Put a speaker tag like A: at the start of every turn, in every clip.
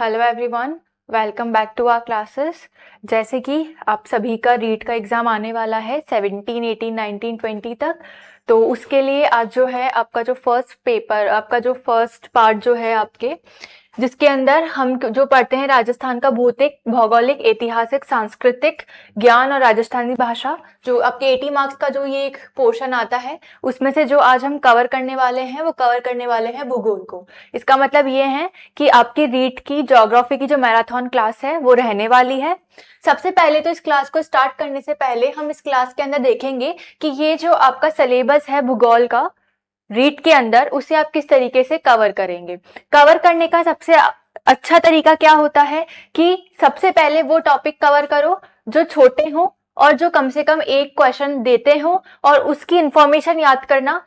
A: Hello everyone, welcome back to our classes. जैसे कि आप सभी का रीट का एग्ज़ाम आने वाला है 17, 18, 19, 20 तक। तो उसके लिए आज जो है आपका जो फर्स्ट पेपर, आपका जो फर्स्ट पार्ट जो है आपके, जिसके अंदर हम जो पढ़ते हैं राजस्थान का भौतिक, भौगोलिक, ऐतिहासिक, सांस्कृतिक ज्ञान और राजस्थानी भाषा, जो आपके 80 मार्क्स का जो ये एक पोर्शन आता है, उसमें से जो आज हम कवर करने वाले हैं वो कवर करने वाले हैं भूगोल को। इसका मतलब ये है कि आपकी रीट की ज्योग्राफी की जो मैराथन क्लास है वो रहने वाली है। सबसे पहले तो इस क्लास को स्टार्ट करने से पहले हम इस क्लास के अंदर देखेंगे कि ये जो आपका सिलेबस है भूगोल का रीट के अंदर, उसे आप किस तरीके से कवर करेंगे। कवर करने का सबसे अच्छा तरीका क्या होता है कि सबसे पहले वो टॉपिक कवर करो जो छोटे हो और जो कम से कम एक क्वेश्चन देते हो और उसकी इंफॉर्मेशन याद करना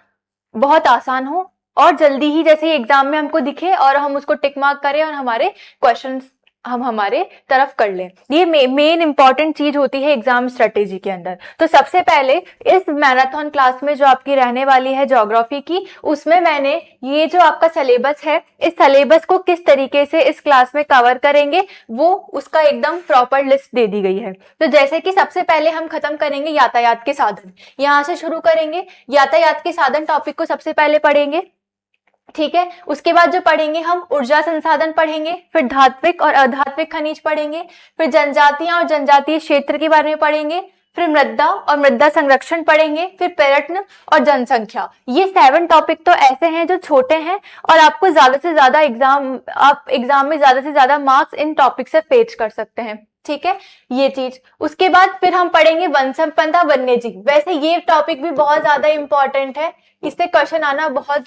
A: बहुत आसान हो और जल्दी ही जैसे एग्जाम में हमको दिखे और हम उसको टिक मार्क करें और हमारे क्वेश्चंस हम हमारे तरफ कर लें। ये मेन इंपॉर्टेंट चीज होती है एग्जाम स्ट्रेटेजी के अंदर। तो सबसे पहले इस मैराथन क्लास में जो आपकी रहने वाली है ज्योग्राफी की, उसमें मैंने ये जो आपका सिलेबस है, इस सिलेबस को किस तरीके से इस क्लास में कवर करेंगे वो उसका एकदम प्रॉपर लिस्ट दे दी गई है। तो जैसे कि सबसे पहले हम खत्म करेंगे यातायात के साधन, यहाँ से शुरू करेंगे। यातायात के साधन टॉपिक को सबसे पहले पढ़ेंगे, ठीक है। उसके बाद जो पढ़ेंगे हम ऊर्जा संसाधन पढ़ेंगे, फिर धात्विक और अधात्विक खनिज पढ़ेंगे, फिर जनजातियां और जनजातीय क्षेत्र के बारे में पढ़ेंगे, फिर मृदा और मृदा संरक्षण पढ़ेंगे, फिर पर्यटन और जनसंख्या। ये 7 टॉपिक तो ऐसे हैं जो छोटे हैं और आपको ज्यादा से ज्यादा आप एग्जाम में ज्यादा से ज्यादा मार्क्स इन टॉपिक से फेच कर सकते हैं, ठीक है, ये चीज। उसके बाद फिर हम पढ़ेंगे वन संपदा वन्य जीव। वैसे ये टॉपिक भी बहुत ज्यादा इंपॉर्टेंट है, इससे क्वेश्चन आना बहुत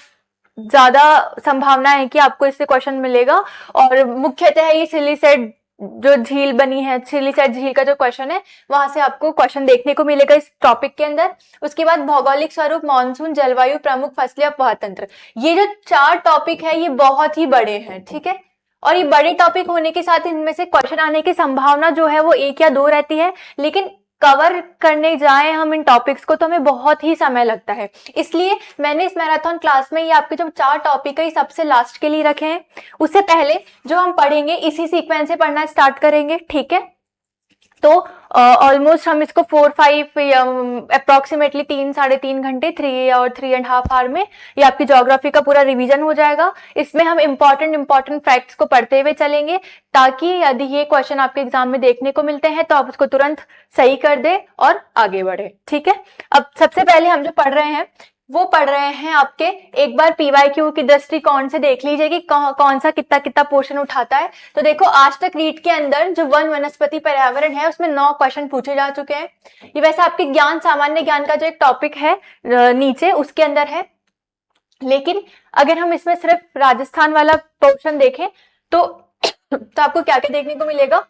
A: ज्यादा संभावना है कि आपको इससे क्वेश्चन मिलेगा। और मुख्यतः ये सिलीसेट जो झील बनी है, सिलीसेट झील का जो क्वेश्चन है, वहां से आपको क्वेश्चन देखने को मिलेगा इस टॉपिक के अंदर। उसके बाद भौगोलिक स्वरूप, मानसून, जलवायु, प्रमुख फसलें, अफवाह तंत्र। ये जो 4 टॉपिक है ये बहुत ही बड़े हैं, ठीक है। और ये बड़े टॉपिक होने के साथ इनमें से क्वेश्चन आने की संभावना जो है वो 1 या 2 रहती है, लेकिन कवर करने जाएं हम इन टॉपिक्स को तो हमें बहुत ही समय लगता है। इसलिए मैंने इस मैराथन क्लास में ये आपके जो 4 टॉपिक है ये सबसे लास्ट के लिए रखे हैं। उससे पहले जो हम पढ़ेंगे इसी सीक्वेंस से पढ़ना स्टार्ट करेंगे, ठीक है। तो ऑलमोस्ट हम इसको 4-5 अप्रोक्सीमेटली 3-3.5 घंटे, 3 और 3.5 आवर में ये आपकी ज्योग्राफी का पूरा रिवीजन हो जाएगा। इसमें हम इंपॉर्टेंट फैक्ट्स को पढ़ते हुए चलेंगे, ताकि यदि ये क्वेश्चन आपके एग्जाम में देखने को मिलते हैं तो आप उसको तुरंत सही कर दे और आगे बढ़े, ठीक है। अब सबसे पहले हम जो पढ़ रहे हैं वो पढ़ रहे हैं आपके, एक बार पीवाईक्यू की दृष्टिकोण से देख लीजिए कि कौन सा कितना कितना पोर्शन उठाता है। तो देखो आज तक रीट के अंदर जो वन वनस्पति पर्यावरण है उसमें 9 क्वेश्चन पूछे जा चुके हैं। ये वैसे आपके ज्ञान, सामान्य ज्ञान का जो एक टॉपिक है नीचे उसके अंदर है, लेकिन अगर हम इसमें सिर्फ राजस्थान वाला पोर्शन देखें तो आपको क्या क्या देखने को मिलेगा।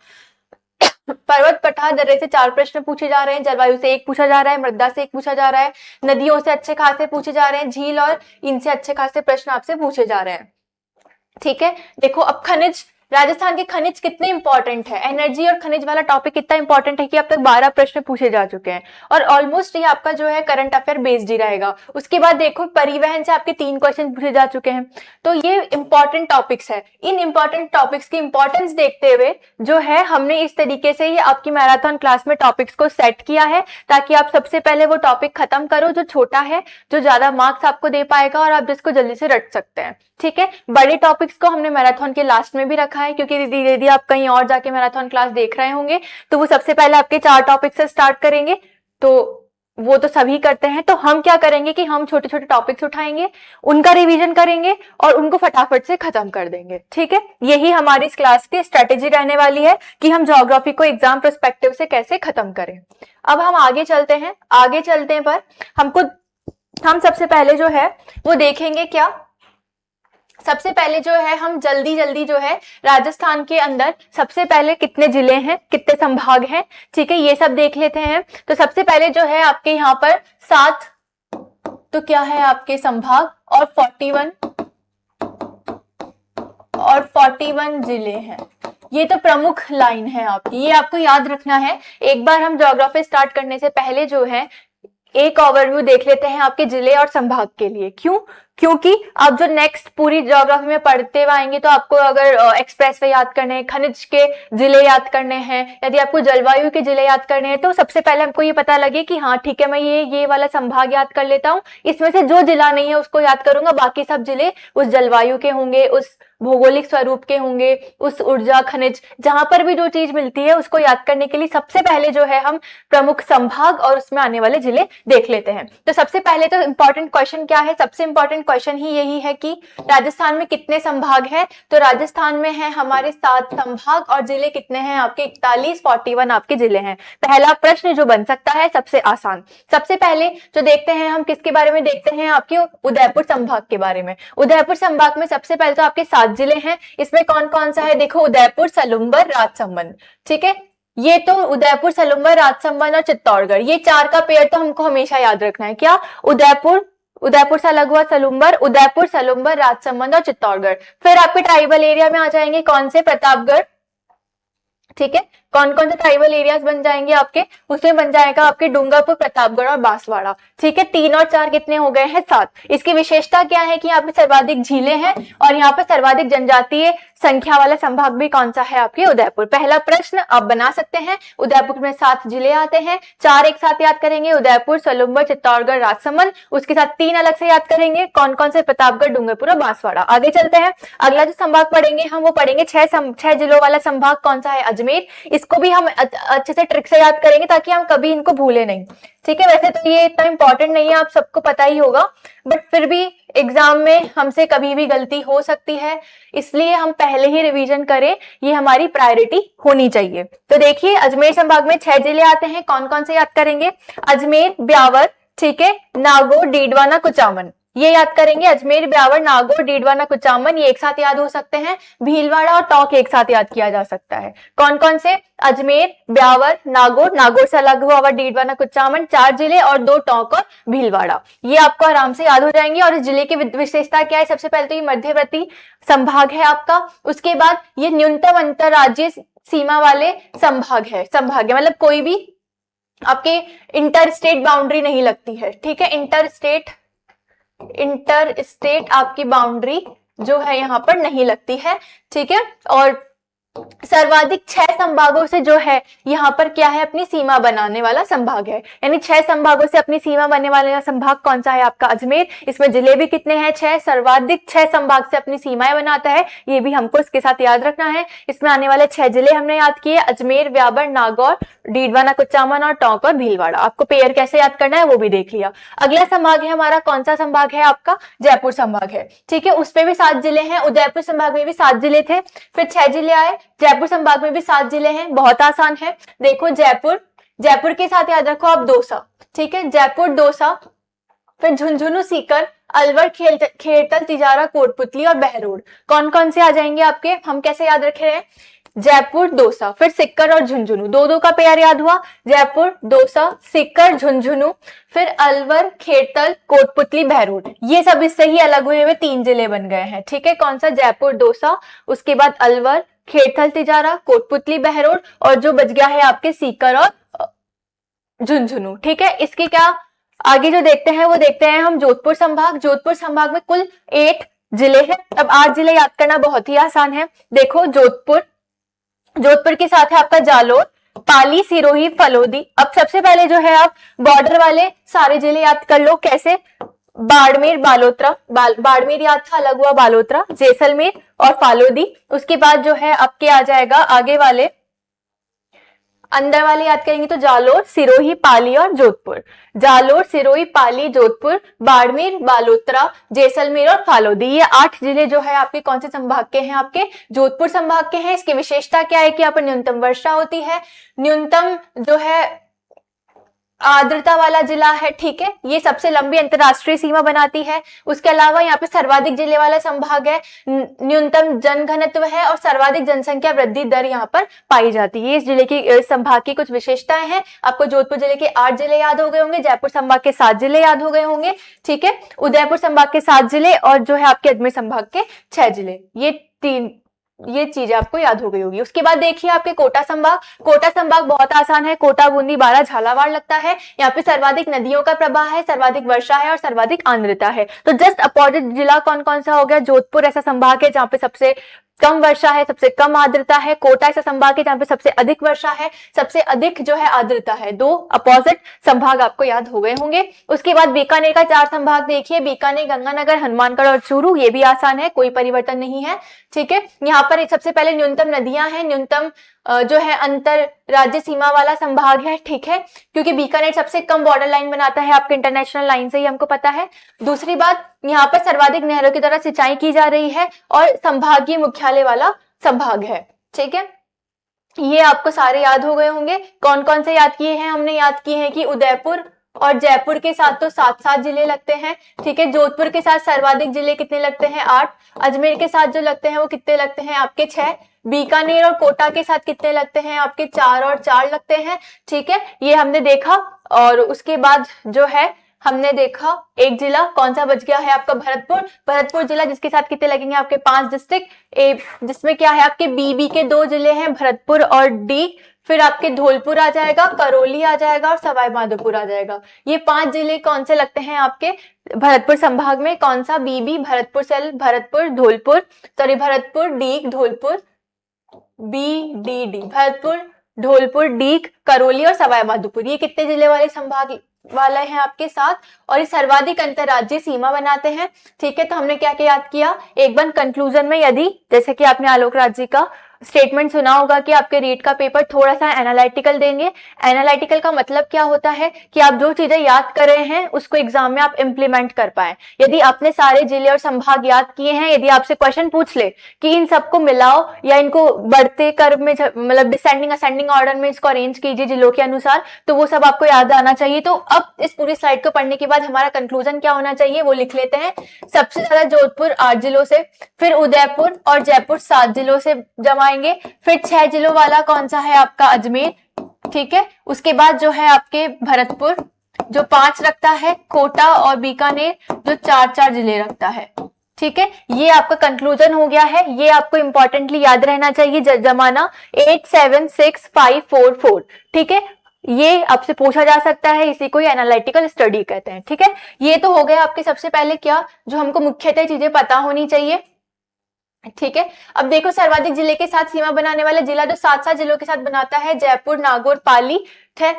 A: पर्वत, पठार, दर्रे से 4 प्रश्न पूछे जा रहे हैं, जलवायु से 1 पूछा जा रहा है, मृदा से 1 पूछा जा रहा है, नदियों से अच्छे खासे पूछे जा रहे हैं, झील और इनसे अच्छे खासे प्रश्न आपसे पूछे जा रहे हैं, ठीक है। देखो अब खनिज, राजस्थान के खनिज कितने इंपॉर्टेंट है, एनर्जी और खनिज वाला टॉपिक कितना इंपॉर्टेंट है कि अब तक 12 प्रश्न पूछे जा चुके हैं और ऑलमोस्ट ये आपका जो है करंट अफेयर बेस्ड ही रहेगा। उसके बाद देखो परिवहन से आपके 3 क्वेश्चन पूछे जा चुके हैं। तो ये इंपॉर्टेंट टॉपिक्स है। इन इंपॉर्टेंट टॉपिक्स की इंपॉर्टेंस देखते हुए जो है हमने इस तरीके से ये आपकी मैराथन क्लास में टॉपिक्स को सेट किया है, ताकि आप सबसे पहले वो टॉपिक खत्म करो जो छोटा है, जो ज्यादा मार्क्स आपको दे पाएगा और आप जिसको जल्दी से रट सकते हैं, ठीक है। बड़े टॉपिक्स को हमने मैराथन के लास्ट में भी रखा है, क्योंकि यदि आप कहीं और जाके मैराथन क्लास देख रहे होंगे तो वो सबसे पहले आपके 4 टॉपिक से स्टार्ट करेंगे, तो वो तो सभी करते हैं। तो हम क्या करेंगे कि हम छोटे छोटे टॉपिक्स उठाएंगे, उनका रिवीजन करेंगे और उनको फटाफट से खत्म कर देंगे, ठीक है। यही हमारी इस क्लास की स्ट्रेटेजी रहने वाली है कि हम ज्योग्राफी को एग्जाम पर्सपेक्टिव से कैसे खत्म करें। अब हम आगे चलते हैं। आगे चलते पर हम सबसे पहले जो है वो देखेंगे क्या, सबसे पहले जो है हम जल्दी जो है राजस्थान के अंदर सबसे पहले कितने जिले हैं, कितने संभाग हैं, ठीक है, ये सब देख लेते हैं। तो सबसे पहले जो है आपके यहाँ पर 7 तो क्या है आपके संभाग और 41 जिले हैं। ये तो प्रमुख लाइन है आपकी, ये आपको याद रखना है। एक बार हम ज्योग्राफी स्टार्ट करने से पहले जो है एक ओवरव्यू देख लेते हैं आपके जिले और संभाग के लिए। क्यों? क्योंकि आप जो नेक्स्ट पूरी ज्योग्राफी में पढ़ते हुए आएंगे तो आपको अगर एक्सप्रेसवे याद करने हैं, खनिज के जिले याद करने हैं, यदि आपको जलवायु के जिले याद करने हैं, तो सबसे पहले हमको ये पता लगे कि हाँ ठीक है, मैं ये वाला संभाग याद कर लेता हूँ, इसमें से जो जिला नहीं है उसको याद करूंगा, बाकी सब जिले उस जलवायु के होंगे, उस भौगोलिक स्वरूप के होंगे, उस ऊर्जा खनिज जहां पर भी जो चीज मिलती है उसको याद करने के लिए सबसे पहले जो है हम प्रमुख संभाग और उसमें आने वाले जिले देख लेते हैं। तो सबसे पहले तो इंपॉर्टेंट क्वेश्चन क्या है, सबसे इंपॉर्टेंट क्वेश्चन ही यही है कि राजस्थान में कितने संभाग हैं। तो राजस्थान में है हमारे 7 संभाग और जिले कितने हैं आपके 41 आपके जिले हैं। पहला प्रश्न जो बन सकता है सबसे आसान, सबसे पहले जो देखते हैं हम किसके बारे में देखते हैं, आपके उदयपुर संभाग के बारे में। उदयपुर संभाग में सबसे पहले तो आपके 7 जिले हैं, इसमें कौन कौन सा है, देखो उदयपुर, सलुम्बर, राजसमंद, ठीक है। ये तो उदयपुर, सलुम्बर, राजसमंद और चित्तौड़गढ़, ये 4 का पेयर तो हमको हमेशा याद रखना है। क्या, उदयपुर से अलग हुआ सलुम्बर, उदयपुर, सलुम्बर, राजसमंद और चित्तौड़गढ़। फिर आपके ट्राइबल एरिया में आ जाएंगे कौन से, प्रतापगढ़, ठीक है। कौन कौन से ट्राइबल एरियाज बन जाएंगे आपके, उसमें बन जाएगा आपके डूंगरपुर, प्रतापगढ़ और बांसवाड़ा, ठीक है। 3 और 4 कितने हो गए हैं, 7। इसकी विशेषता क्या है कि यहाँ पे सर्वाधिक झीलें हैं और यहाँ पे सर्वाधिक जनजातीय संख्या वाला संभाग भी कौन सा है, आपके उदयपुर। पहला प्रश्न आप बना सकते हैं, उदयपुर में 7 जिले आते हैं, 4 एक साथ याद करेंगे, उदयपुर, सलुम्बर, चित्तौड़गढ़, राजसमंद, उसके साथ 3 अलग से याद करेंगे, कौन कौन से, प्रतापगढ़, डूंगरपुर और बांसवाड़ा। आगे चलते हैं, अगला जो संभाग पढ़ेंगे हम वो पढ़ेंगे 6 जिलों वाला संभाग कौन सा है, अजमेर। इसको भी हम अच्छे से ट्रिक से याद करेंगे ताकि हम कभी इनको भूले नहीं, ठीक है। वैसे तो ये इतना इंपॉर्टेंट नहीं है, आप सबको पता ही होगा, बट फिर भी एग्जाम में हमसे कभी भी गलती हो सकती है, इसलिए हम पहले ही रिवीजन करें, ये हमारी प्रायोरिटी होनी चाहिए। तो देखिए अजमेर संभाग में 6 जिले आते हैं, कौन कौन से याद करेंगे, अजमेर, ब्यावर, ठीक है, नागौर, डीडवाना, कुचामन, ये याद करेंगे। अजमेर, ब्यावर, नागौर, डीडवाना, कुचामन ये एक साथ याद हो सकते हैं। भीलवाड़ा और टोंक एक साथ याद किया जा सकता है। कौन कौन से, अजमेर, ब्यावर, नागौर से अलग हुआ हुआ डीडवाना, कुचामन, 4 जिले और 2 टोंक और भीलवाड़ा, ये आपको आराम से याद हो जाएंगे। और इस जिले की विशेषता क्या है, सबसे पहले तो ये मध्यवर्ती संभाग है आपका, उसके बाद ये न्यूनतम अंतरराज्यीय सीमा वाले संभाग है मतलब कोई भी आपके इंटर स्टेट बाउंड्री नहीं लगती है, ठीक है। इंटर स्टेट आपकी बाउंड्री जो है यहाँ पर नहीं लगती है, ठीक है। और सर्वाधिक 6 संभागों से जो है यहाँ पर क्या है, अपनी सीमा बनाने वाला संभाग है, यानी 6 संभागों से अपनी सीमा बनने वाला संभाग कौन सा है, आपका अजमेर। इसमें जिले भी कितने हैं, 6, सर्वाधिक 6 संभाग से अपनी सीमाएं बनाता है, ये भी हमको इसके साथ याद रखना है। इसमें आने वाले 6 जिले हमने याद किए, अजमेर, ब्यावर, नागौर, डीडवाना, कुचामन और टोंक और भीलवाड़ा। आपको पेयर कैसे याद करना है वो भी देख लिया। अगला संभाग है हमारा, कौन सा संभाग है आपका, जयपुर संभाग है, ठीक है। उसमें भी 7 जिले हैं, उदयपुर संभाग में भी 7 जिले थे, फिर 6 जिले आए, जयपुर संभाग में भी 7 जिले हैं। बहुत आसान है, देखो जयपुर के साथ याद रखो आप दौसा, ठीक है, जयपुर, दौसा, फिर झुंझुनू, सीकर, अलवर, खेड़तल, तिजारा, कोटपुतली और बहरोड। कौन कौन से आ जाएंगे आपके, हम कैसे याद रखे हैं, जयपुर, दौसा, फिर सिक्कर और झुंझुनू, 2 का पेयर याद हुआ, जयपुर, दौसा, सिक्कर, झुंझुनू, फिर अलवर, खेड़तल, कोटपुतली, बहरोड, ये सब इससे ही अलग हुए 3 जिले बन गए हैं, ठीक है। कौन सा, जयपुर, दौसा, उसके बाद अलवर, खेड़तल, तिजारा, कोटपुतली, बहरोड और जो बच गया है आपके सीकर और झुंझुनू, ठीक है। इसके क्या आगे जो देखते हैं वो देखते हैं हम जोधपुर संभाग में कुल 8 जिले हैं। अब 8 जिले याद करना बहुत ही आसान है, देखो जोधपुर के साथ है आपका जालोर, पाली, सिरोही, फलोदी। अब सबसे पहले जो है आप बॉर्डर वाले सारे जिले याद कर लो, कैसे, बाड़मेर, बालोतरा, बाड़मेर याद था, अलग हुआ बालोतरा, जैसलमेर और फालोदी। उसके बाद जो है आपके आ जाएगा आगे वाले, अंदर वाले याद करेंगे तो जालोर, सिरोही, पाली और जोधपुर, जालोर, सिरोही, पाली, जोधपुर, बाड़मेर, बालोतरा, जैसलमेर और फालोदी, ये 8 जिले जो है आपके कौन से संभाग के हैं, आपके जोधपुर संभाग के हैं। इसकी विशेषता क्या है कि यहाँ पर न्यूनतम वर्षा होती है, न्यूनतम जो है आर्द्रता वाला जिला है, ठीक है, ये सबसे लंबी अंतरराष्ट्रीय सीमा बनाती है। उसके अलावा यहाँ पे सर्वाधिक जिले वाला संभाग है, न्यूनतम जनघनत्व है और सर्वाधिक जनसंख्या वृद्धि दर यहाँ पर पाई जाती है। इस जिले की संभाग की कुछ विशेषताएं हैं। आपको जोधपुर जिले के 8 जिले याद हो गए होंगे, जयपुर संभाग के 7 जिले याद हो गए होंगे, ठीक है, उदयपुर संभाग के 7 जिले और जो है आपके अजमेर संभाग के 6 जिले, ये 3 ये चीजें आपको याद हो गई होगी। उसके बाद देखिए आपके कोटा संभाग। कोटा संभाग बहुत आसान है, कोटा, बूंदी, बारां, झालावाड़ लगता है। यहाँ पे सर्वाधिक नदियों का प्रवाह है, सर्वाधिक वर्षा है और सर्वाधिक आर्द्रता है। तो जस्ट अपोजिट जिला कौन कौन सा हो गया, जोधपुर ऐसा संभाग है जहाँ पे सबसे कम वर्षा है, सबसे कम आर्द्रता है। कोटा ऐसा संभाग है जहाँ पे सबसे अधिक वर्षा है, सबसे अधिक जो है आर्द्रता है। दो अपोजिट संभाग आपको याद हो गए होंगे। उसके बाद बीकानेर का 4 संभाग देखिए, बीकानेर, गंगानगर, हनुमानगढ़ और चूरू। ये भी आसान है, कोई परिवर्तन नहीं है। ठीक है, यहाँ पर सबसे पहले न्यूनतम नदियां हैं, न्यूनतम जो है अंतर राज्य सीमा वाला संभाग है। ठीक है, क्योंकि बीकानेर सबसे कम बॉर्डर लाइन बनाता है आपके इंटरनेशनल लाइन से, ही हमको पता है। दूसरी बात, यहाँ पर सर्वाधिक नहरों की द्वारा सिंचाई की जा रही है और संभागीय मुख्यालय वाला संभाग है। ठीक है, ये आपको सारे याद हो गए होंगे। कौन कौन से याद किए हैं, हमने याद किए हैं कि उदयपुर और जयपुर के साथ तो 7-7 जिले लगते हैं। ठीक है, जोधपुर के साथ सर्वाधिक जिले कितने लगते हैं, 8। अजमेर के साथ जो लगते हैं वो कितने लगते हैं आपके, 6। बीकानेर और कोटा के साथ कितने लगते हैं आपके, 4 और 4 लगते हैं। ठीक है, ये हमने देखा। और उसके बाद जो है हमने देखा एक जिला कौन सा बच गया है आपका, भरतपुर। भरतपुर जिला जिसके साथ कितने लगेंगे आपके, 5 डिस्ट्रिक्ट, जिसमें क्या है आपके बी के 2 जिले हैं, भरतपुर और डी। फिर आपके धौलपुर आ जाएगा, करौली आ जाएगा और सवाई माधोपुर आ जाएगा। ये 5 जिले कौन से लगते हैं आपके भरतपुर संभाग में, कौन सा, बीबी, भरतपुर सेल, भरतपुर, धौलपुर, सॉरी भरतपुर, डीग, धौलपुर, BDD, भरतपुर, धौलपुर, डीग, करौली और सवाई माधोपुर। ये कितने जिले वाले संभाग वाले हैं आपके साथ, और ये सर्वाधिक अंतरराज्यीय सीमा बनाते हैं। ठीक है, तो हमने क्या क्या याद किया, एक बार कंक्लूजन में, यदि जैसे कि आपने आलोक राज जी का स्टेटमेंट सुना होगा कि आपके रीट का पेपर थोड़ा सा एनालिटिकल देंगे। एनालिटिकल का मतलब क्या होता है कि आप जो चीजें याद कर रहे हैं उसको एग्जाम में आप इंप्लीमेंट कर पाए। यदि आपने सारे जिले और संभाग याद किए हैं, यदि आपसे क्वेश्चन पूछ ले कि इन सबको मिलाओ या इनको बढ़ते क्रम में, मतलब डिसेंडिंग असेंडिंग ऑर्डर में इसको अरेंज कीजिए जिलों के अनुसार, तो वो सब आपको याद आना चाहिए। तो अब इस पूरी स्लाइड को पढ़ने के बाद हमारा कंक्लूजन क्या होना चाहिए वो लिख लेते हैं। सबसे ज्यादा जोधपुर 8 जिलों से, फिर उदयपुर और जयपुर 7 जिलों से जमाएंगे, फिर 6 जिलों वाला कौन सा है आपका, अजमेर। ठीक है, उसके बाद जो है आपके भरतपुर जो 5 रखता है, कोटा और बीकानेर जो 4-4 जिले रखता है। ठीक है, ये आपका कंक्लूजन हो गया है। ये आपको इंपॉर्टेंटली याद रहना चाहिए, जमाना 8-7-6-5-4-4। ठीक है, ये आपसे पूछा जा सकता है, इसी को एनालिटिकल स्टडी कहते हैं। ठीक है, ये तो हो गया आपके सबसे पहले क्या, जो हमको मुख्यतः चीजें पता होनी चाहिए। ठीक है, अब देखो सर्वाधिक जिले के साथ सीमा बनाने वाला जिला जो 7-7 जिलों के साथ बनाता है, जयपुर, नागौर, पाली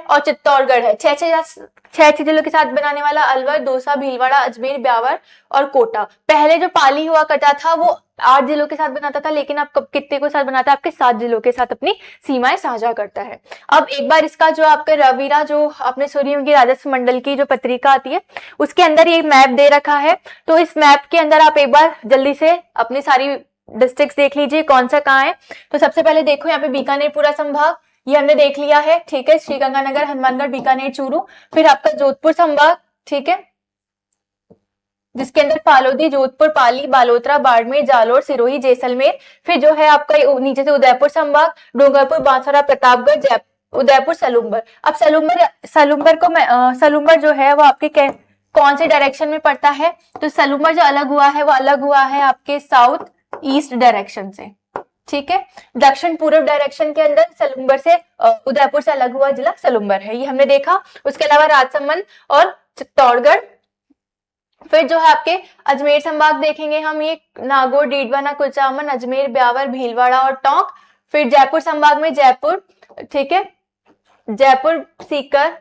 A: और चित्तौड़गढ़ है। 6 जिलों के साथ बनाने वाला अलवर, दौसा, भीलवाड़ा, अजमेर, ब्यावर और कोटा। पहले जो पाली हुआ करता था वो 8 जिलों के साथ बनाता था, लेकिन अब कितने के साथ बनाता है, आपके 7 जिलों के साथ अपनी सीमाएं साझा करता है। अब एक बार इसका जो आपका रवीरा, जो आपने सुनी होगी राजस्व मंडल की जो पत्रिका आती है, उसके अंदर ये मैप दे रखा है। तो इस मैप के अंदर आप एक बार जल्दी से अपनी सारी डिस्ट्रिक्ट देख लीजिए कौन सा कहाँ है। तो सबसे पहले देखो यहाँ पे बीकानेर पूरा संभाग, ये हमने देख लिया है। ठीक है, श्रीगंगानगर, हनुमानगढ़, बीकानेर, चूरू। फिर आपका जोधपुर संभाग, ठीक है, जिसके अंदर फालोदी, जोधपुर, पाली, बालोतरा, बाड़मेर, जालोर, सिरोही, जैसलमेर। फिर जो है आपका नीचे से उदयपुर संभाग, डूंगरपुर, बांसवाड़ा, प्रतापगढ़, उदयपुर, सलूम्बर। अब सलूम्बर जो है वो आपके कौन से डायरेक्शन में पड़ता है, तो सलूम्बर जो अलग हुआ है वो अलग हुआ है आपके साउथ ईस्ट डायरेक्शन से। ठीक है, दक्षिण पूर्व डायरेक्शन के अंदर सलूम्बर से, उदयपुर से अलग हुआ जिला सलूम्बर है, ये हमने देखा। उसके अलावा राजसमंद और चित्तौड़गढ़। फिर जो है आपके अजमेर संभाग देखेंगे हम, ये नागौर, डीडवाना, कुचामन, अजमेर, ब्यावर, भीलवाड़ा और टोंक। फिर जयपुर संभाग में जयपुर, ठीक है, जयपुर, सीकर,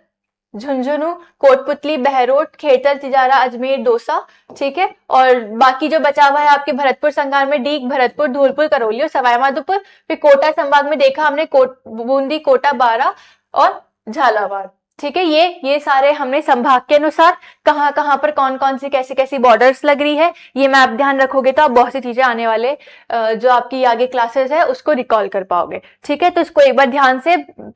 A: झुंझुनू, कोटपुतली, बहरोड, खेतल, तिजारा, अजमेर, दौसा। ठीक है, और बाकी जो बचा हुआ है आपके भरतपुर संभाग में डीग, भरतपुर, धौलपुर, करौली और सवाई माधोपुर। फिर कोटा संभाग में देखा हमने बूंदी, कोटा, बारां और झालावाड़। ठीक है, ये सारे हमने संभाग के अनुसार कहाँ पर कौन सी कैसी बॉर्डर्स लग रही है, ये मैप ध्यान रखोगे तो आप बहुत सी चीजें आने वाले जो आपकी आगे क्लासेस है उसको रिकॉल कर पाओगे। ठीक है, तो इसको एक बार ध्यान से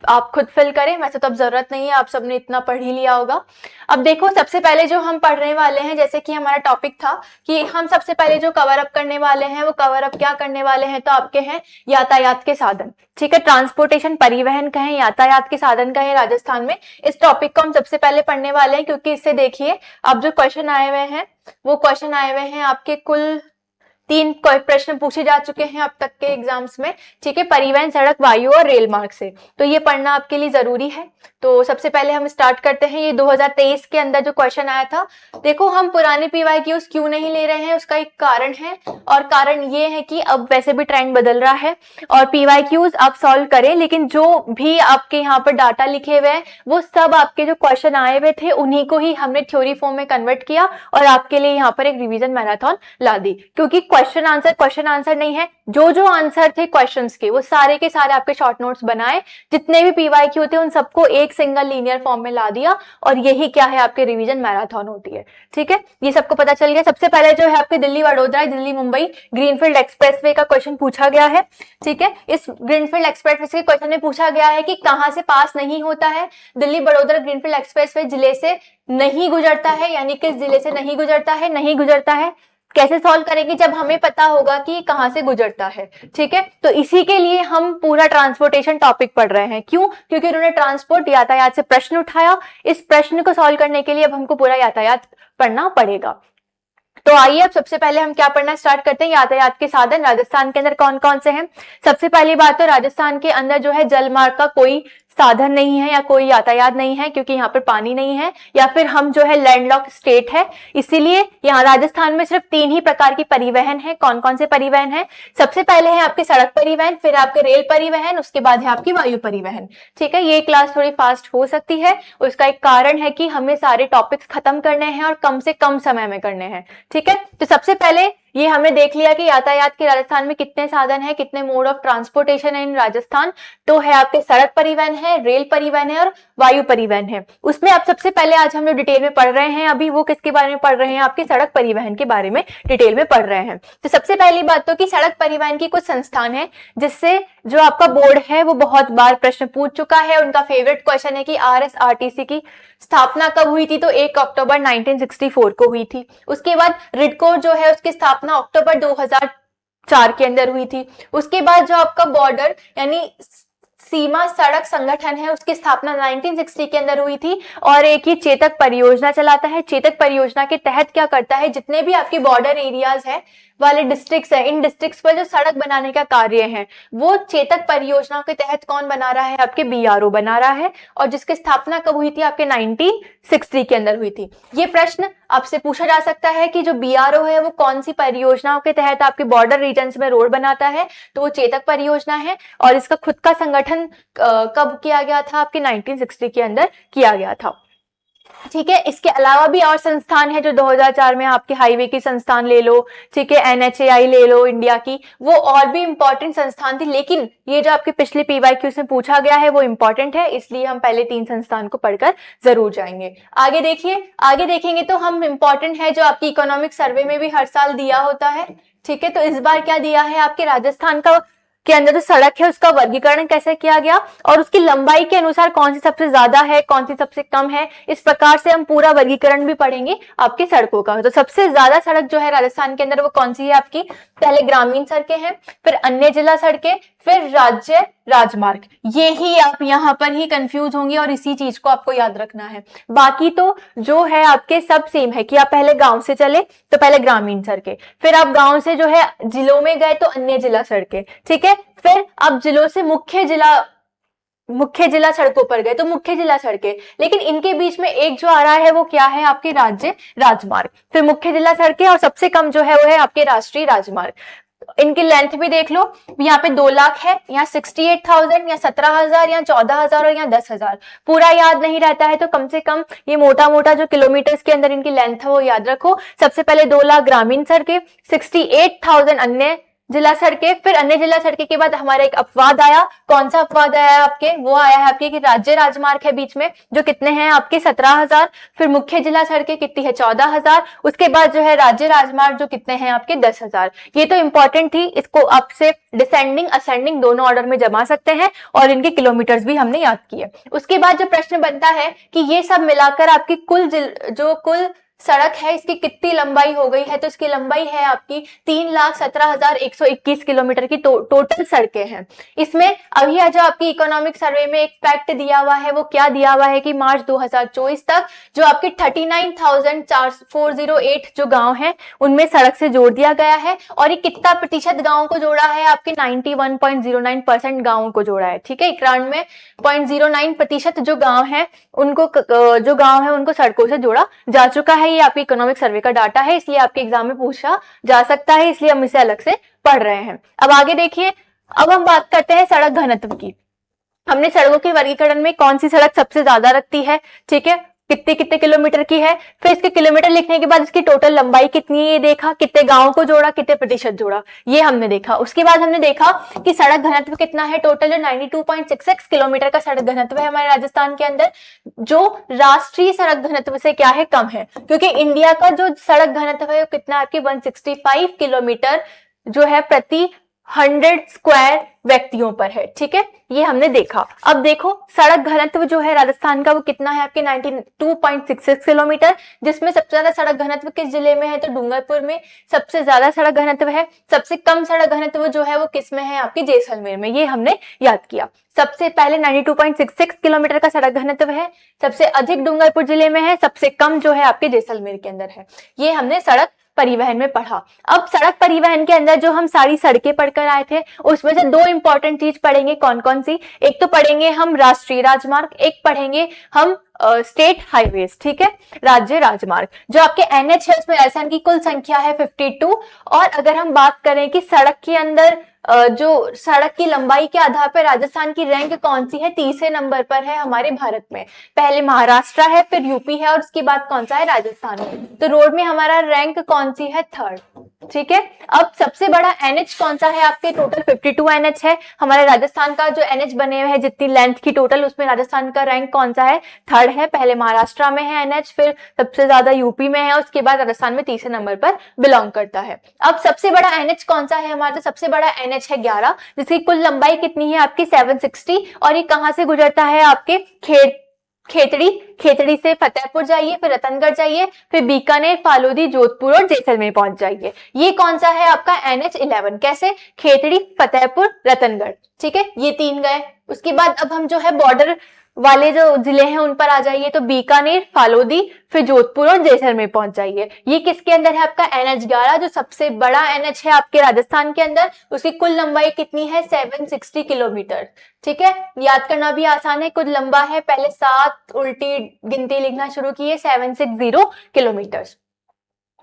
A: आप खुद फिल करें, वैसे तो अब जरूरत नहीं है, आप सबने इतना पढ़ ही लिया होगा। अब देखो सबसे पहले जो हम पढ़ने वाले हैं, जैसे कि हमारा टॉपिक था कि हम सबसे पहले जो कवर अप करने वाले हैं वो कवर अप क्या करने वाले हैं, तो आपके हैं यातायात के साधन। ठीक है, ट्रांसपोर्टेशन, परिवहन कहें, यातायात के साधन कहें राजस्थान में, इस टॉपिक को हम सबसे पहले पढ़ने वाले हैं। क्योंकि इससे देखिए अब जो क्वेश्चन आए हुए हैं वो क्वेश्चन आए हुए हैं आपके कुल 3 प्रश्न पूछे जा चुके हैं अब तक के एग्जाम्स में, ठीक है, परिवहन, सड़क, वायु और रेल मार्ग से, तो ये पढ़ना आपके लिए जरूरी है। तो सबसे पहले हम स्टार्ट करते हैं। ये 2023 के अंदर जो क्वेश्चन आया था, देखो हम पुराने पीवाईक्यूज क्यों नहीं ले रहे हैं, उसका एक कारण है, और कारण ये है कि अब वैसे भी ट्रेंड बदल रहा है और पीवाईक्यूज आप सॉल्व करें, लेकिन जो भी आपके यहाँ पर डाटा लिखे हुए हैं वो सब आपके जो क्वेश्चन आए हुए थे उन्हीं को ही हमने थ्योरी फॉर्म में कन्वर्ट किया और आपके लिए यहाँ पर एक रिवीजन मैराथन ला दी, क्योंकि क्वेश्चन आंसर नहीं है, जो जो आंसर थे क्वेश्चंस के वो सारे के सारे आपके शॉर्ट नोट्स बनाए, जितने भी पीवाईक्यू थे उन सबको एक सिंगल लीनियर फॉर्म में ला दिया, और यही क्या है आपके रिवीजन मैराथन होती है, ठीक है, ये सबको पता चल गया। सबसे पहले जो है आपके दिल्ली वडोदरा, दिल्ली मुंबई ग्रीनफील्ड एक्सप्रेसवे का क्वेश्चन पूछा गया है, ठीक है। इस ग्रीनफील्ड एक्सप्रेसवे के क्वेश्चन में पूछा गया है कि कहां से पास नहीं होता है, दिल्ली वडोदरा ग्रीनफील्ड एक्सप्रेसवे जिले से नहीं गुजरता है, यानी किस जिले से नहीं गुजरता है, कैसे सॉल्व करेंगे जब हमें पता होगा कि कहां से गुजरता है, ठीक है। तो इसी के लिए हम पूरा ट्रांसपोर्टेशन टॉपिक पढ़ रहे हैं, क्यों, क्योंकि उन्होंने ट्रांसपोर्ट यातायात से प्रश्न उठाया, इस प्रश्न को सॉल्व करने के लिए अब हमको पूरा यातायात पढ़ना पड़ेगा। तो आइए अब सबसे पहले हम क्या पढ़ना स्टार्ट करते हैं, यातायात के साधन राजस्थान के अंदर कौन कौन से हैं। सबसे पहली बात तो राजस्थान के अंदर जो है जलमार्ग का कोई साधन नहीं है या कोई यातायात नहीं है, क्योंकि यहाँ पर पानी नहीं है, या फिर हम जो है लैंडलॉक स्टेट है, इसीलिए यहाँ राजस्थान में सिर्फ 3 ही प्रकार की परिवहन है। कौन कौन से परिवहन है, सबसे पहले है आपके सड़क परिवहन, फिर आपके रेल परिवहन, उसके बाद है आपकी वायु परिवहन, ठीक है। ये क्लास थोड़ी फास्ट हो सकती है, उसका एक कारण है कि हमें सारे टॉपिक्स खत्म करने हैं और कम से कम समय में करने हैं, ठीक है। तो सबसे पहले ये हमने देख लिया कि यातायात के राजस्थान में कितने साधन है, कितने मोड ऑफ ट्रांसपोर्टेशन है इन राजस्थान, तो है आपके सड़क परिवहन है, रेल परिवहन है और वायु परिवहन है। उसमें आप सबसे पहले आज हम लोग डिटेल में पढ़ रहे हैं, अभी वो किसके बारे में पढ़ रहे हैं, आपके सड़क परिवहन के बारे में डिटेल में पढ़ रहे हैं। तो सबसे पहली बात तो कि सड़क परिवहन की कुछ संस्थान है जिससे जो आपका बोर्ड है वो बहुत बार प्रश्न पूछ चुका है, उनका फेवरेट क्वेश्चन है कि RSRTC की स्थापना कब हुई थी, तो 1 अक्टूबर 1964 को हुई थी। उसके बाद रिडको जो है उसकी स्थापना अक्टूबर 2004 के अंदर हुई थी। उसके बाद जो आपका बॉर्डर यानी सीमा सड़क संगठन है उसकी स्थापना 1960 के अंदर हुई थी, और एक ही चेतक परियोजना चलाता है। चेतक परियोजना के तहत क्या करता है, जितने भी आपके बॉर्डर एरियाज है वाले डिस्ट्रिक्ट्स है, इन डिस्ट्रिक्ट्स पर जो सड़क बनाने का कार्य है वो चेतक परियोजना के तहत कौन बना रहा है, आपके BRO बना रहा है, और जिसकी स्थापना कब हुई थी, आपके 1960 के अंदर हुई थी। ये प्रश्न आपसे पूछा जा सकता है कि जो BRO है वो कौन सी परियोजनाओं के तहत आपके बॉर्डर रीजन्स में रोड बनाता है, तो वो चेतक परियोजना है, और इसका खुद का संगठन कब किया गया था, आपके 1960 के अंदर किया गया था, ठीक है। इसके अलावा भी और संस्थान है जो 2004 में आपके हाईवे की संस्थान ले लो, ठीक है, NHAI ले लो इंडिया की, वो और भी इंपॉर्टेंट संस्थान थी, लेकिन ये जो आपके पिछले PYQ से पूछा गया है वो इंपॉर्टेंट है, इसलिए हम पहले 3 संस्थान को पढ़कर जरूर जाएंगे। आगे देखिए, आगे देखेंगे तो हम इंपॉर्टेंट है जो आपकी इकोनॉमिक सर्वे में भी हर साल दिया होता है, ठीक है। तो इस बार क्या दिया है, आपके राजस्थान का के अंदर जो सड़क है उसका वर्गीकरण कैसे किया गया, और उसकी लंबाई के अनुसार कौन सी सबसे ज्यादा है, कौन सी सबसे कम है, इस प्रकार से हम पूरा वर्गीकरण भी पढ़ेंगे आपकी सड़कों का। तो सबसे ज्यादा सड़क जो है राजस्थान के अंदर वो कौन सी है आपकी, पहले ग्रामीण सड़कें हैं, फिर अन्य जिला सड़कें, फिर राज्य राजमार्ग। ये ही आप यहाँ पर ही कंफ्यूज होंगे और इसी चीज को आपको याद रखना है। बाकी तो जो है आपके सब सेम है कि आप पहले गांव से चले तो पहले ग्रामीण सड़कें, फिर आप गांव से जो है जिलों में गए तो अन्य जिला सड़कें, ठीक है, फिर आप जिलों से मुख्य जिला सड़कों पर गए तो मुख्य जिला सड़कें, लेकिन इनके बीच में एक जो आ रहा है वो क्या है, आपके राज्य राजमार्ग, फिर मुख्य जिला सड़कें, और सबसे कम जो है वो है आपके राष्ट्रीय राजमार्ग। इनकी लेंथ भी देख लो, यहाँ पे 2 लाख है, यहाँ 68,000 या 17,000 या 14,000 और यहाँ 10,000। पूरा याद नहीं रहता है तो कम से कम ये मोटा मोटा जो किलोमीटर्स के अंदर इनकी लेंथ है वो याद रखो। सबसे पहले 2 लाख ग्रामीण सड़कें, 68,000 अन्य जिला सड़कें, फिर अन्य जिला सड़कें के बाद हमारा एक अपवाद आया। कौन सा अपवाद आया आपके, वो आया है आपके कि राज्य राजमार्ग है बीच में, जो कितने हैं आपके 17,000, फिर मुख्य जिला सड़कें कितनी है 14,000, उसके बाद जो है राज्य राजमार्ग जो कितने हैं आपके 10,000। ये तो इंपॉर्टेंट थी, इसको आपसे डिसेंडिंग असेंडिंग दोनों ऑर्डर में जमा सकते हैं, और इनके किलोमीटर्स भी हमने याद किए। उसके बाद जो प्रश्न बनता है कि ये सब मिलाकर आपकी कुल सड़क है, इसकी कितनी लंबाई हो गई है, तो इसकी लंबाई है आपकी 3,17,121 किलोमीटर की टोटल सड़कें हैं। इसमें अभी जो आपकी इकोनॉमिक सर्वे में एक फैक्ट दिया हुआ है, वो क्या दिया हुआ है कि मार्च 2024 तक जो आपकी 39,408 जो गांव हैं उनमें सड़क से जोड़ दिया गया है। और ये कितना प्रतिशत गांवों को जोड़ा है, आपके 91.09% गांवों को जोड़ा है। ठीक है, 91.09% जो गांव है उनको सड़कों से जोड़ा जा चुका है। ये आपके इकोनॉमिक सर्वे का डाटा है, इसलिए आपके एग्जाम में पूछा जा सकता है, इसलिए हम इसे अलग से पढ़ रहे हैं। अब आगे देखिए, अब हम बात करते हैं सड़क घनत्व की। हमने सड़कों के वर्गीकरण में कौन सी सड़क सबसे ज्यादा रखती है, ठीक है, कितने कितने किलोमीटर की है, फिर इसके किलोमीटर लिखने के बाद इसकी टोटल लंबाई कितनी है ये देखा, कितने गांवों को जोड़ा, कितने प्रतिशत जोड़ा, ये हमने देखा। उसके बाद हमने देखा कि सड़क घनत्व कितना है, टोटल जो 92.66 किलोमीटर का सड़क घनत्व है हमारे राजस्थान के अंदर, जो राष्ट्रीय सड़क घनत्व से क्या है, कम है, क्योंकि इंडिया का जो सड़क घनत्व है वो कितना आपकी 165 किलोमीटर जो है प्रति 100 स्क्वायर व्यक्तियों पर है। ठीक है, ये हमने देखा। अब देखो सड़क घनत्व जो है राजस्थान का वो कितना है आपके 92.66 किलोमीटर, जिसमें सबसे ज्यादा सड़क घनत्व किस जिले में है, तो डूंगरपुर में सबसे ज्यादा सड़क घनत्व है। सबसे कम सड़क घनत्व जो है वो किस में है, आपके जैसलमेर में, ये हमने याद किया। सबसे पहले 92.66 किलोमीटर का सड़क घनत्व है, सबसे अधिक डूंगरपुर जिले में है, सबसे कम जो है आपके जैसलमेर के अंदर है। ये हमने सड़क परिवहन में पढ़ा। अब सड़क परिवहन के अंदर जो हम सारी सड़कें पढ़कर आए थे उसमें से दो इंपॉर्टेंट चीज पढ़ेंगे, कौन कौन सी, एक तो पढ़ेंगे हम राष्ट्रीय राजमार्ग, एक पढ़ेंगे हम स्टेट हाईवेज। ठीक है, राज्य राजमार्ग। जो आपके एनएच है उसमें राजस्थान की कुल संख्या है 52। और अगर हम बात करें कि सड़क के अंदर जो सड़क की लंबाई के आधार पर राजस्थान की रैंक कौन सी है, तीसरे नंबर पर है हमारे भारत में। पहले महाराष्ट्र है, फिर यूपी है, और उसके बाद कौन सा है, राजस्थान है। तो रोड में हमारा रैंक कौन सी है, थर्ड। ठीक है, अब सबसे बड़ा एनएच कौन सा है, आपके टोटल 52 एनएच है हमारे राजस्थान का। जो एनएच बने हुए हैं जितनी लेंथ की टोटल, उसमें राजस्थान का रैंक कौन सा है, थर्ड है। पहले महाराष्ट्र में है एनएच, फिर सबसे ज्यादा यूपी में है, उसके बाद राजस्थान में तीसरे नंबर पर बिलोंग करता है। अब सबसे बड़ा एनएच कौन सा है हमारा, तो सबसे बड़ा एनएच है 11, जिसकी कुल लंबाई कितनी है आपकी 760। और ये कहां से गुजरता है, आपके खेतड़ी से फतेहपुर जाइए, फिर रतनगढ़ जाइए, फिर बीकानेर, फालूदी, जोधपुर और जैसलमेर पहुंच जाइए। ये कौन सा है आपका NH11, कैसे, खेतड़ी, फतेहपुर, रतनगढ़। ठीक है, ये तीन गए। उसके बाद अब हम जो है बॉर्डर वाले जो जिले हैं उन पर आ जाइए, तो बीकानेर, फालोदी, फिर जोधपुर और जैसलमेर पहुंच जाइए। ये किसके अंदर है, आपका NH11, जो सबसे बड़ा NH है आपके राजस्थान के अंदर। उसकी कुल लंबाई कितनी है, 760 किलोमीटर। ठीक है, याद करना भी आसान है, कुछ लंबा है, पहले 7 उल्टी गिनती लिखना शुरू किए, 760 किलोमीटर।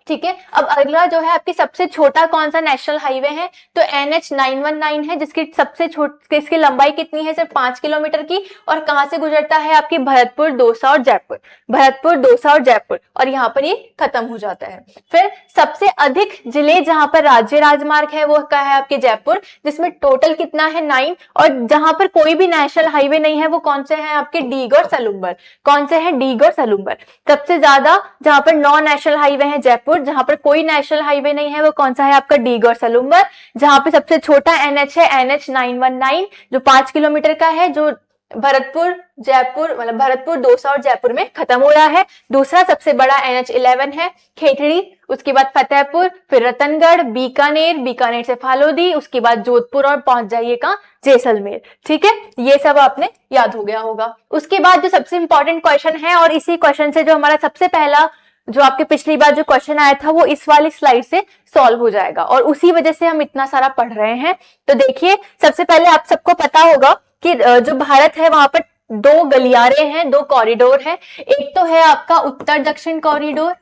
A: ठीक है, अब अगला जो है आपकी सबसे छोटा कौन सा नेशनल हाईवे है, तो NH919 है, जिसकी सबसे इसकी लंबाई कितनी है, सिर्फ 5 किलोमीटर की। और कहां से गुजरता है, आपकी भरतपुर, दौसा और जयपुर, भरतपुर, दौसा और जयपुर, और यहाँ पर ये खत्म हो जाता है। फिर सबसे अधिक जिले जहां पर राज्य राजमार्ग है वो क्या है, आपके जयपुर, जिसमें टोटल कितना है 9। और जहां पर कोई भी नेशनल हाईवे नहीं है वो कौन से हैं, आपके डीग और सलूम्बर। कौन से हैं, डीग और सलूम्बर। सबसे ज्यादा जहां पर 9 नेशनल हाईवे है जयपुर, जहां पर कोई नेशनल हाईवे नहीं है वो कौन सा है, आपका डीग और सलूम्बर। जहां पे सबसे छोटा NH है NH919, जो 5 किलोमीटर का है, जो भरतपुर, जयपुर, मतलब भरतपुर, दौसा और जयपुर में खत्म हो रहा है। दूसरा सबसे बड़ा NH11 है खेतड़ी, उसके बाद फतेहपुर, फिर रतनगढ़, बीकानेर, बीकानेर से फालोदी, उसके बाद जोधपुर और पहुंच जाइए कहां, जैसलमेर। ठीक है, ये सब आपने याद हो गया होगा। उसके बाद जो सबसे इंपॉर्टेंट क्वेश्चन है, और इसी क्वेश्चन से जो हमारा सबसे पहला जो आपके पिछली बार जो क्वेश्चन आया था वो इस वाली स्लाइड से सॉल्व हो जाएगा, और उसी वजह से हम इतना सारा पढ़ रहे हैं। तो देखिए, सबसे पहले आप सबको पता होगा कि जो भारत है वहां पर 2 गलियारे हैं, 2 कॉरिडोर हैं। एक तो है आपका उत्तर दक्षिण कॉरिडोर,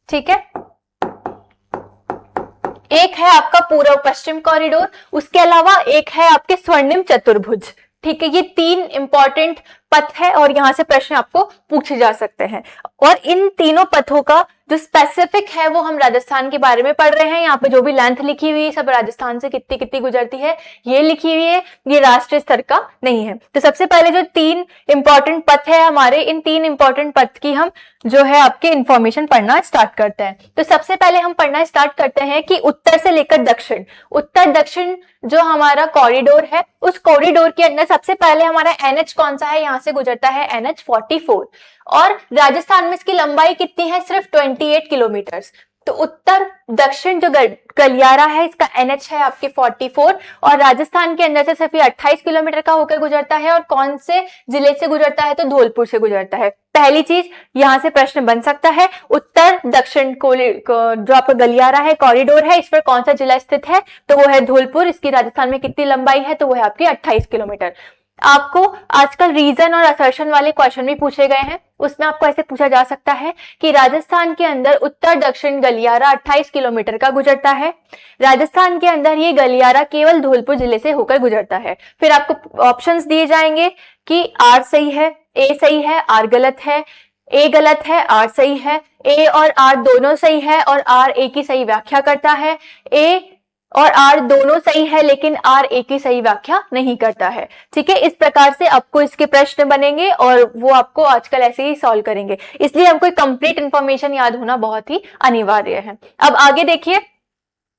A: ठीक है, एक है आपका पूर्व पश्चिम कॉरिडोर, उसके अलावा एक है आपके स्वर्णिम चतुर्भुज। ठीक है, ये 3 इंपॉर्टेंट पथ है और यहां से प्रश्न आपको पूछे जा सकते हैं। और इन तीनों पथों का जो स्पेसिफिक है वो हम राजस्थान के बारे में पढ़ रहे हैं। यहाँ पे जो भी लेंथ लिखी हुई है सब राजस्थान से कितनी कितनी गुजरती है ये लिखी हुई है, ये राष्ट्रीय स्तर का नहीं है। तो सबसे पहले जो 3 इंपॉर्टेंट पथ है हमारे, इन 3 इंपॉर्टेंट पथ की हम जो है आपके इंफॉर्मेशन पढ़ना स्टार्ट करते हैं। तो सबसे पहले हम पढ़ना स्टार्ट करते हैं कि उत्तर से लेकर दक्षिण, उत्तर दक्षिण जो हमारा कॉरिडोर है, उस कॉरिडोर के अंदर सबसे पहले हमारा NH कौन सा है, यहाँ यहाँ से गुजरता है NH44 और राजस्थान में इसकी लंबाई कितनी है, सिर्फ 28 किलोमीटर। तो उत्तर दक्षिण जो गलियारा है इसका NH है आपके 44 और राजस्थान के अंदर से सिर्फ 28 किलोमीटर का होकर गुजरता है। और कौन से जिले से गुजरता है, तो धौलपुर से गुजरता है। पहली चीज यहां से प्रश्न बन सकता है, उत्तर दक्षिण को जो आपका गलियारा है, कॉरिडोर है, इस पर कौन सा जिला स्थित है, तो वो है धौलपुर। इसकी राजस्थान में कितनी लंबाई है, तो वो है आपकी 28 किलोमीटर। आपको आजकल रीजन और असर्शन वाले क्वेश्चन भी पूछे गए हैं, उसमें आपको ऐसे पूछा जा सकता है कि राजस्थान के अंदर उत्तर दक्षिण गलियारा 28 किलोमीटर का गुजरता है। राजस्थान के अंदर ये गलियारा केवल धौलपुर जिले से होकर गुजरता है। फिर आपको ऑप्शंस दिए जाएंगे कि आर सही है, ए सही है, आर गलत है, ए गलत है, आर सही है, ए और आर दोनों सही है और आर ए की सही व्याख्या करता है, ए और आर दोनों सही है लेकिन आर ए की सही व्याख्या नहीं करता है। ठीक है, इस प्रकार से आपको इसके प्रश्न बनेंगे और वो आपको आजकल ऐसे ही सॉल्व करेंगे, इसलिए हमको कंप्लीट इंफॉर्मेशन याद होना बहुत ही अनिवार्य है। अब आगे देखिए,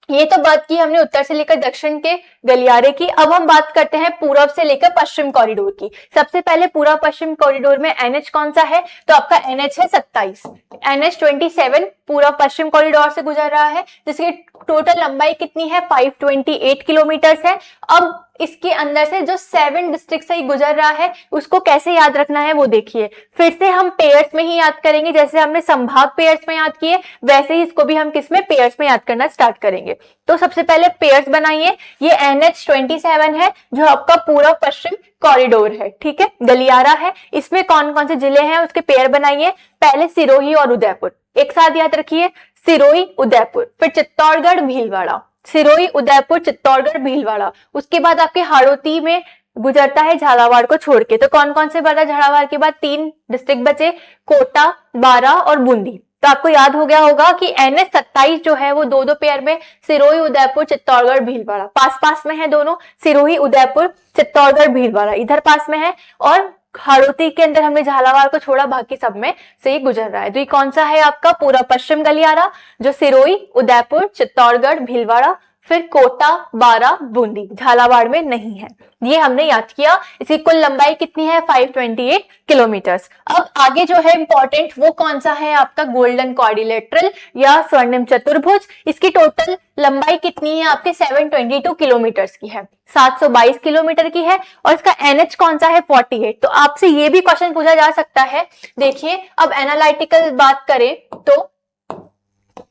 A: ये तो बात की हमने उत्तर से लेकर दक्षिण के गलियारे की। अब हम बात करते हैं पूर्व से लेकर पश्चिम कॉरिडोर की। सबसे पहले पूर्व पश्चिम कॉरिडोर में NH कौन सा है, तो आपका NH है 27। NH27 पूर्व पश्चिम कॉरिडोर से गुजर रहा है, जिसकी टोटल लंबाई कितनी है, 528 किलोमीटर है। अब इसके अंदर से जो 7 डिस्ट्रिक्ट से गुजर रहा है उसको कैसे याद रखना है वो देखिए। फिर से हम पेयर्स में ही याद करेंगे, जैसे हमने संभाग पेयर्स में याद किए वैसे ही इसको भी हम किस में, पेयर्स में याद करना स्टार्ट करेंगे। तो सबसे पहले पेयर्स बनाइए। ये NH27 है जो आपका पूर्व पश्चिम कॉरिडोर है, ठीक है, गलियारा है। इसमें कौन कौन से जिले हैं उसके पेयर बनाइए। पहले सिरोही और उदयपुर, एक साथ याद रखिए, सिरोही उदयपुर, फिर चित्तौड़गढ़ भीलवाड़ा, सिरोही उदयपुर चित्तौड़गढ़ भीलवाड़ा। उसके बाद आपके हाड़ौती में गुजरता है झालावाड़ को छोड़ के। तो कौन कौन से बचा, झालावाड़ के बाद 3 डिस्ट्रिक्ट बचे, कोटा, बारां और बूंदी। तो आपको याद हो गया होगा कि NH27 जो है वो दो पेयर में, सिरोही उदयपुर चित्तौड़गढ़ भीलवाड़ा, पास पास में है दोनों, सिरोही उदयपुर चित्तौड़गढ़ भीलवाड़ा इधर पास में है और हाड़ौती के अंदर हमने झालावाड़ को छोड़ा, बाकी सब में से ही गुजर रहा है। तो ये कौन सा है आपका पूर्व पश्चिम गलियारा, जो सिरोही उदयपुर चित्तौड़गढ़ भीलवाड़ा, फिर कोटा, बारां, बूंदी, झालावाड़ में नहीं है। ये हमने याद किया। इसकी कुल लंबाई कितनी है, 528 किलोमीटर्स। अब आगे जो है इंपॉर्टेंट वो कौन सा है आपका, गोल्डन क्वाड्रिलेटरल या स्वर्णिम चतुर्भुज। इसकी टोटल लंबाई कितनी है आपके, 722 किलोमीटर्स की है, 722 किलोमीटर की है। और इसका NH कौन सा है, 48। तो आपसे ये भी क्वेश्चन पूछा जा सकता है। देखिए, अब एनालिटिकल बात करें तो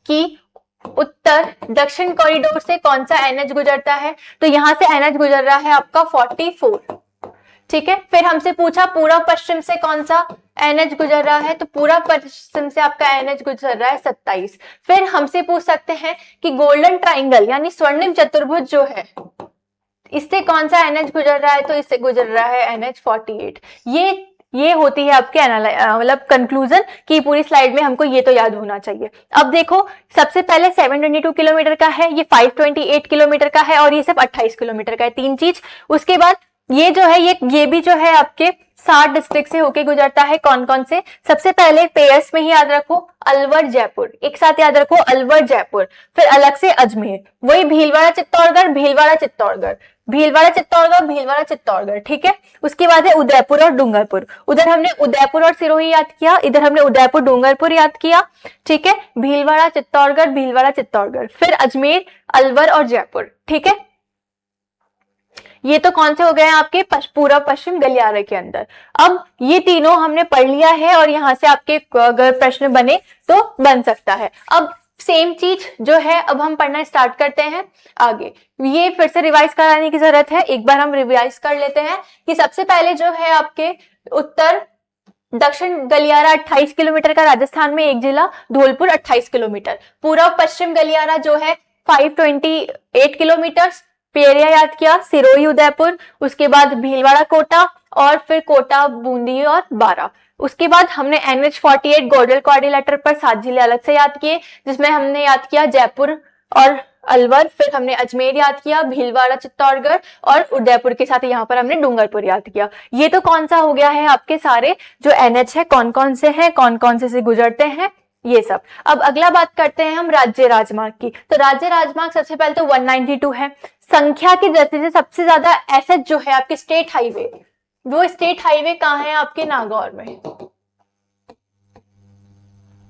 A: कि उत्तर दक्षिण कॉरिडोर से कौन सा NH गुजरता है, तो यहां से NH गुजर रहा है आपका 44, ठीक है। फिर हमसे पूछा पूर्व पश्चिम से कौन सा NH गुजर रहा है, तो पूर्व पश्चिम से आपका NH गुजर रहा है 27। फिर हमसे पूछ सकते हैं कि गोल्डन ट्राइंगल यानी स्वर्णिम चतुर्भुज जो है इससे कौन सा NH गुजर रहा है, तो इससे गुजर रहा है NH48। ये होती है आपके मतलब कंक्लूजन की पूरी स्लाइड में हमको ये तो याद होना चाहिए। अब देखो, सबसे पहले 722 किलोमीटर का है, ये 528 किलोमीटर का है और ये सब 28 किलोमीटर का है, 3 चीज। उसके बाद ये जो है ये भी जो है आपके 60 डिस्ट्रिक्ट से होके गुजरता है। कौन कौन से, सबसे पहले पेयर्स में ही याद रखो, अलवर जयपुर, एक साथ याद रखो अलवर जयपुर, फिर अलग से अजमेर, वही भीलवाड़ा चित्तौड़गढ़, भीलवाड़ा चित्तौड़गढ़, भीलवाड़ा चित्तौड़गढ़, भीलवाड़ा चित्तौड़गढ़, ठीक है। उसके बाद है उदयपुर और डूंगरपुर, उधर हमने उदयपुर और सिरोही याद किया, इधर हमने उदयपुर डूंगरपुर याद किया, ठीक है। भीलवाड़ा चित्तौड़गढ़, भीलवाड़ा चित्तौड़गढ़, फिर अजमेर, अलवर और जयपुर, ठीक है। ये तो कौन से हो गए हैं आपके पूर्व पश्चिम गलियारे के अंदर। अब ये तीनों हमने पढ़ लिया है और यहाँ से आपके अगर प्रश्न बने तो बन सकता है। अब सेम चीज जो है अब हम पढ़ना स्टार्ट करते हैं आगे। ये फिर से रिवाइज कराने की जरूरत है, एक बार हम रिवाइज कर लेते हैं कि सबसे पहले जो है आपके उत्तर दक्षिण गलियारा 28 किलोमीटर का, राजस्थान में एक जिला धौलपुर 28 किलोमीटर, पूर्व पश्चिम गलियारा जो है 528 किलोमीटर, पेरिया याद किया, सिरोही उदयपुर, उसके बाद भीलवाड़ा कोटा और फिर कोटा बूंदी और बारां। उसके बाद हमने NH48 गोल्डन क्वाड्रिलेटरल पर 7 जिले अलग से याद किए, जिसमें हमने याद किया जयपुर और अलवर, फिर हमने अजमेर याद किया, भीलवाड़ा चित्तौड़गढ़ और उदयपुर के साथ यहाँ पर हमने डूंगरपुर याद किया। ये तो कौन सा हो गया है आपके सारे जो NH है, कौन कौन से हैं, कौन कौन से गुजरते हैं, ये सब। अब अगला बात करते हैं हम राज्य राजमार्ग की। तो राज्य राजमार्ग सबसे पहले तो 192 है, संख्या की दृष्टि से सबसे ज्यादा एसएच जो है आपके स्टेट हाईवे वो स्टेट हाईवे कहाँ है आपके नागौर में,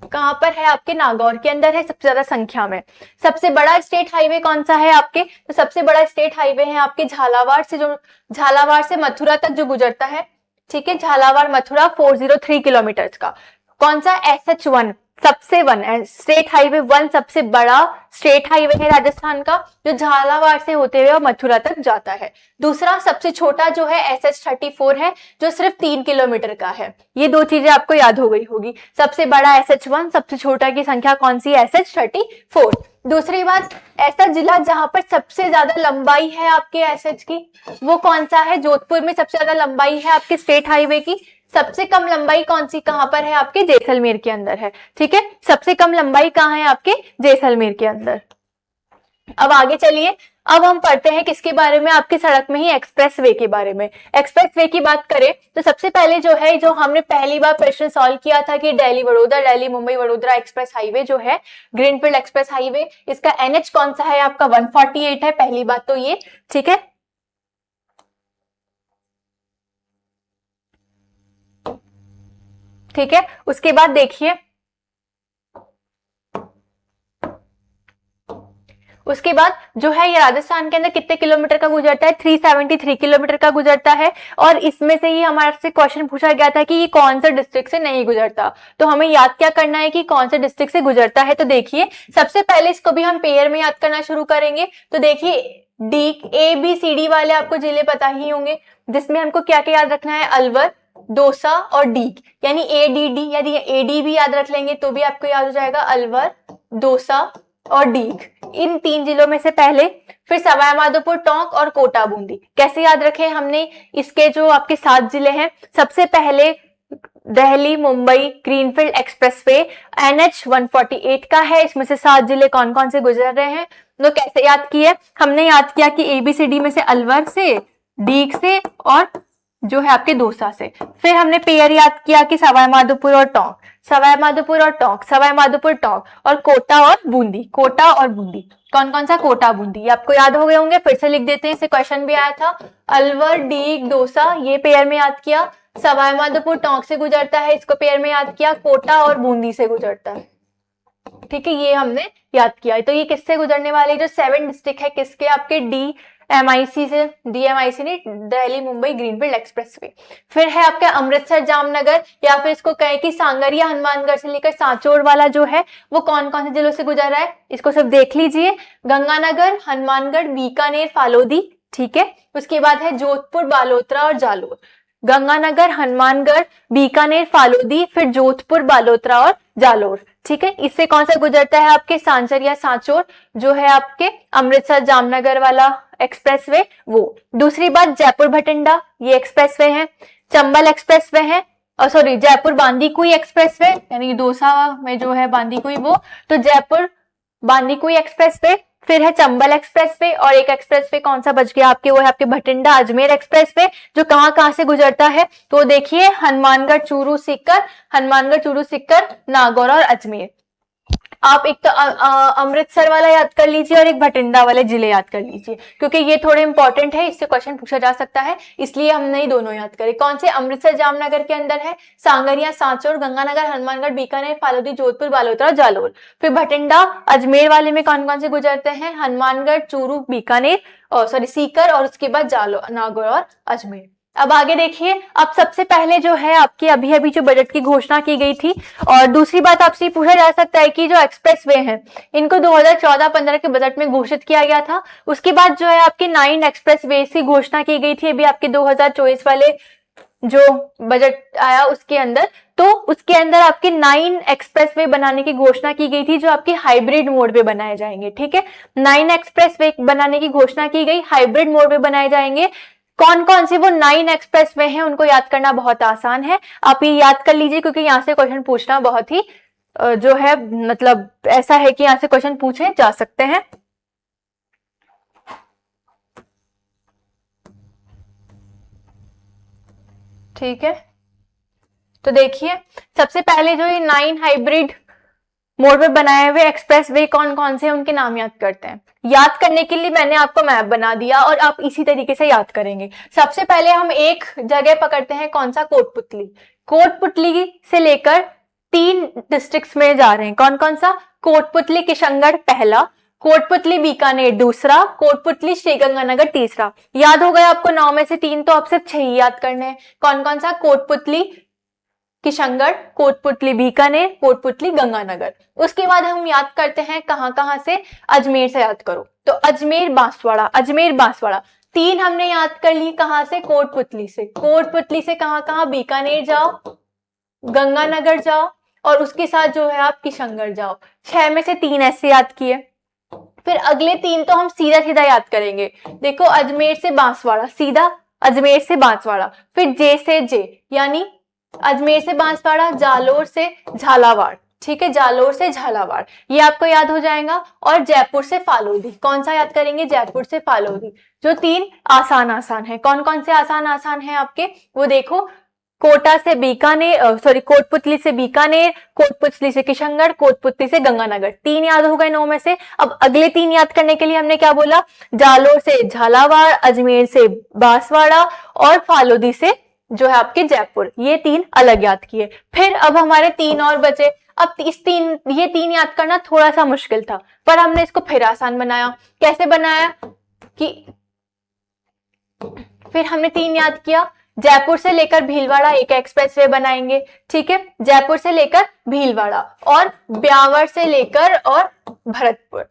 A: कहां पर है आपके नागौर के अंदर है सबसे ज्यादा संख्या में। सबसे बड़ा स्टेट हाईवे कौन सा है आपके, तो सबसे बड़ा स्टेट हाईवे है आपके झालावाड़ से, जो झालावाड़ से मथुरा तक जो गुजरता है, ठीक है, झालावाड़ मथुरा 403 किलोमीटर का। कौन सा, SH1, सबसे वन स्टेट हाईवे 1 सबसे बड़ा स्टेट हाईवे है राजस्थान का, जो झालावाड़ से होते हुए मथुरा तक जाता है। दूसरा सबसे छोटा जो है SH34 है, जो सिर्फ 3 किलोमीटर का है। ये दो चीजें आपको याद हो गई होगी, सबसे बड़ा SH1, सबसे छोटा की संख्या कौन सी, SH34। दूसरी बात, ऐसा जिला जहां पर सबसे ज्यादा लंबाई है आपके SH की, वो कौन सा है, जोधपुर में सबसे ज्यादा लंबाई है आपके स्टेट हाईवे की। सबसे कम लंबाई कौन सी कहां पर है आपके, जैसलमेर के अंदर है, ठीक है, सबसे कम लंबाई कहां है आपके, जैसलमेर के अंदर। अब आगे चलिए, अब हम पढ़ते हैं किसके बारे में, आपकी सड़क में ही एक्सप्रेस वे के बारे में। एक्सप्रेस वे की बात करें तो सबसे पहले जो है, जो हमने पहली बार प्रश्न सॉल्व किया था कि दिल्ली वडोदरा, दिल्ली मुंबई वडोदरा एक्सप्रेस हाईवे जो है, ग्रीनफील्ड एक्सप्रेस हाईवे, इसका NH कौन सा है आपका, 148 है, पहली बात तो ये, ठीक है। ठीक है, उसके बाद देखिए, उसके बाद जो है ये राजस्थान के अंदर कितने किलोमीटर का गुजरता है, 373 किलोमीटर का गुजरता है। और इसमें से ही हमारे से क्वेश्चन पूछा गया था कि ये कौन से डिस्ट्रिक्ट से नहीं गुजरता, तो हमें याद क्या करना है कि कौन से डिस्ट्रिक्ट से गुजरता है। तो देखिए, सबसे पहले इसको भी हम पेयर में याद करना शुरू करेंगे। तो देखिए, ABCD वाले आपको जिले पता ही होंगे, जिसमें हमको क्या क्या याद रखना है, अलवर, दौसा और डीग, यानी ADD, यदि AD भी याद रख लेंगे तो भी आपको याद हो जाएगा, अलवर, दौसा और डीग, इन 3 जिलों में से पहले। फिर सवाई माधोपुर, टोंक और कोटा बूंदी। कैसे याद रखे हमने, इसके जो आपके 7 जिले हैं, सबसे पहले Delhi Mumbai greenfield expressway NH 148 का है, इसमें से 7 जिले कौन कौन से गुजर रहे हैं, तो कैसे याद किए, हमने याद किया कि ABCD में से अलवर से, डीग से और जो है आपके दौसा से। फिर हमने पेयर याद किया कि सवाई माधोपुर और टोंक, सवाई माधोपुर और टोंक, सवाई माधोपुर टोंक और कोटा और बूंदी, कोटा और बूंदी, कौन कौन सा, कोटा बूंदी, ये आपको याद हो गए होंगे। फिर से लिख देते हैं, इससे क्वेश्चन भी आया था, अलवर, डीग, दौसा, ये पेयर में याद किया, सवाई माधोपुर टोंक से गुजरता है, इसको पेयर में याद किया, कोटा और बूंदी से गुजरता है, ठीक है, ये हमने याद किया। तो ये किससे गुजरने वाले, जो 7 डिस्ट्रिक्ट है किसके, आपके DMIC से, DMIC नहीं, दिल्ली मुंबई ग्रीनफील्ड एक्सप्रेसवे। फिर है आपका अमृतसर जामनगर, या फिर इसको कहे कि सांगरिया हनुमानगढ़ से लेकर सांचौर वाला जो है, वो कौन कौन से जिलों से गुजर रहा है, इसको सब देख लीजिए, गंगानगर, हनुमानगढ़, बीकानेर, फालोदी, ठीक है। उसके बाद है जोधपुर, बालोतरा और जालोर, गंगानगर, हनुमानगढ़, बीकानेर, फालोदी, फिर जोधपुर, बालोतरा और जालोर, ठीक है। इससे कौन सा गुजरता है आपके, सांचर या सांचौर, जो है आपके अमृतसर जामनगर वाला एक्सप्रेसवे, वो। दूसरी बात, जयपुर भटिंडा, ये एक्सप्रेसवे है। चंबल एक्सप्रेसवे है, और सॉरी, जयपुर बांदीकुई एक्सप्रेसवे, यानी दौसा में जो है बांदीकुई, वो, तो जयपुर बांदीकुई एक्सप्रेसवे। फिर है चंबल एक्सप्रेसवे, और एक एक्सप्रेसवे कौन सा बच गया आपके, वो है आपके भटिंडा अजमेर एक्सप्रेसवे, जो कहां कहां से गुजरता है, तो देखिए, हनुमानगढ़, चूरू, सीकर, हनुमानगढ़, चूरू, सीकर, नागौर और अजमेर। आप एक तो अमृतसर वाला याद कर लीजिए और एक भटिंडा वाले जिले याद कर लीजिए, क्योंकि ये थोड़े इंपॉर्टेंट है, इससे क्वेश्चन पूछा जा सकता है, इसलिए हमने दोनों याद करे। कौन से, अमृतसर जामनगर के अंदर है सांगरिया, सांचौर, गंगानगर, हनुमानगढ़, बीकानेर, फालोदी, जोधपुर, बालोतरा, जालोर। फिर भटिंडा अजमेर वाले में कौन कौन से गुजरते हैं, हनुमानगढ़, चूरू, बीकानेर, और सॉरी सीकर, और उसके बाद जालोर, नागौर और अजमेर। अब आगे देखिए, अब सबसे पहले जो है आपकी अभी अभी जो बजट की घोषणा की गई थी, और दूसरी बात आपसे पूछा जा सकता है कि जो एक्सप्रेसवे हैं, इनको 2014-15 के बजट में घोषित किया गया था। उसके बाद जो है आपकी 9 एक्सप्रेसवे की घोषणा की गई थी अभी आपके 2024 वाले जो बजट आया उसके अंदर, तो उसके अंदर आपके 9 एक्सप्रेसवे बनाने की घोषणा की गई थी, जो आपके हाइब्रिड मोड पे बनाए जाएंगे, ठीक है। 9 एक्सप्रेसवे बनाने की घोषणा की गई, हाइब्रिड मोड पे बनाए जाएंगे। कौन कौन से वो 9 एक्सप्रेसवे हैं, उनको याद करना बहुत आसान है, आप ये याद कर लीजिए, क्योंकि यहाँ से क्वेश्चन पूछना बहुत ही जो है, मतलब ऐसा है कि यहाँ से क्वेश्चन पूछे जा सकते हैं। ठीक है, तो देखिए, सबसे पहले जो ये 9 हाइब्रिड मोड पे बनाए हुए एक्सप्रेस वे कौन कौन से, उनके नाम याद करते हैं। याद करने के लिए मैंने आपको मैप बना दिया और आप इसी तरीके से याद करेंगे। सबसे पहले हम एक जगह पकड़ते हैं, कौन सा, कोटपुतली। कोटपुतली से लेकर 3 डिस्ट्रिक्ट्स में जा रहे हैं, कौन कौन सा, कोटपुतली किशनगढ़ पहला, कोटपुतली बीकानेर दूसरा, कोटपुतली श्रीगंगानगर तीसरा। याद हो गया आपको 9 में से 3, तो आप सिर्फ 6 ही याद करने हैं। कौन कौन सा, कोटपुतली किशनगढ़, कोटपुतली बीकानेर, कोटपुतली गंगानगर। उसके बाद हम याद करते हैं कहां से, अजमेर से याद करो, तो अजमेर बांसवाड़ा, अजमेर बांसवाड़ा। 3 हमने याद कर ली, कहां से, कोटपुतली से। कोटपुतली से कहां, बीकानेर जाओ, गंगानगर जाओ, और उसके साथ जो है आप किशनगढ़ जाओ। 6 में से 3 ऐसे याद किए। फिर अगले 3 तो हम सीधा सीधा याद करेंगे। देखो, अजमेर से बांसवाड़ा, सीधा अजमेर से बांसवाड़ा। फिर जे से जे, यानी अजमेर से बांसवाड़ा, जालोर से झालावाड़, ठीक है, जालोर से झालावाड़, ये आपको याद हो जाएगा। और जयपुर से फालोदी, कौन सा याद करेंगे, जयपुर से फालोदी। जो 3 आसान आसान है, कौन कौन से आसान आसान है आपके, वो देखो, कोटा से बीकानेर, सॉरी, कोटपुतली से बीकानेर, कोटपुतली से किशनगढ़, कोटपुतली से गंगानगर। 3 याद हो गए 9 में से। अब अगले 3 याद करने के लिए हमने क्या बोला, जालोर से झालावाड़, अजमेर से बांसवाड़ा और फालोदी से जो है आपके जयपुर। ये 3 अलग याद किए। फिर अब हमारे 3 और बचे। अब ये 3 याद करना थोड़ा सा मुश्किल था, पर हमने इसको फिर आसान बनाया। कैसे बनाया कि फिर हमने 3 याद किया, जयपुर से लेकर भीलवाड़ा एक एक्सप्रेसवे बनाएंगे, ठीक है, जयपुर से लेकर भीलवाड़ा, और ब्यावर से लेकर और भरतपुर,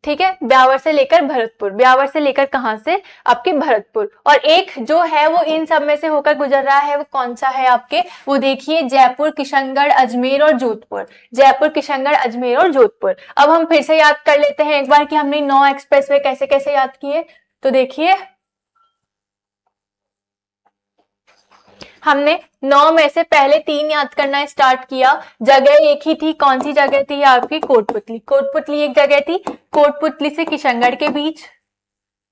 A: ठीक है, ब्यावर से लेकर भरतपुर, ब्यावर से लेकर कहां से, आपके भरतपुर। और एक जो है वो इन सब में से होकर गुजर रहा है, वो कौन सा है आपके, वो देखिए, जयपुर, किशनगढ़, अजमेर और जोधपुर, जयपुर, किशनगढ़, अजमेर और जोधपुर। अब हम फिर से याद कर लेते हैं एक बार कि हमने 9 एक्सप्रेसवे कैसे कैसे याद किए। तो देखिए, हमने 9 में से पहले 3 याद करना स्टार्ट किया। जगह एक ही थी, कौन सी जगह थी आपकी, कोटपुतली। कोटपुतली एक जगह थी, कोटपुतली से किशनगढ़ के बीच,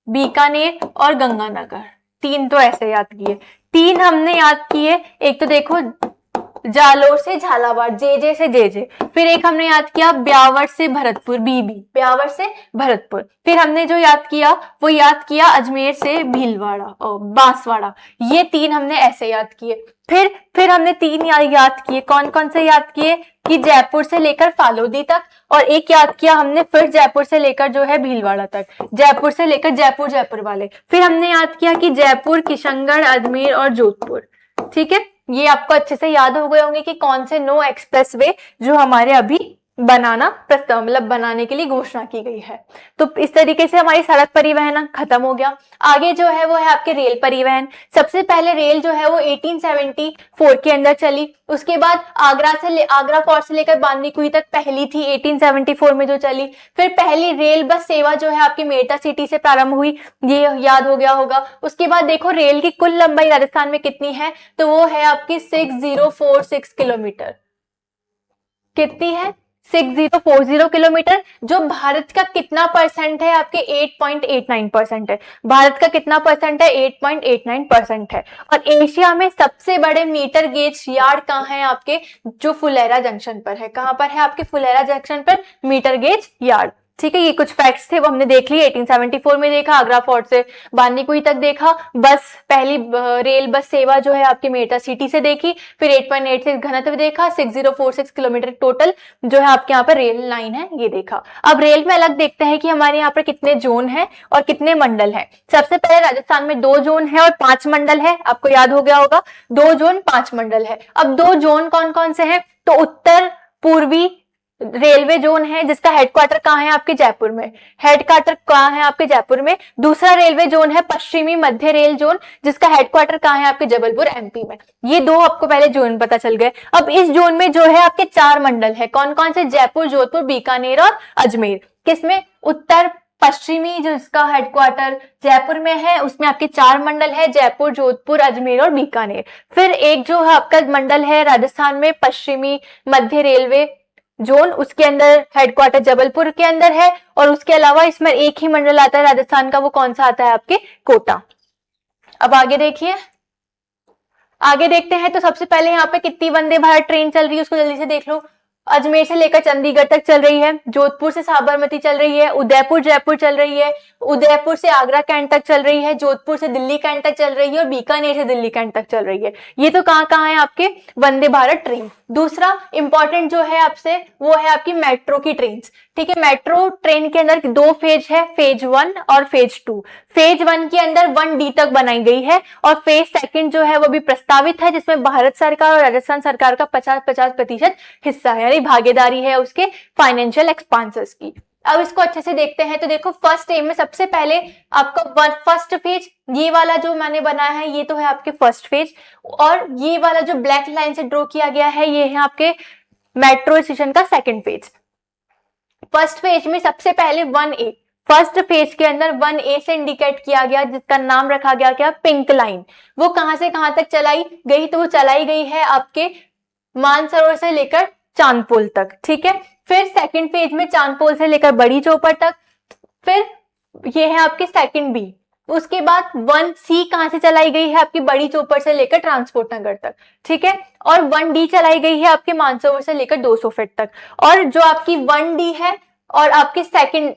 A: बीकानेर और गंगानगर। 3 तो ऐसे याद किए। 3 हमने याद किए, एक तो देखो, जालोर से झालावाड़, जे से जे। फिर एक हमने याद किया, ब्यावर से भरतपुर, बीबी, ब्यावर से भरतपुर। फिर हमने जो याद किया वो याद किया अजमेर से भीलवाड़ा और बांसवाड़ा। ये 3 हमने ऐसे याद किए। फिर हमने 3 याद किए, कौन कौन से याद किए, कि जयपुर से लेकर फालोदी तक, और एक याद किया हमने फिर जयपुर से लेकर जो है भीलवाड़ा तक, जयपुर से लेकर जयपुर वाले। फिर हमने याद किया कि जयपुर, किशनगढ़, अजमेर और जोधपुर, ठीक है। ये आपको अच्छे से याद हो गए होंगे कि कौन से 9 एक्सप्रेसवे जो हमारे अभी बनाना प्रस्ताव, मतलब बनाने के लिए घोषणा की गई है। तो इस तरीके से हमारी सड़क परिवहन खत्म हो गया। आगे जो है वो है आपके रेल परिवहन। सबसे पहले रेल जो है वो 1874 के अंदर चली। उसके बाद आगरा फोर्ट से लेकर बांदीकुई तक पहली थी, 1874 में जो चली। फिर पहली रेल बस सेवा जो है आपकी मेरठ सिटी से प्रारंभ हुई, ये याद हो गया होगा। उसके बाद देखो, रेल की कुल लंबाई राजस्थान में कितनी है, तो वो है आपकी 6046 किलोमीटर। कितनी है, 6040 किलोमीटर। जो भारत का कितना परसेंट है, आपके 8.89% है। भारत का कितना परसेंट है, 8.89% है। और एशिया में सबसे बड़े मीटर गेज यार्ड कहाँ है आपके, जो फुलेरा जंक्शन पर है। कहां पर है आपके, फुलेरा जंक्शन पर मीटर गेज यार्ड, ठीक है। ये कुछ फैक्ट्स थे वो हमने देख लिए। 1874 में देखा, आगरा फोर्ट से बांदीकुई तक देखा, बस पहली रेल बस सेवा जो है आपकी मेरठ सिटी से देखी। फिर 8.86 घनत्व देखा, 6046 किलोमीटर टोटल जो है आपके यहाँ पर रेल लाइन है, ये देखा। अब रेल में अलग देखते हैं कि हमारे यहाँ पर कितने जोन है और कितने मंडल है। सबसे पहले राजस्थान में 2 जोन है और 5 मंडल है, आपको याद हो गया होगा, 2 जोन 5 मंडल है। अब 2 जोन कौन कौन से हैं, तो उत्तर पूर्वी रेलवे जोन है जिसका हेडक्वार्टर कहाँ है, आपके जयपुर में। हेडक्वार्टर कहाँ है, आपके जयपुर में। दूसरा रेलवे जोन है पश्चिमी मध्य रेल जोन, जिसका हेडक्वार्टर कहाँ है, आपके जबलपुर एमपी में। ये 2 आपको पहले जोन पता चल गए। अब इस जोन में जो है आपके 4 मंडल है, कौन कौन से, जयपुर, जोधपुर, बीकानेर और अजमेर। किसमें, उत्तर पश्चिमी जिसका हेडक्वार्टर जयपुर में है, उसमें आपके 4 मंडल है, जयपुर, जोधपुर, अजमेर और बीकानेर। फिर एक जो है आपका मंडल है राजस्थान में, पश्चिमी मध्य रेलवे जोन, उसके अंदर हेडक्वार्टर जबलपुर के अंदर है। और उसके अलावा इसमें एक ही मंडल आता है राजस्थान का, वो कौन सा आता है, आपके कोटा। अब आगे देखिए, आगे देखते हैं। तो सबसे पहले यहाँ पे कितनी वंदे भारत ट्रेन चल रही है उसको जल्दी से देख लो। अजमेर से लेकर चंडीगढ़ तक चल रही है, जोधपुर से साबरमती चल रही है, उदयपुर जयपुर चल रही है, उदयपुर से आगरा कैंट तक चल रही है, जोधपुर से दिल्ली कैंट तक चल रही है और बीकानेर से दिल्ली कैंट तक चल रही है। ये तो कहाँ कहाँ है आपके वंदे भारत ट्रेन। दूसरा इंपॉर्टेंट जो है आपसे वो है आपकी मेट्रो की ट्रेन। ठीक है, मेट्रो ट्रेन के अंदर दो फेज है, फेज 1 और फेज 2। फेज 1 के अंदर 1D तक बनाई गई है और फेज 2 जो है वो भी प्रस्तावित है, जिसमें भारत सरकार और राजस्थान सरकार का 50-50% हिस्सा है, यानी भागीदारी है उसके फाइनेंशियल एक्सपांसर्स की। अब इसको अच्छे से देखते हैं तो देखो फर्स्ट ए में सबसे पहले आपका फर्स्ट फेज ये वाला जो मैंने बनाया है ये तो है आपके फर्स्ट फेज, और ये वाला जो ब्लैक लाइन से ड्रॉ किया गया है ये है आपके मेट्रो स्टेशन का सेकंड फेज। फर्स्ट फेज में सबसे पहले 1A, फर्स्ट फेज के अंदर 1A से इंडिकेट किया गया जिसका नाम रखा गया क्या, पिंक लाइन। वो कहां से कहां तक चलाई गई, तो वो चलाई गई है आपके मानसरोवर से लेकर चांदपोल तक। ठीक है, फिर सेकंड फेज में चांदपोल से लेकर बड़ी चौपड़ तक, फिर ये है आपके सेकंड बी। उसके बाद 1C कहां से चलाई गई है, आपकी बड़ी चौपड़ से लेकर ट्रांसपोर्ट नगर तक। ठीक है, और 1D चलाई गई है आपके मानसरोवर से लेकर 200 फीट तक। और जो आपकी 1D है और आपकी सेकंड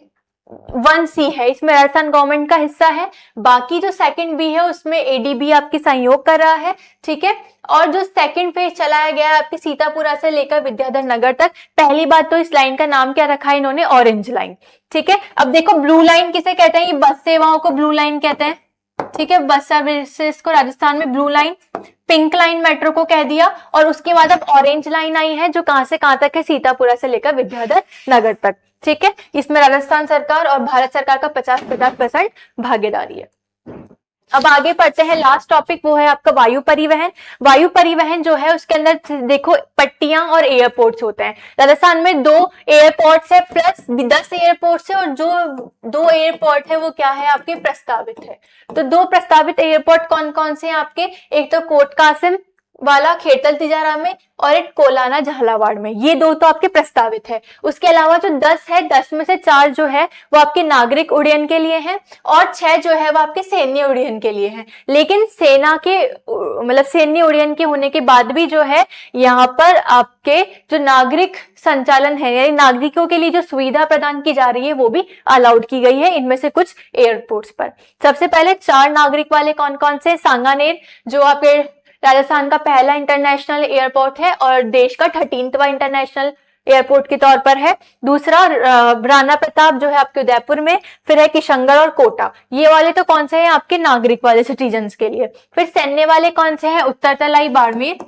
A: 1C है इसमें राजस्थान गवर्नमेंट का हिस्सा है, बाकी जो सेकंड बी है उसमें ADB आपकी सहयोग कर रहा है। ठीक है, और जो सेकंड फेज चलाया गया है आपके सीतापुरा से लेकर विद्याधर नगर तक। पहली बात तो इस लाइन का नाम क्या रखा है इन्होंने, ऑरेंज लाइन। ठीक है, अब देखो ब्लू लाइन किसे कहते हैं, ये बस सेवाओं को ब्लू लाइन कहते हैं। ठीक है, बस सर्विसेज को राजस्थान में blue line, pink line metro को कह दिया, और उसके बाद अब ऑरेंज लाइन आई है जो कहां से कहां तक है, सीतापुरा से लेकर विद्याधर नगर तक। ठीक है, इसमें राजस्थान सरकार और भारत सरकार का 50-50% भागीदारी है। अब आगे पढ़ते हैं, लास्ट टॉपिक वो है आपका वायु परिवहन। वायु परिवहन जो है उसके अंदर देखो पट्टियां और एयरपोर्ट्स होते हैं। राजस्थान में 2 एयरपोर्ट्स है प्लस 10 एयरपोर्ट्स है, और जो 2 एयरपोर्ट है वो क्या है आपके प्रस्तावित है। तो 2 प्रस्तावित एयरपोर्ट कौन कौन से हैं आपके, एक तो कोट कासिम वाला खेतल तिजारा में और एक कोलाना झालावाड़ में, ये 2 तो आपके प्रस्तावित है। उसके अलावा जो 10 है, 10 में से 4 जो है वो आपके नागरिक उड्डयन के लिए हैं और 6 जो है वो आपके सैन्य उड्डयन के लिए हैं। लेकिन सेना के मतलब सैन्य उड्डयन के होने के बाद भी जो है यहाँ पर आपके जो नागरिक संचालन है यानी नागरिकों के लिए जो सुविधा प्रदान की जा रही है वो भी अलाउड की गई है इनमें से कुछ एयरपोर्ट्स पर। सबसे पहले 4 नागरिक वाले कौन कौन से, सांगानेर जो आपके राजस्थान का पहला इंटरनेशनल एयरपोर्ट है और देश का 13वां इंटरनेशनल एयरपोर्ट के तौर पर है। दूसरा राणा प्रताप जो है आपके उदयपुर में, फिर है किशनगढ़ और कोटा, ये वाले तो कौन से हैं आपके नागरिक वाले सिटीजन्स के लिए। फिर सैन्य वाले कौन से हैं, उत्तरतलाई बाड़मेर,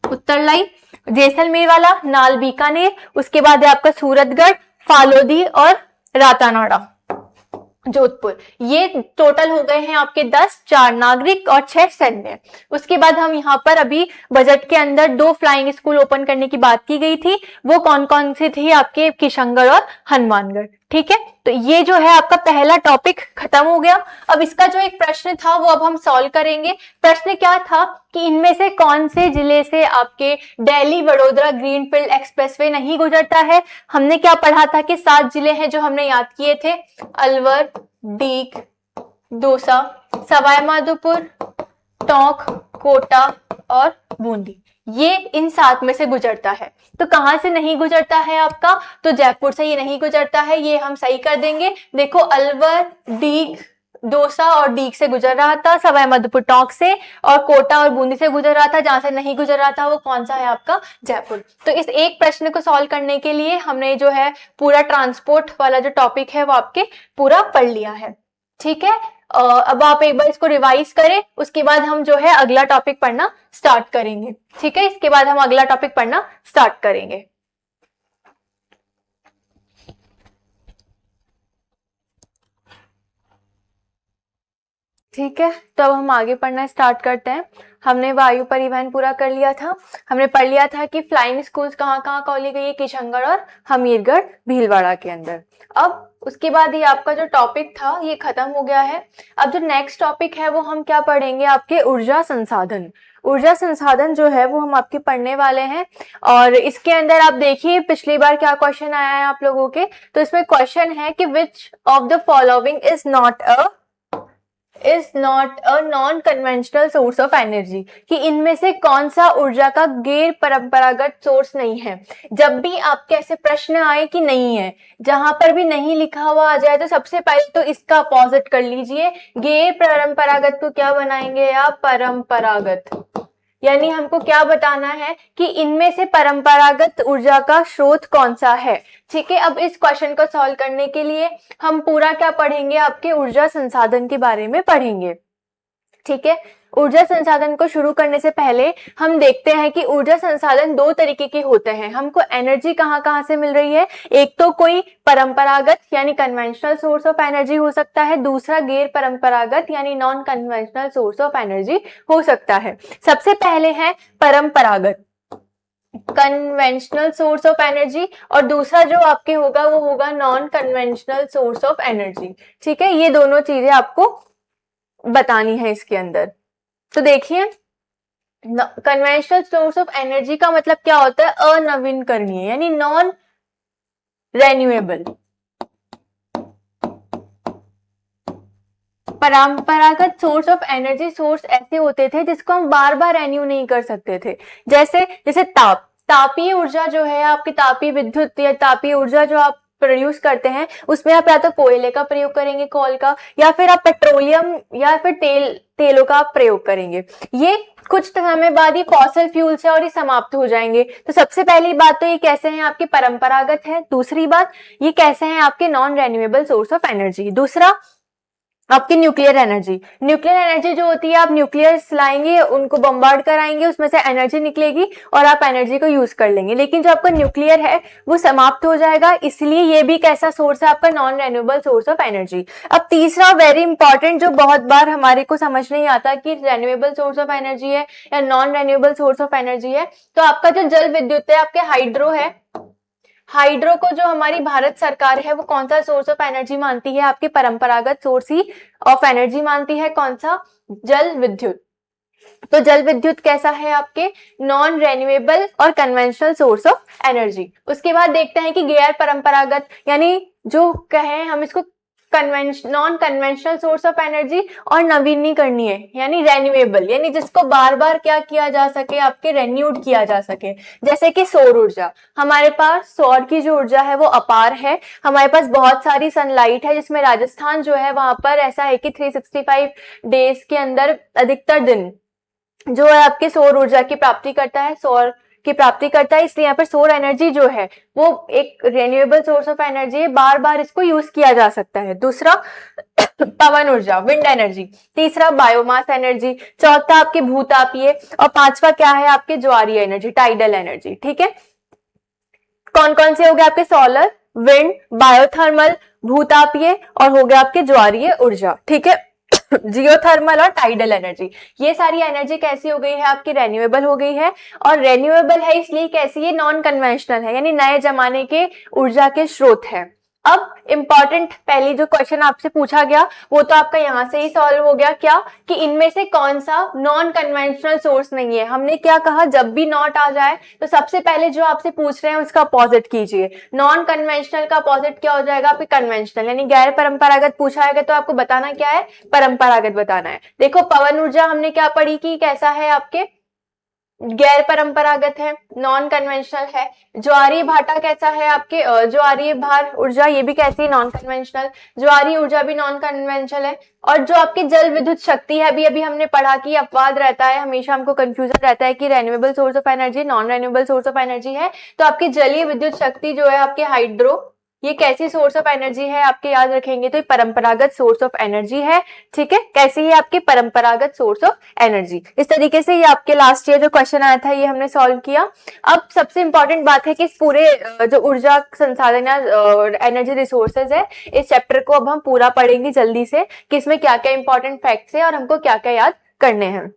A: उत्तरलाई, जैसलमेर वाला नाल बीकानेर, उसके बाद है आपका सूरतगढ़, फालोदी और रातानाडा जोधपुर। ये टोटल हो गए हैं आपके 10, 4 नागरिक और 6 सैन्य। उसके बाद हम यहाँ पर अभी बजट के अंदर 2 फ्लाइंग स्कूल ओपन करने की बात की गई थी, वो कौन कौन सी थी आपके, किशनगढ़ और हनुमानगढ़। ठीक है, तो ये जो है आपका पहला टॉपिक खत्म हो गया। अब इसका जो एक प्रश्न था वो अब हम सॉल्व करेंगे। प्रश्न क्या था कि इनमें से कौन से जिले से आपके दिल्ली वडोदरा ग्रीनफील्ड एक्सप्रेसवे नहीं गुजरता है। हमने क्या पढ़ा था कि 7 जिले हैं जो हमने याद किए थे, अलवर, दीग, दौसा, सवाई माधोपुर, टोंक, कोटा और बूंदी, ये इन 7 में से गुजरता है। तो कहां से नहीं गुजरता है आपका, तो जयपुर से ये नहीं गुजरता है, ये हम सही कर देंगे। देखो अलवर, दीग, दौसा और दीग से गुजर रहा था, सवाई माधोपुर टोंक से, और कोटा और बूंदी से गुजर रहा था। जहां से नहीं गुजर रहा था वो कौन सा है आपका, जयपुर। तो इस एक प्रश्न को सॉल्व करने के लिए हमने जो है पूरा ट्रांसपोर्ट वाला जो टॉपिक है वो आपके पूरा पढ़ लिया है। ठीक है, अब आप एक बार इसको रिवाइज करें, उसके बाद हम जो है अगला टॉपिक पढ़ना स्टार्ट करेंगे। ठीक है, इसके बाद हम अगला टॉपिक पढ़ना स्टार्ट करेंगे। ठीक है, तो अब हम आगे पढ़ना स्टार्ट करते हैं। हमने वायु परिवहन पूरा कर लिया था, हमने पढ़ लिया था कि फ्लाइंग स्कूल्स कहाँ कहाँ खोली गई है, किशनगढ़ और हमीरगढ़ भीलवाड़ा के अंदर। अब उसके बाद ये आपका जो टॉपिक था ये खत्म हो गया है। अब जो नेक्स्ट टॉपिक है वो हम क्या पढ़ेंगे, आपके ऊर्जा संसाधन। ऊर्जा संसाधन जो है वो हम आपके पढ़ने वाले हैं, और इसके अंदर आप देखिए पिछली बार क्या क्वेश्चन आया है आप लोगों के। तो इसमें क्वेश्चन है कि which of the following is not a is not a non conventional source of energy, कि इनमें से कौन सा ऊर्जा का गैर परंपरागत सोर्स नहीं है। जब भी आपके ऐसे प्रश्न आए कि नहीं है, जहां पर भी नहीं लिखा हुआ आ जाए तो सबसे पहले तो इसका अपोजिट कर लीजिए, गैर परंपरागत को क्या बनाएंगे आप, परंपरागत। यानी हमको क्या बताना है कि इनमें से परंपरागत ऊर्जा का स्रोत कौन सा है। ठीक है, अब इस क्वेश्चन को सॉल्व करने के लिए हम पूरा क्या पढ़ेंगे, आपके ऊर्जा संसाधन के बारे में पढ़ेंगे। ठीक है, ऊर्जा संसाधन को शुरू करने से पहले हम देखते हैं कि ऊर्जा संसाधन दो तरीके के होते हैं। हमको एनर्जी कहाँ कहाँ से मिल रही है, एक तो कोई परंपरागत यानी कन्वेंशनल सोर्स ऑफ एनर्जी हो सकता है, दूसरा गैर परंपरागत यानी non conventional source of energy हो सकता है। सबसे पहले है परंपरागत कन्वेंशनल सोर्स ऑफ एनर्जी, और दूसरा जो आपके होगा वो होगा non conventional source of energy. ठीक है, ये दोनों चीजें आपको बतानी है इसके अंदर। तो देखिए, कन्वेंशनल सोर्स ऑफ एनर्जी का मतलब क्या होता है, अनवीनकरणीय यानी नॉन रेन्यूएबल। परंपरागत सोर्स ऑफ एनर्जी सोर्स ऐसे होते थे जिसको हम बार बार रेन्यू नहीं कर सकते थे। जैसे तापीय ऊर्जा जो है आपकी, तापीय विद्युत या तापीय ऊर्जा जो आप प्रोड्यूस करते हैं, उसमें आप या तो कोयले का प्रयोग करेंगे, कोल का, या फिर आप पेट्रोलियम या फिर तेलों का आप प्रयोग करेंगे। ये कुछ समय बाद ही फॉसिल फ्यूल से और ये समाप्त हो जाएंगे। तो सबसे पहली बात तो ये कैसे हैं आपके परंपरागत है, दूसरी बात ये कैसे हैं आपके non renewable source of energy. दूसरा आपकी न्यूक्लियर एनर्जी। न्यूक्लियर एनर्जी जो होती है, आप न्यूक्लियस लाएंगे, उनको बम्बार्ड कराएंगे, उसमें से एनर्जी निकलेगी और आप एनर्जी को यूज कर लेंगे। लेकिन जो आपका न्यूक्लियर है वो समाप्त हो जाएगा, इसलिए ये भी कैसा सोर्स है आपका, non renewable source of energy. अब तीसरा वेरी इंपॉर्टेंट, जो बहुत बार हमारे को समझ नहीं आता कि रेन्यूएबल सोर्स ऑफ एनर्जी है या non renewable source of energy है, तो आपका जो जल विद्युत है, आपके हाइड्रो है, हाइड्रो को जो हमारी भारत सरकार है वो कौन सा सोर्स ऑफ एनर्जी मानती है, आपके परंपरागत सोर्स ही ऑफ एनर्जी मानती है, कौन सा, जल विद्युत। तो जल विद्युत कैसा है आपके, नॉन रेन्यूएबल और कन्वेंशनल सोर्स ऑफ एनर्जी। उसके बाद देखते हैं कि गैर परंपरागत यानी जो कहें हम इसको non conventional source of energy और नवीनीकरणीय यानी रेन्यूएबल, यानी जिसको बार बार क्या किया जा सके, आपके रेन्यूड किया जा सके। जैसे कि सौर ऊर्जा, हमारे पास सौर की जो ऊर्जा है वो अपार है, हमारे पास बहुत सारी सनलाइट है, जिसमें राजस्थान जो है वहां पर ऐसा है कि 365 डेज के अंदर अधिकतर दिन जो है आपके सौर ऊर्जा की प्राप्ति करता है, सौर की प्राप्ति करता है। इसलिए यहाँ पर सौर एनर्जी जो है वो एक रेन्यूएबल सोर्स ऑफ एनर्जी है, बार बार इसको यूज किया जा सकता है। दूसरा पवन ऊर्जा, विंड एनर्जी। तीसरा बायोमास एनर्जी। चौथा आपके भूतापीय, और पांचवा क्या है आपके ज्वारीय एनर्जी, टाइडल एनर्जी। ठीक है, कौन कौन से हो गए आपके, सोलर, विंड, बायोथर्मल, भूतापीय और हो गया आपके ज्वारीय ऊर्जा। ठीक है, जियोथर्मल और टाइडल एनर्जी। ये सारी एनर्जी कैसी हो गई है आपकी, रेन्यूएबल हो गई है। और रेन्यूएबल है इसलिए कैसी है, नॉन कन्वेंशनल है, यानी नए जमाने के ऊर्जा के स्रोत है। अब इंपॉर्टेंट पहली जो क्वेश्चन आपसे पूछा गया वो तो आपका यहां से ही सॉल्व हो गया, क्या कि इनमें से कौन सा नॉन कन्वेंशनल सोर्स नहीं है। हमने क्या कहा, जब भी नॉट आ जाए तो सबसे पहले जो आपसे पूछ रहे हैं उसका अपोजिट कीजिए। नॉन कन्वेंशनल का अपोजिट क्या हो जाएगा आपके, कन्वेंशनल, यानी गैर परंपरागत पूछा है तो आपको बताना क्या है, परंपरागत बताना है। देखो पवन ऊर्जा हमने क्या पढ़ी कि कैसा है आपके, गैर परंपरागत है, नॉन कन्वेंशनल है। ज्वारीय भाटा कैसा है आपके, ज्वारीय भार ऊर्जा, ये भी कैसी है, नॉन कन्वेंशनल। ज्वारीय ऊर्जा भी नॉन कन्वेंशनल है। और जो आपकी जल विद्युत शक्ति है, अभी हमने पढ़ा कि अपवाद रहता है, हमेशा हमको कंफ्यूजन रहता है कि renewable source of energy, non renewable source of energy है। तो आपकी जलीय विद्युत शक्ति जो है आपके हाइड्रो, ये कैसी सोर्स ऑफ एनर्जी है आपके, याद रखेंगे तो ये परंपरागत सोर्स ऑफ एनर्जी है। ठीक है, कैसी है आपकी परंपरागत सोर्स ऑफ एनर्जी। इस तरीके से ये आपके लास्ट ईयर जो क्वेश्चन आया था ये हमने सॉल्व किया। अब सबसे इंपॉर्टेंट बात है कि इस पूरे जो ऊर्जा संसाधन या एनर्जी रिसोर्सेज है, इस चैप्टर को अब हम पूरा पढ़ेंगे जल्दी से कि इसमें क्या क्या इंपॉर्टेंट फैक्ट्स है और हमको क्या क्या याद करने हैं।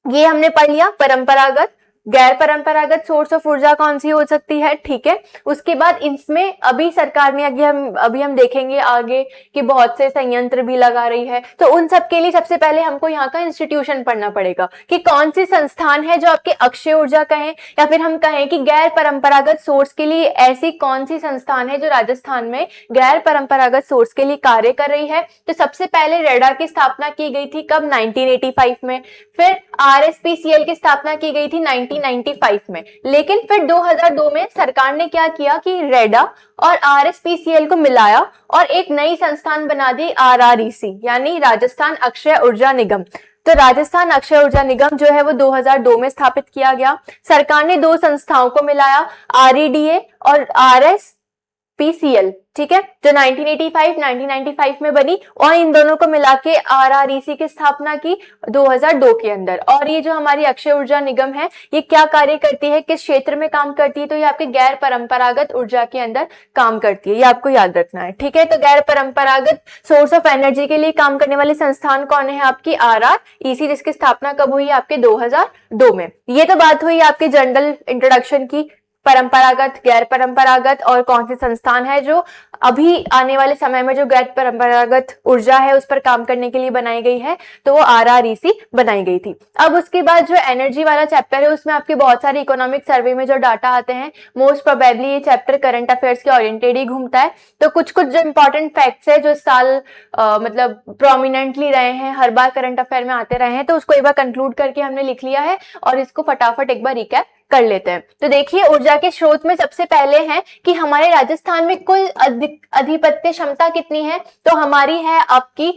A: ये हमने पढ़ लिया, परंपरागत, गैर परंपरागत सोर्स ऑफ ऊर्जा कौन सी हो सकती है, ठीक है। उसके बाद इसमें अभी सरकार ने अभी हम देखेंगे आगे कि बहुत से संयंत्र भी लगा रही है, तो उन सब के लिए सबसे पहले हमको यहाँ का इंस्टीट्यूशन पढ़ना पड़ेगा कि कौन सी संस्थान है जो आपके अक्षय ऊर्जा कहें या फिर हम कहें कि गैर परंपरागत सोर्स के लिए ऐसी कौन सी संस्थान है जो राजस्थान में गैर परंपरागत सोर्स के लिए कार्य कर रही है। तो सबसे पहले रेडा की स्थापना की गई थी कब, 1985 में। फिर आरएसपीसीएल की स्थापना की गई थी 1995 में। लेकिन फिर 2002 में सरकार ने क्या किया कि रेडा और आरएसपीसीएल को मिलाया और एक नई संस्थान बना दी, आरआरईसी, यानी राजस्थान अक्षय ऊर्जा निगम। तो राजस्थान अक्षय ऊर्जा निगम जो है वो 2002 में स्थापित किया गया। सरकार ने दो संस्थाओं को मिलाया, आरईडीए और आरएसपीसीएल, ठीक है, जो 1995 में बनी, और इन दोनों को मिला के आरआरईसी की स्थापना की 2002 के अंदर। और ये जो हमारी अक्षय ऊर्जा निगम है ये क्या कार्य करती है, किस क्षेत्र में काम करती है, तो ये आपके गैर परंपरागत ऊर्जा के अंदर काम करती है, ये आपको याद रखना है, ठीक है। तो गैर परंपरागत सोर्स ऑफ एनर्जी के लिए काम करने वाले संस्थान कौन है, आपकी आरआरईसी, जिसकी स्थापना कब हुई, आपके 2002 में। ये तो बात हुई आपके जनरल इंट्रोडक्शन की, परंपरागत, गैर परंपरागत और कौन से संस्थान है जो अभी आने वाले समय में जो गैर परंपरागत ऊर्जा है उस पर काम करने के लिए बनाई गई है, तो वो आरआरईसी बनाई गई थी। अब उसके बाद जो एनर्जी वाला चैप्टर है उसमें आपके बहुत सारे इकोनॉमिक सर्वे में जो डाटा आते हैं, मोस्ट प्रोबेबली ये चैप्टर करंट अफेयर्स के ओरिएंटेड ही घूमता है। तो कुछ कुछ जो इंपॉर्टेंट फैक्ट्स है जो साल मतलब प्रोमिनेंटली रहे हैं, हर बार करंट अफेयर में आते रहे हैं, तो उसको एक बार कंक्लूड करके हमने लिख लिया है और इसको फटाफट एक बार रिकैप कर लेते हैं। तो देखिए ऊर्जा के स्रोत में सबसे पहले है कि हमारे राजस्थान में कुल अधिपत्य क्षमता कितनी है, तो हमारी है आपकी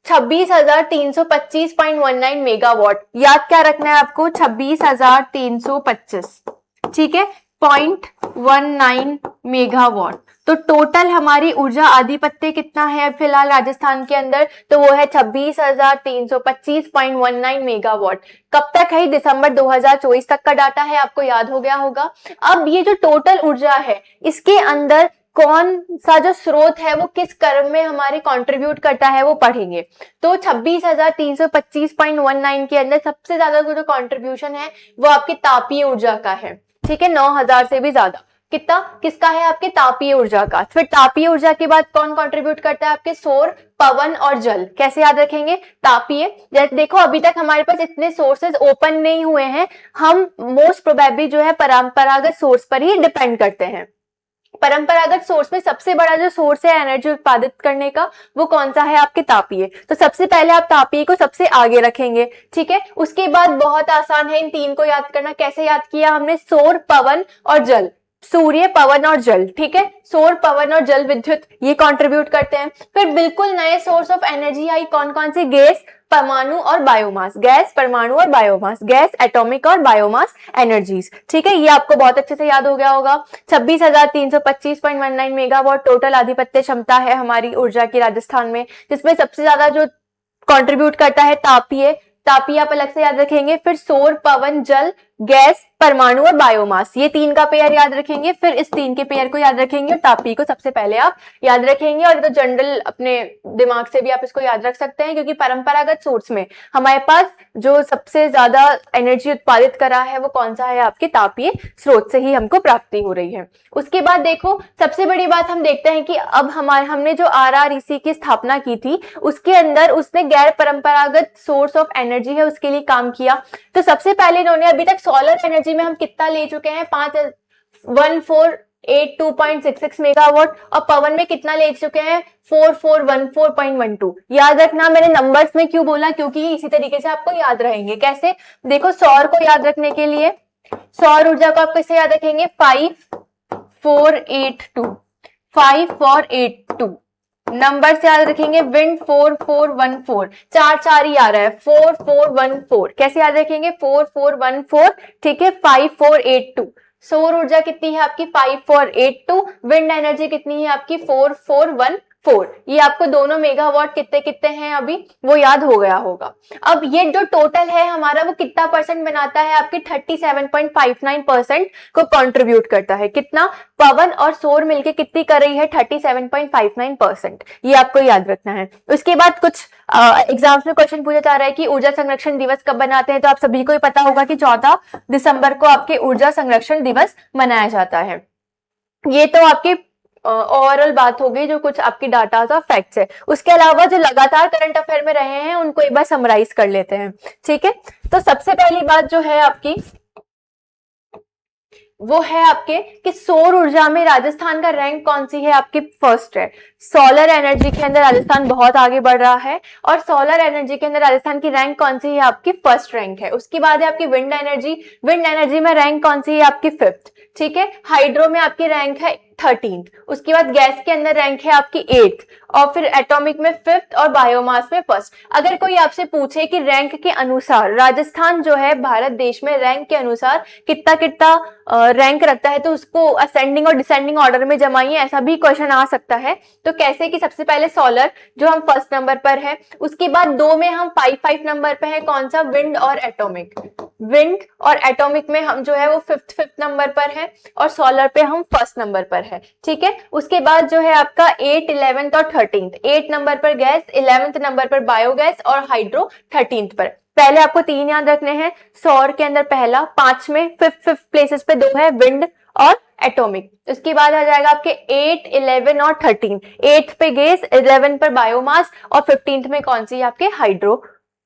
A: 26,325.19 मेगावाट। याद क्या रखना है आपको, 26,325, ठीक है, 0.19 मेगावाट। तो टोटल हमारी ऊर्जा आधिपत्य कितना है फिलहाल राजस्थान के अंदर, तो वो है 26,325.19 मेगावाट। कब तक है, दिसंबर 2024 तक का डाटा है, आपको याद हो गया होगा। अब ये जो टोटल ऊर्जा है इसके अंदर कौन सा जो स्रोत है वो किस कर्म में हमारे कंट्रीब्यूट करता है वो पढ़ेंगे। तो 26,325.19 के अंदर सबसे ज्यादा जो कंट्रीब्यूशन है वो आपकी तापीय ऊर्जा का है, ठीक है, 9,000 से भी ज्यादा। कितना, किसका है, आपके तापीय ऊर्जा का। फिर तापीय ऊर्जा के बाद कौन कंट्रीब्यूट करता है, आपके सौर, पवन और जल। कैसे याद रखेंगे, तापीय, जैसे देखो अभी तक हमारे पास इतने सोर्सेज ओपन नहीं हुए हैं, हम मोस्ट प्रोबेबली जो है परंपरागत सोर्स पर ही डिपेंड करते हैं। परंपरागत सोर्स में सबसे बड़ा जो सोर्स है एनर्जी उत्पादित करने का वो कौन सा है, आपके तापीय। तो सबसे पहले आप तापीय को सबसे आगे रखेंगे, ठीक है। उसके बाद बहुत आसान है इन तीन को याद करना। कैसे याद किया हमने, सौर, पवन और जल, सूर्य, पवन और जल, ठीक है, सौर, पवन और जल विद्युत ये कंट्रीब्यूट करते हैं। फिर बिल्कुल नए सोर्स ऑफ एनर्जी आई, कौन कौन सी, गैस, परमाणु और बायोमास, गैस, परमाणु और बायोमास, गैस, एटॉमिक और बायोमास एनर्जीज, ठीक है, ये आपको बहुत अच्छे से याद हो गया होगा। 26,325.19 मेगावाट टोटल आधिपत्य क्षमता है हमारी ऊर्जा की राजस्थान में, जिसमें सबसे ज्यादा जो कंट्रीब्यूट करता है तापीय, तापीय आप अलग से याद रखेंगे। फिर सौर, पवन, जल, गैस, परमाणु और बायोमास, ये तीन का पेयर याद रखेंगे। फिर इस तीन के पेयर को याद रखेंगे और तापीय को सबसे पहले आप याद रखेंगे। और तो जनरल अपने दिमाग से भी आप इसको याद रख सकते हैं, क्योंकि परंपरागत सोर्स में हमारे पास जो सबसे ज्यादा एनर्जी उत्पादित करा है वो कौन सा है, आपके तापीय स्रोत से ही हमको प्राप्ति हो रही है। उसके बाद देखो सबसे बड़ी बात हम देखते हैं कि अब हमने जो आरआरईसी की स्थापना की थी उसके अंदर उसने गैर परंपरागत सोर्स ऑफ एनर्जी है उसके लिए काम किया। तो सबसे पहले इन्होंने अभी तक सोलर एनर्जी में हम कितना ले चुके हैं, 1482.66 मेगावाट, और पवन में कितना ले चुके हैं, 4414.12। याद रखना मैंने नंबर्स में क्यों बोला, क्योंकि इसी तरीके से आपको याद रहेंगे। कैसे, देखो सौर को याद रखने के लिए, सौर ऊर्जा को आप कैसे याद रखेंगे, 5482 नंबर से याद रखेंगे। विंड 4414, 4 ही आ रहा है, 4414 कैसे याद रखेंगे, 4414, ठीक है, 5482। सौर ऊर्जा कितनी है आपकी, 5482। विंड एनर्जी कितनी है आपकी, 4414। 4। ये आपको दोनों मेगावाट कितने कितने हैं अभी वो याद हो गया होगा। अब ये जो टोटल है हमारा वो कितना परसेंट बनाता है, आपकी 37.59% को कंट्रीब्यूट करता है। कितना? पवन और सौर मिलके कितनी कर रही है? 37.59%। ये आपको याद रखना है। उसके बाद कुछ एग्जाम्स में क्वेश्चन पूछा जा रहा है कि ऊर्जा संरक्षण दिवस कब मनाते हैं, तो आप सभी को ही पता होगा कि 14 दिसंबर को आपके ऊर्जा संरक्षण दिवस मनाया जाता है। ये तो आपकी ओवरऑल बात हो गई, जो कुछ आपकी डाटा और फैक्ट्स है। उसके अलावा जो लगातार करंट अफेयर में रहे हैं उनको एक बार समराइज कर लेते हैं, ठीक है। तो सबसे पहली बात जो है आपकी वो है आपके कि सौर ऊर्जा में राजस्थान का रैंक कौन सी है? आपकी फर्स्ट है। सोलर एनर्जी के अंदर राजस्थान बहुत आगे बढ़ रहा है, और सोलर एनर्जी के अंदर राजस्थान की रैंक कौन सी है? आपकी फर्स्ट रैंक है। उसके बाद है आपकी विंड एनर्जी। विंड एनर्जी में रैंक कौन सी है? आपकी फिफ्थ, ठीक है। हाइड्रो में आपकी रैंक है 13th। उसके बाद गैस के अंदर रैंक है आपकी 8th, और फिर एटॉमिक में 5th और बायोमास में फर्स्ट। अगर कोई आपसे पूछे कि रैंक के अनुसार राजस्थान जो है भारत देश में रैंक के अनुसार कितना कितना रैंक रखता है, तो उसको असेंडिंग और डिसेंडिंग ऑर्डर में जमाइए, ऐसा भी क्वेश्चन आ सकता है। तो कैसे कि सबसे पहले सोलर जो हम फर्स्ट नंबर पर है, उसके बाद 2 में हम 5 नंबर पे है, कौन सा? विंड और एटॉमिक। विंड और एटॉमिक में हम जो है वो फिफ्थ नंबर पर है, और सोलर पे हम फर्स्ट नंबर पर है, ठीक है। उसके बाद जो है आपका 8, 11th और 13th। 8 नंबर पर गैस, 11th नंबर पर बायोगैस और हाइड्रो 13th पर। पहले आपको 3 याद रखने हैं। सौर के अंदर पहला, 5 में फिफ्थ प्लेसेस पे 2 है, विंड और एटॉमिक। उसके बाद आ जाएगा आपके 8, 11 और 13। 8th पे गैस, 11 पर बायोमास और 15th में कौन सी? आपके हाइड्रो,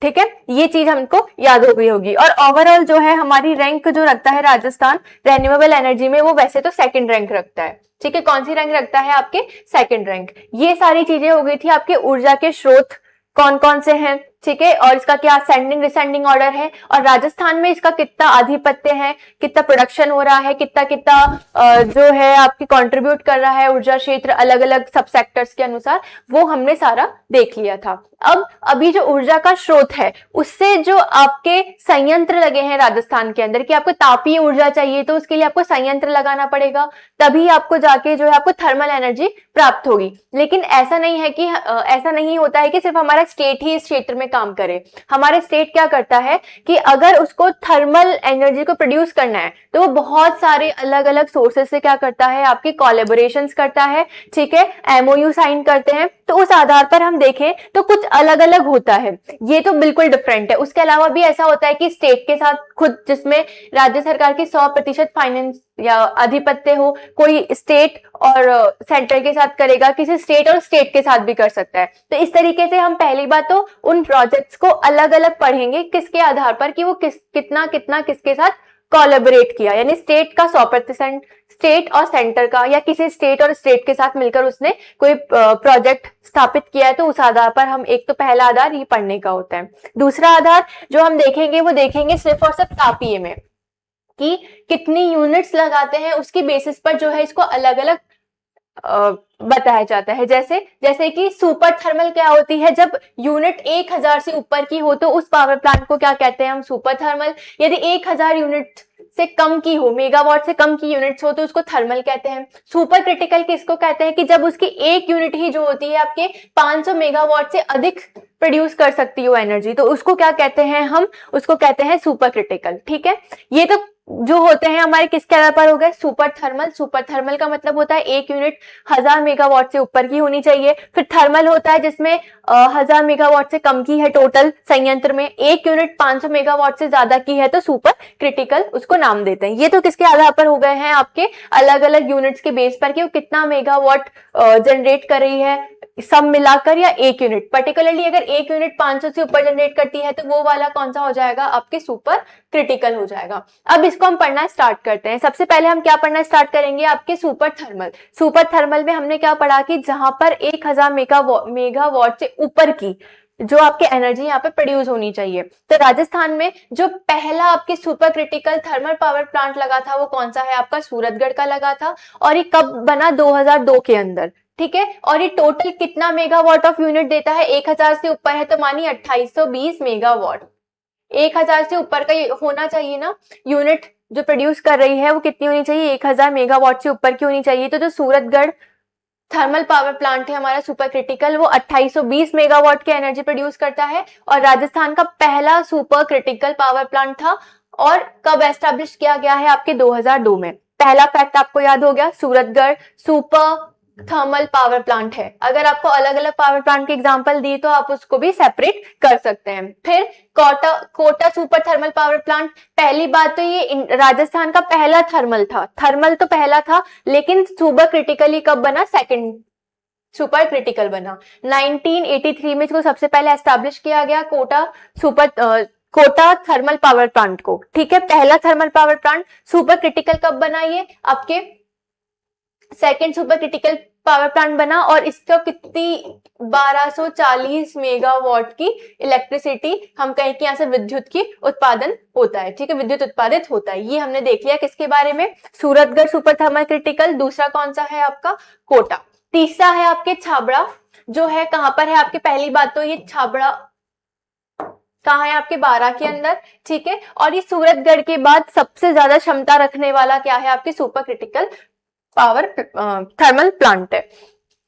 A: ठीक है। ये चीज हमको याद हो गई होगी। और ओवरऑल जो है हमारी रैंक जो रखता है राजस्थान रेन्यूएबल एनर्जी में, वो वैसे तो सेकंड रैंक रखता है, ठीक है। कौन सी रैंक रखता है? आपके सेकंड रैंक। ये सारी चीजें हो गई थी आपके ऊर्जा के स्रोत कौन कौन से हैं, ठीक है, और इसका क्या असेंडिंग डिसेंडिंग ऑर्डर है, और राजस्थान में इसका कितना आधिपत्य है, कितना प्रोडक्शन हो रहा है, कितना कितना जो है आपकी कंट्रीब्यूट कर रहा है ऊर्जा क्षेत्र अलग अलग सब सेक्टर्स के अनुसार, वो हमने सारा देख लिया था। अब अभी जो ऊर्जा का स्रोत है उससे जो आपके संयंत्र लगे हैं राजस्थान के अंदर, कि आपको तापीय ऊर्जा चाहिए तो उसके लिए आपको संयंत्र लगाना पड़ेगा, तभी आपको जाके जो है आपको थर्मल एनर्जी प्राप्त होगी। लेकिन ऐसा नहीं है कि ऐसा नहीं होता है कि सिर्फ हमारा स्टेट ही इस क्षेत्र में काम करे। हमारे स्टेट क्या करता है कि अगर उसको थर्मल एनर्जी को प्रोड्यूस करना है तो वो बहुत सारे अलग अलग सोर्सेज से क्या करता है? आपके कोलैबोरेशंस करता है, ठीक है, एमओयू साइन करते हैं। तो उस आधार पर हम देखें तो कुछ अलग अलग होता है, ये तो बिल्कुल डिफरेंट है। उसके अलावा भी ऐसा होता है कि स्टेट के साथ खुद, जिसमें राज्य सरकार की 100% फाइनेंस या आधिपत्य हो, कोई स्टेट और सेंटर के साथ करेगा, किसी स्टेट और स्टेट के साथ भी कर सकता है। तो इस तरीके से हम पहली बात तो उन प्रोजेक्ट्स को अलग अलग पढ़ेंगे, किसके आधार पर कि वो कितना कितना किसके साथ कोलैबोरेट किया, यानी स्टेट का 100%, स्टेट और सेंटर का, या किसी स्टेट और स्टेट के साथ मिलकर उसने कोई प्रोजेक्ट स्थापित किया है, तो उस आधार पर हम, एक तो पहला आधार ये पढ़ने का होता है। दूसरा आधार जो हम देखेंगे वो देखेंगे सिर्फ और सिर्फ तापीय में, कि कितनी यूनिट्स लगाते हैं, उसकी बेसिस पर जो है इसको अलग अलग बताया जाता है। जैसे जैसे कि सुपर थर्मल क्या होती है, जब यूनिट 1000 से ऊपर की हो तो उस पावर प्लांट को क्या कहते हैं? हम सुपर थर्मल। यदि 1000 यूनिट से कम की हो, मेगावाट से कम की यूनिट्स हो, तो उसको थर्मल कहते हैं। सुपर क्रिटिकल किसको कहते हैं? कि जब उसकी एक यूनिट ही जो होती है आपके 500 मेगावाट से अधिक प्रोड्यूस कर सकती हो एनर्जी, तो उसको क्या कहते हैं? हम उसको कहते हैं सुपर क्रिटिकल, ठीक है। ये तो जो होते हैं हमारे किसके आधार पर हो गए? Super thermal. सुपर थर्मल का मतलब होता है एक यूनिट 1000 मेगावाट से ऊपर की होनी चाहिए। फिर थर्मल होता है जिसमें 1000 मेगावाट से कम की है टोटल संयंत्र में, एक यूनिट 500 मेगावाट से ज्यादा की है तो सुपर क्रिटिकल उसको नाम देते हैं। ये तो किसके आधार पर हो गए हैं? आपके अलग अलग यूनिट्स के बेस पर, कि वो कितना मेगावाट जनरेट कर रही है सब मिलाकर, या एक यूनिट। पर्टिकुलरली अगर एक यूनिट 500 से ऊपर जनरेट करती है तो वो वाला कौन सा हो जाएगा? आपके सुपर क्रिटिकल हो जाएगा। अब इसको हम पढ़ना स्टार्ट करते हैं। सबसे पहले हम क्या पढ़ना स्टार्ट करेंगे? आपके सुपर थर्मल। सुपर थर्मल में हमने क्या पढ़ा कि जहां पर 1000 मेगावाट से ऊपर की जो आपके एनर्जी यहाँ पे प्रोड्यूस होनी चाहिए। तो राजस्थान में जो पहला आपके super critical thermal power plant लगा था वो कौन सा है? आपका सूरतगढ़ का लगा था, और ये कब बना? 2002 के अंदर, ठीक है। और ये टोटल कितना मेगावाट ऑफ यूनिट देता है? 1000 से ऊपर है तो मानिए 2820 मेगावाट। 1000 से ऊपर का होना चाहिए ना यूनिट, जो प्रोड्यूस कर रही है वो कितनी होनी चाहिए? 1000 मेगावाट से ऊपर की होनी चाहिए। तो जो सूरतगढ़ थर्मल पावर प्लांट है हमारा सुपर क्रिटिकल, वो 2820 मेगावाट की एनर्जी प्रोड्यूस करता है और राजस्थान का पहला सुपर क्रिटिकल पावर प्लांट था। और कब एस्टेब्लिश किया गया है आपके 2002 में। पहला फैक्ट आपको याद हो गया, Suratgarh super thermal power plant है। अगर आपको अलग अलग पावर प्लांट के एग्जांपल दिए तो आप उसको भी सेपरेट कर सकते हैं। फिर Kota super thermal power plant, पहली बात तो ये राजस्थान का पहला थर्मल था। थर्मल तो पहला था लेकिन सुपर क्रिटिकली कब बना, सेकंड सुपर क्रिटिकल बना 1983 में। इसको सबसे पहले एस्टैब्लिश किया गया कोटा थर्मल पावर प्लांट को, ठीक है। पहला thermal power plant. Super critical कब बना, ये आपके second super critical power plant बना और इसका कितनी 1240 मेगावाट की इलेक्ट्रिसिटी हम कहें कि यहाँ से विद्युत की उत्पादन होता है, ठीक है, विद्युत उत्पादित होता है। ये हमने देख लिया किसके बारे में, सूरतगढ़ सुपर थर्मल क्रिटिकल। दूसरा कौन सा है आपका, कोटा। तीसरा है आपके छाबड़ा, जो है कहां पर है आपके, पहली बात तो ये छाबड़ा कहाँ है आपके, बारां के अंदर, ठीक है। और ये सूरतगढ़ के बाद सबसे ज्यादा क्षमता रखने वाला क्या है आपके super critical power thermal plant है।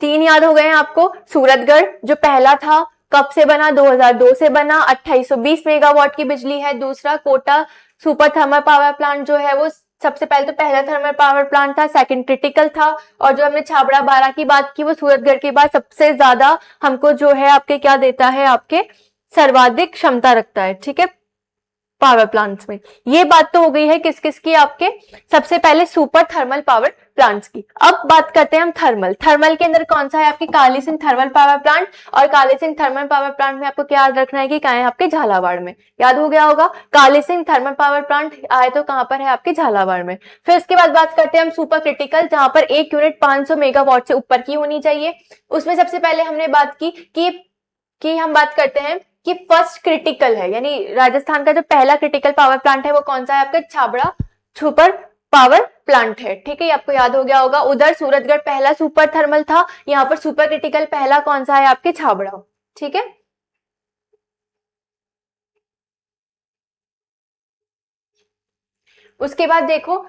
A: 3 याद हो गए हैं आपको। सूरतगढ़ जो पहला था कब से बना, 2002 से बना, 2820 मेगावाट की बिजली है। दूसरा Kota super thermal power plant जो है वो सबसे पहले तो पहला थर्मल पावर प्लांट था, सेकंड क्रिटिकल था। और जो हमने छाबड़ा बारां की बात की वो सूरतगढ़ के बाद सबसे ज्यादा हमको जो है आपके क्या देता है, आपके सर्वाधिक क्षमता रखता है, ठीक है, पावर प्लांट्स में। ये बात तो हो गई है किस किस की, आपके सबसे पहले सुपर थर्मल पावर प्लांट्स की। अब बात करते हैं हम थर्मल। थर्मल के अंदर कौन सा है आपकी, काली सिंह थर्मल पावर प्लांट। और काली सिंह थर्मल पावर प्लांट में आपको क्या याद रखना है कि कहाँ है आपके, झालावाड़ में। याद हो गया होगा, काली सिंह थर्मल पावर प्लांट आए तो कहां पर है आपके, झालावाड़ में। फिर उसके बाद बात करते हैं हम सुपर क्रिटिकल, जहां पर एक यूनिट 500 मेगावाट से ऊपर की होनी चाहिए। उसमें सबसे पहले हमने बात की कि हम बात करते हैं कि फर्स्ट क्रिटिकल है, यानी राजस्थान का जो पहला क्रिटिकल पावर प्लांट है वो कौन सा है आपका, छाबड़ा सुपर पावर प्लांट है, ठीक है, ये आपको याद हो गया होगा। उधर सूरतगढ़ पहला सुपर थर्मल था, यहाँ पर सुपर क्रिटिकल पहला कौन सा है आपके, छाबड़ा, ठीक है। उसके बाद देखो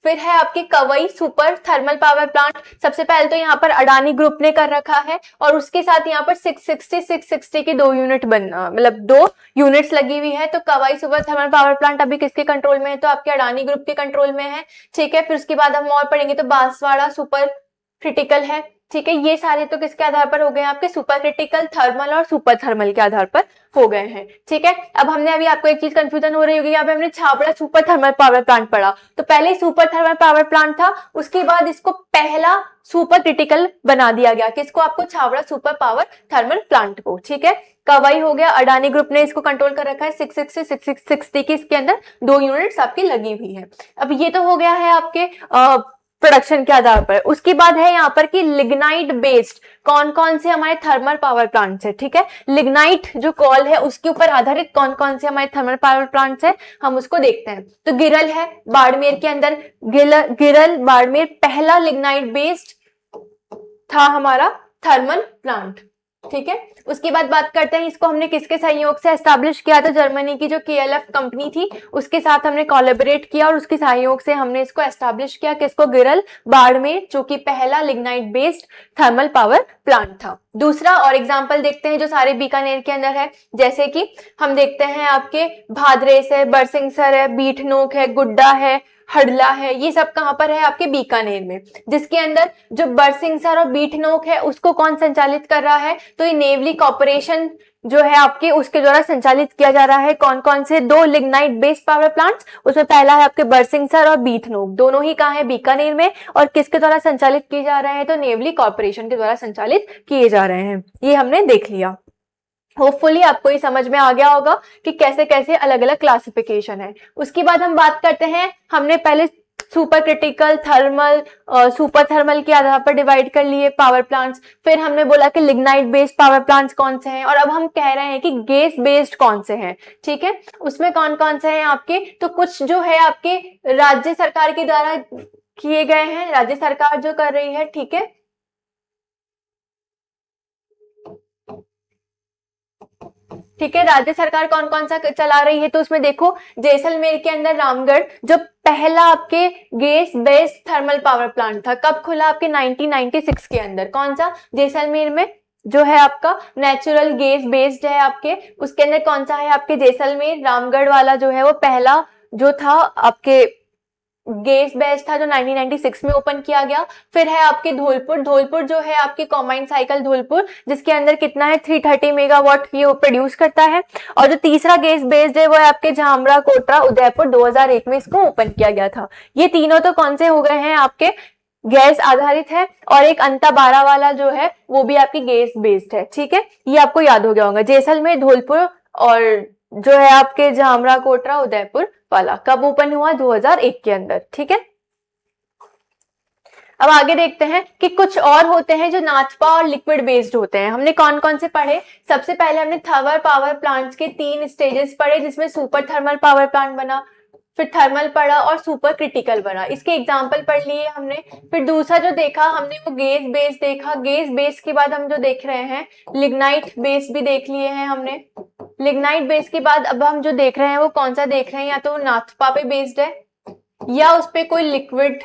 A: फिर है आपके कवई सुपर थर्मल पावर प्लांट। सबसे पहले तो यहाँ पर अडानी ग्रुप ने कर रखा है और उसके साथ यहाँ पर 660 की 2 यूनिट मतलब 2 यूनिट्स लगी हुई है। तो कवई सुपर थर्मल पावर प्लांट अभी किसके कंट्रोल में है, तो आपके अडानी ग्रुप के कंट्रोल में है, ठीक है। फिर उसके बाद हम और पढ़ेंगे तो बांसवाड़ा सुपर क्रिटिकल है, ठीक है। ये सारे तो किसके आधार पर हो गए आपके, सुपर क्रिटिकल, थर्मल और सुपर थर्मल के आधार पर हो गए हैं, ठीक है। अब हमने अभी आपको एक चीज कंफ्यूजन हो रही होगी, यहाँ पे हमने Chhabra super thermal power plant पढ़ा, तो पहले ही सुपर थर्मल पावर प्लांट था, उसके बाद इसको पहला सुपर क्रिटिकल बना दिया गया, किसको, आपको Chhabra super power thermal plant को, ठीक है। कवाई हो गया, अडानी ग्रुप ने इसको कंट्रोल कर रखा है, 660 की इसके अंदर 2 यूनिट्स आपकी लगी हुई है। अब ये तो हो गया है आपके प्रोडक्शन के आधार पर। उसके बाद है यहाँ पर कि लिग्नाइट बेस्ड कौन कौन से हमारे थर्मल पावर प्लांट्स है, ठीक है। लिग्नाइट जो कॉल है उसके ऊपर आधारित कौन कौन से हमारे थर्मल पावर प्लांट्स है, हम उसको देखते हैं। तो गिरल है बाड़मेर के अंदर, गिरल बाड़मेर पहला लिग्नाइट बेस्ड था हमारा थर्मल प्लांट, ठीक है। उसके बाद बात करते हैं इसको हमने किसके सहयोग से एस्टैब्लिश किया था, जर्मनी की जो KLF कंपनी थी उसके साथ हमने कोलैबोरेट किया और उसके सहयोग से हमने इसको एस्टैब्लिश किया, किसको, गिरल बाड़मेर, जो कि पहला lignite based thermal power plant था। दूसरा और एग्जांपल देखते हैं जो सारे बीकानेर के अंदर है, जैसे कि हम देखते हैं आपके भादरेस है, बरसिंहसर है, बीठनोक है, गुड्डा है, हडला है, ये सब कहां पर है आपके बीकानेर में। जिसके अंदर जो बरसिंहसर और बीठनोक है उसको कौन संचालित कर रहा है, तो ये नेवली कॉर्पोरेशन जो है आपके उसके द्वारा संचालित किया जा रहा है। कौन कौन से, 2 लिग्नाइट बेस्ड पावर प्लांट्स, उसमें पहला है आपके बरसिंहसर और बीठनोक, दोनों ही कहां है, बीकानेर में। और किसके द्वारा संचालित किए जा रहे हैं, तो नेवली कॉर्पोरेशन के द्वारा संचालित किए जा रहे हैं। ये हमने देख लिया। होपफुली आपको ये समझ में आ गया होगा कि कैसे कैसे अलग अलग क्लासिफिकेशन है। उसके बाद हम बात करते हैं, हमने पहले super critical, thermal, super thermal के आधार पर डिवाइड कर लिए पावर प्लांट्स। फिर हमने बोला कि लिग्नाइट बेस्ड पावर प्लांट्स कौन से हैं, और अब हम कह रहे हैं कि गैस बेस्ड कौन से हैं, ठीक है। उसमें कौन कौन से हैं आपके, तो कुछ जो है आपके राज्य सरकार के द्वारा किए गए हैं, राज्य सरकार जो कर रही है, ठीक है। ठीक है। राज्य सरकार कौन कौन सा चला रही है, तो उसमें देखो जैसलमेर के अंदर रामगढ़ जो पहला आपके gas based thermal power plant था, कब खुला, आपके 1996 के अंदर। कौन सा, जैसलमेर में जो है आपका नेचुरल गैस बेस्ड है आपके, उसके अंदर कौन सा है आपके जैसलमेर, रामगढ़ वाला जो है वो पहला जो था आपके गैस बेस्ड था जो 1996 में ओपन किया गया। फिर है आपके धौलपुर, धौलपुर जो है आपके कॉम्बाइंड साइकिल धौलपुर, जिसके अंदर कितना है 330 मेगावाट ये प्रोड्यूस करता है। और जो तीसरा गैस बेस्ड है वो है आपके झामरा कोटरा उदयपुर, 2001 में इसको ओपन किया गया था। ये तीनों तो कौन से हो गए हैं आपके, गैस आधारित है। और एक अंता 12 वाला जो है वो भी आपकी गैस बेस्ड है। ठीक है, ये आपको याद हो गया होगा, जैसलमेर, धौलपुर और जो है आपके झामरा कोटरा उदयपुर वाला कब ओपन हुआ, 2001 के अंदर। ठीक है, अब आगे देखते हैं कि कुछ और होते हैं जो नाथपा और लिक्विड बेस्ड होते हैं। हमने कौन कौन से पढ़े, सबसे पहले हमने थर्मल पावर प्लांट्स के 3 स्टेजेस पढ़े, जिसमें सुपर थर्मल पावर प्लांट बना, फिर थर्मल पढ़ा और सुपर क्रिटिकल बना, इसके एग्जाम्पल पढ़ लिए हमने। फिर दूसरा जो देखा हमने वो गैस बेस देखा, गैस बेस के बाद हम जो देख रहे हैं लिग्नाइट बेस भी देख लिए हैं हमने। लिग्नाइट बेस के बाद अब हम जो देख रहे हैं वो कौन सा देख रहे हैं, या तो नाथपा पे बेस्ड है या उस पे कोई लिक्विड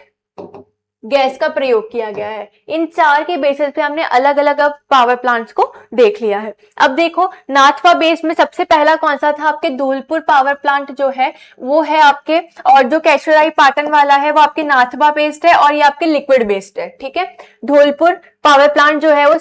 A: गैस का प्रयोग किया गया है। इन 4 के बेसिस पे हमने अलग अलग अब पावर प्लांट्स को देख लिया है। अब देखो नाथपा बेस में सबसे पहला कौन सा था, आपके धौलपुर पावर प्लांट जो है वो है आपके, और जो केशोराई पाटन वाला है वो आपके नाथपा बेस्ड है और ये आपके लिक्विड बेस्ड है। ठीक है, धौलपुर पावर प्लांट जो है वो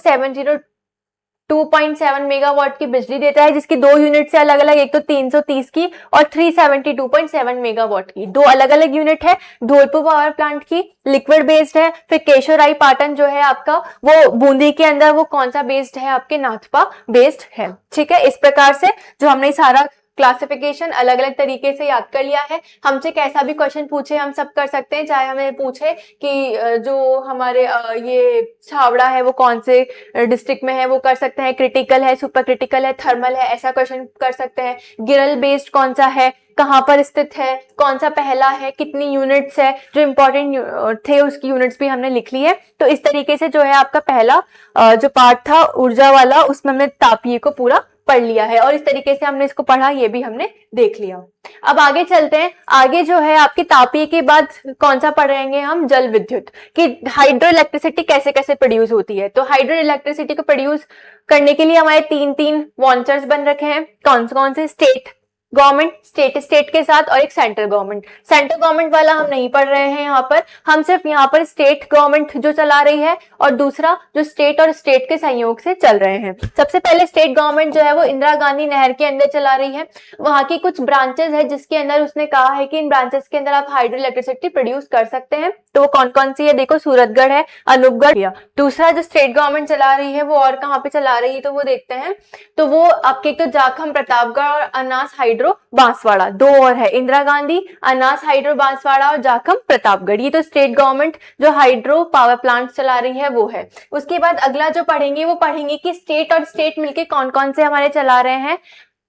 A: 702.7 मेगावाट की बिजली देता है, जिसकी 2 यूनिट से अलग अलग, एक तो 330 की और 372.7 मेगावाट की, 2 अलग अलग यूनिट है धौलपुर पावर प्लांट की, लिक्विड बेस्ड है। फिर केशोराई पाटन जो है आपका वो बूंदी के अंदर, वो कौन सा बेस्ड है, आपके नाथपा बेस्ड है। ठीक है, इस प्रकार से जो हमने सारा क्लासिफिकेशन अलग अलग तरीके से याद कर लिया है। हमसे कैसा भी क्वेश्चन पूछे हम सब कर सकते हैं, चाहे हमें पूछे कि जो हमारे ये छावड़ा है वो कौन से डिस्ट्रिक्ट में है, वो कर सकते हैं, क्रिटिकल है, सुपर क्रिटिकल है, थर्मल है, ऐसा क्वेश्चन कर सकते हैं। गिरल बेस्ड कौन सा है, कहां पर स्थित है, कौन सा पहला है, कितनी यूनिट्स है, जो इंपॉर्टेंट थे उसकी यूनिट्स भी हमने लिख ली है। तो इस तरीके से जो है आपका पहला जो पार्ट था ऊर्जा वाला, उसमें हमने तापीय को पूरा पढ़ लिया है, और इस तरीके से हमने इसको पढ़ा, ये भी हमने देख लिया। अब आगे चलते हैं, आगे जो है आपकी तापीय के बाद कौन सा पढ़ेंगे हम, जल विद्युत, कि हाइड्रो इलेक्ट्रिसिटी कैसे कैसे प्रोड्यूस होती है। तो हाइड्रो इलेक्ट्रिसिटी को प्रोड्यूस करने के लिए हमारे 3 वॉन्चर्स बन रखे हैं, कौन कौन से, स्टेट गवर्नमेंट, स्टेट के साथ, और एक सेंट्रल गवर्नमेंट। सेंट्रल गवर्नमेंट वाला हम नहीं पढ़ रहे हैं यहाँ पर, हम सिर्फ यहाँ पर स्टेट गवर्नमेंट जो चला रही है और दूसरा जो स्टेट और स्टेट के सहयोग से चल रहे हैं। सबसे पहले स्टेट गवर्नमेंट जो है वो इंदिरा गांधी नहर के अंदर चला रही है, वहां की कुछ ब्रांचेस है जिसके अंदर उसने कहा है कि इन ब्रांचेस के अंदर आप हाइड्रो इलेक्ट्रिसिटी प्रोड्यूस कर सकते हैं। तो वो कौन कौन सी है, देखो सूरतगढ़ है, अनूपगढ़। दूसरा जो स्टेट गवर्नमेंट चला रही है वो और कहाँ पे चला रही है, तो वो देखते हैं, तो वो आपके एक तो जाखम, प्रतापगढ़ और अनास हाइड्रो बांसवाड़ा, 2 और है, इंदिरा गांधी, अनास हाइड्रो बांसवाड़ा और जाखम प्रतापगढ़। ये तो स्टेट गवर्नमेंट जो हाइड्रो पावर प्लांट चला रही है वो है। उसके बाद अगला जो पढ़ेंगे वो पढ़ेंगे कि स्टेट और स्टेट मिलके कौन कौन से हमारे चला रहे हैं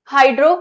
A: हाइड्रो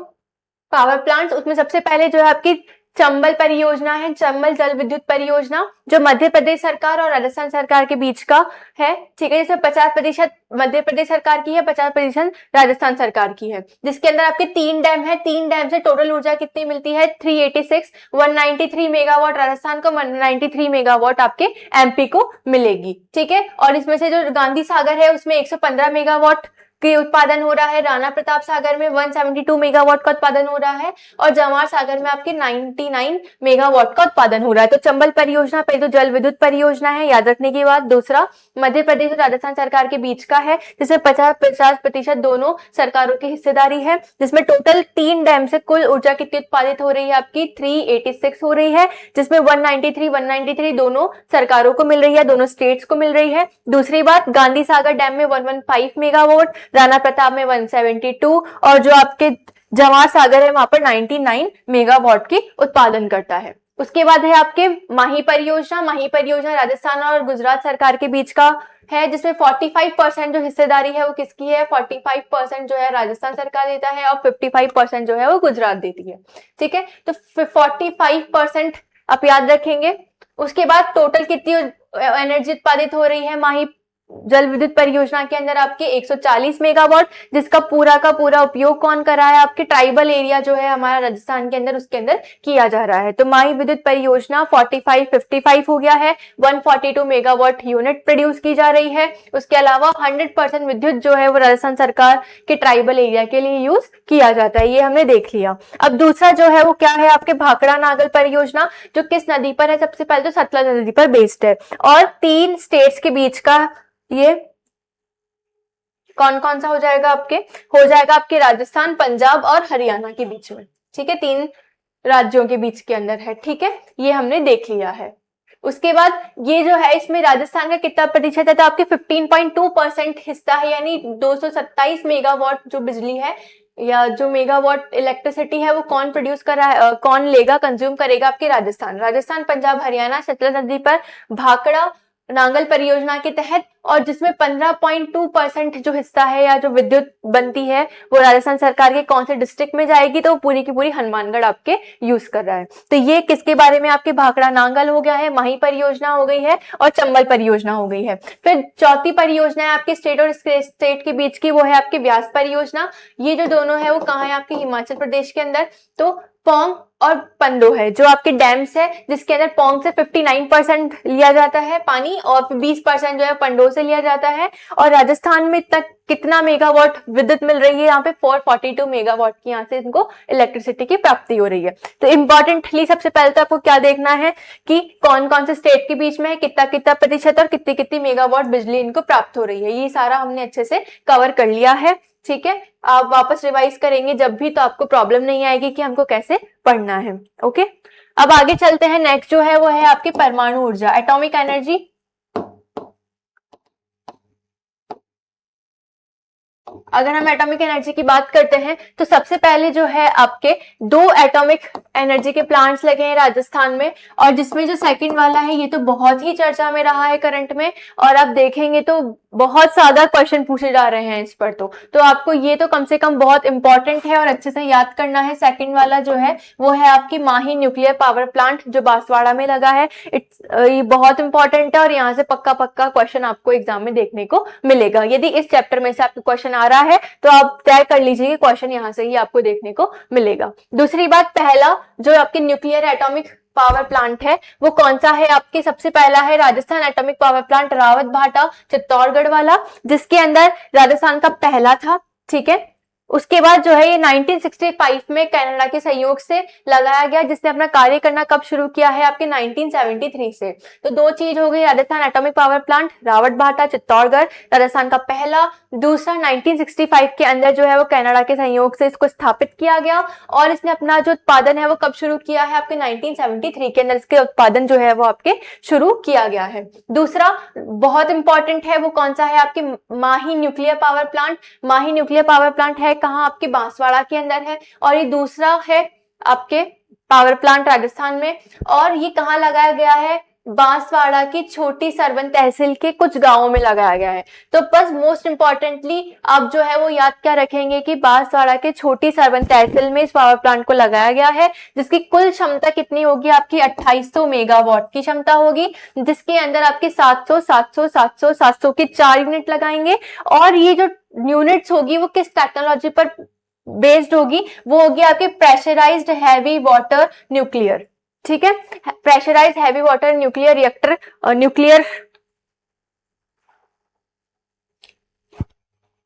A: पावर प्लांट्स। उसमें सबसे पहले जो है आपकी चंबल परियोजना है, चंबल जल विद्युत परियोजना, जो मध्य प्रदेश सरकार और राजस्थान सरकार के बीच का है। ठीक है, जिसमें 50% मध्य प्रदेश सरकार की है, 50% राजस्थान सरकार की है, जिसके अंदर आपके 3 डैम है। 3 डैम से टोटल ऊर्जा कितनी मिलती है, 386, 193 मेगावाट राजस्थान को, 193 मेगावाट आपके एमपी को मिलेगी। ठीक है, और इसमें से जो गांधी सागर है उसमें 115 मेगावाट के उत्पादन हो रहा है, राणा प्रताप सागर में 172 मेगावाट का उत्पादन हो रहा है, और जवाहर सागर में आपके 99 मेगावाट का उत्पादन हो रहा है। तो चंबल परियोजना पहले तो जल विद्युत परियोजना है, याद रखने की बात। दूसरा मध्य प्रदेश और राजस्थान सरकार के बीच का है, जिसमें 50% दोनों सरकारों की हिस्सेदारी है, जिसमें टोटल 3 डैम से कुल ऊर्जा कितनी उत्पादित हो रही है, आपकी 386 हो रही है, जिसमें 193 दोनों सरकारों को मिल रही है, दोनों स्टेट्स को मिल रही है। दूसरी बात, गांधी सागर डैम में 115 मेगावाट, राणा प्रताप में 172, और जो आपके जवाहर सागर है वहां पर 99 मेगावाट की उत्पादन करता है। उसके बाद है आपके माही परियोजना। माही परियोजना राजस्थान और गुजरात सरकार के बीच का है, जिसमें 45% जो हिस्सेदारी है वो किसकी है, 45% जो है राजस्थान सरकार देता है और 55% जो है वो गुजरात देती है। ठीक है, तो 45% आप याद रखेंगे। उसके बाद टोटल कितनी एनर्जी उत्पादित हो रही है माही जल विद्युत परियोजना के अंदर आपके 140 मेगावाट, जिसका पूरा का पूरा उपयोग कौन कर रहा है, आपके ट्राइबल एरिया जो है हमारा राजस्थान के अंदर, उसके अंदर किया जा रहा है। तो माही विद्युत परियोजना 55 हो गया है, 142 मेगावाट यूनिट प्रोड्यूस की जा रही है। उसके अलावा 100% विद्युत जो है वो राजस्थान सरकार के ट्राइबल एरिया के लिए यूज किया जाता है, ये हमने देख लिया। अब दूसरा जो है वो क्या है, आपके भाखड़ा नागल परियोजना, जो किस नदी पर है, सबसे पहले तो सतलज नदी पर बेस्ड है, और 3 स्टेट्स के बीच का ये कौन कौन सा हो जाएगा आपके, हो जाएगा आपके राजस्थान, पंजाब और हरियाणा के बीच में, ठीक है, 3 राज्यों के बीच के अंदर है, ठीक है, ये हमने देख लिया है। उसके बाद ये जो है इसमें राजस्थान का कितना प्रतिशत है, तो आपके 15.2% हिस्सा है, यानी 227 मेगावाट जो बिजली है या जो मेगावाट इलेक्ट्रिसिटी है वो कौन प्रोड्यूस कर रहा है, कौन लेगा, कंज्यूम करेगा, आपके राजस्थान, पंजाब, हरियाणा सतलज नदी पर भाखड़ा नांगल परियोजना के तहत, और जिसमें 15.2% जो हिस्सा है या जो विद्युत बनती है वो राजस्थान सरकार के कौन से डिस्ट्रिक्ट में जाएगी, तो पूरी की पूरी हनुमानगढ़ आपके यूज कर रहा है। तो ये किसके बारे में, आपके भाखड़ा नांगल हो गया है, माही परियोजना हो गई है, और चंबल परियोजना हो गई है। फिर चौथी परियोजना है आपके स्टेट और स्टेट के बीच की, वो है आपकी व्यास परियोजना। ये जो दोनों है वो कहाँ है, आपके हिमाचल प्रदेश के अंदर। तो पौंग और पंडो है जो आपके डैम्स है, जिसके अंदर पौंग से 59% लिया जाता है पानी, और 20% जो है पंडो से लिया जाता है। और राजस्थान में तक कितना मेगावाट विद्युत मिल रही है, यहाँ पे 442 मेगावाट की यहाँ से इनको इलेक्ट्रिसिटी की प्राप्ति हो रही है। तो इंपॉर्टेंटली सबसे पहले तो आपको क्या देखना है कि कौन कौन से स्टेट के बीच में है, कितना कितना प्रतिशत और कितनी कितनी मेगावाट बिजली इनको प्राप्त हो रही है, ये सारा हमने अच्छे से कवर कर लिया है, ठीक है। आप वापस रिवाइज करेंगे जब भी, तो आपको प्रॉब्लम नहीं आएगी कि हमको कैसे पढ़ना है, ओके। अब आगे चलते हैं, नेक्स्ट जो है वो है आपकी परमाणु ऊर्जा, एटॉमिक एनर्जी। अगर हम एटॉमिक एनर्जी की बात करते हैं तो सबसे पहले जो है आपके 2 एटॉमिक एनर्जी के प्लांट्स लगे हैं राजस्थान में, और जिसमें जो सेकंड वाला है ये तो बहुत ही चर्चा में रहा है करंट में, और आप देखेंगे तो बहुत ज्यादा क्वेश्चन पूछे जा रहे हैं इस पर। तो आपको ये तो कम से कम बहुत इंपॉर्टेंट है और अच्छे से याद करना है। सेकंड वाला जो है वो है आपकी माही न्यूक्लियर पावर प्लांट, जो बांसवाड़ा में लगा है। ये बहुत इंपॉर्टेंट है और यहाँ से पक्का क्वेश्चन आपको एग्जाम में देखने को मिलेगा। यदि इस चैप्टर में से आपको क्वेश्चन आ रहा है तो आप तय कर लीजिए कि क्वेश्चन यहाँ से ही आपको देखने को मिलेगा। दूसरी बात, पहला जो आपके न्यूक्लियर एटॉमिक पावर प्लांट है वो कौन सा है, आपके सबसे पहला है Rajasthan atomic power plant Rawat भाटा चित्तौड़गढ़ वाला, जिसके अंदर राजस्थान का पहला था, ठीक है। उसके बाद जो है ये 1965 में कनाडा के सहयोग से लगाया गया, जिसने अपना कार्य करना कब शुरू किया है, आपके 1973 से। तो 2 चीज हो गई, Rajasthan atomic power plant Rawat भाटा चित्तौड़गढ़ राजस्थान का पहला, दूसरा 1965 के अंदर जो है वो कनाडा के सहयोग से इसको स्थापित किया गया, और इसने अपना जो उत्पादन है वो कब शुरू किया है, आपके 1973 के अंदर इसके उत्पादन जो है वो आपके शुरू किया गया है। दूसरा बहुत इंपॉर्टेंट है, वो कौन सा है, आपके माही न्यूक्लियर पावर प्लांट। माही न्यूक्लियर पावर प्लांट है कहाँ, आपके बांसवाड़ा के अंदर है, और ये दूसरा है आपके पावर प्लांट राजस्थान में, और ये कहाँ लगाया गया है, बांसवाड़ा की छोटी सरवन तहसील के कुछ गांवों में लगाया गया है। तो बस मोस्ट इंपॉर्टेंटली आप जो है वो याद क्या रखेंगे कि बांसवाड़ा के छोटी सरवन तहसील में इस पावर प्लांट को लगाया गया है, जिसकी कुल क्षमता कितनी होगी, आपकी 2800 मेगावाट की क्षमता होगी, जिसके अंदर आपके 700 के 4 यूनिट लगाएंगे। और ये जो यूनिट्स होगी वो किस टेक्नोलॉजी पर बेस्ड होगी, वो होगी आपके प्रेशराइज्ड हैवी वाटर न्यूक्लियर, ठीक है। Pressurised heavy water nuclear reactor,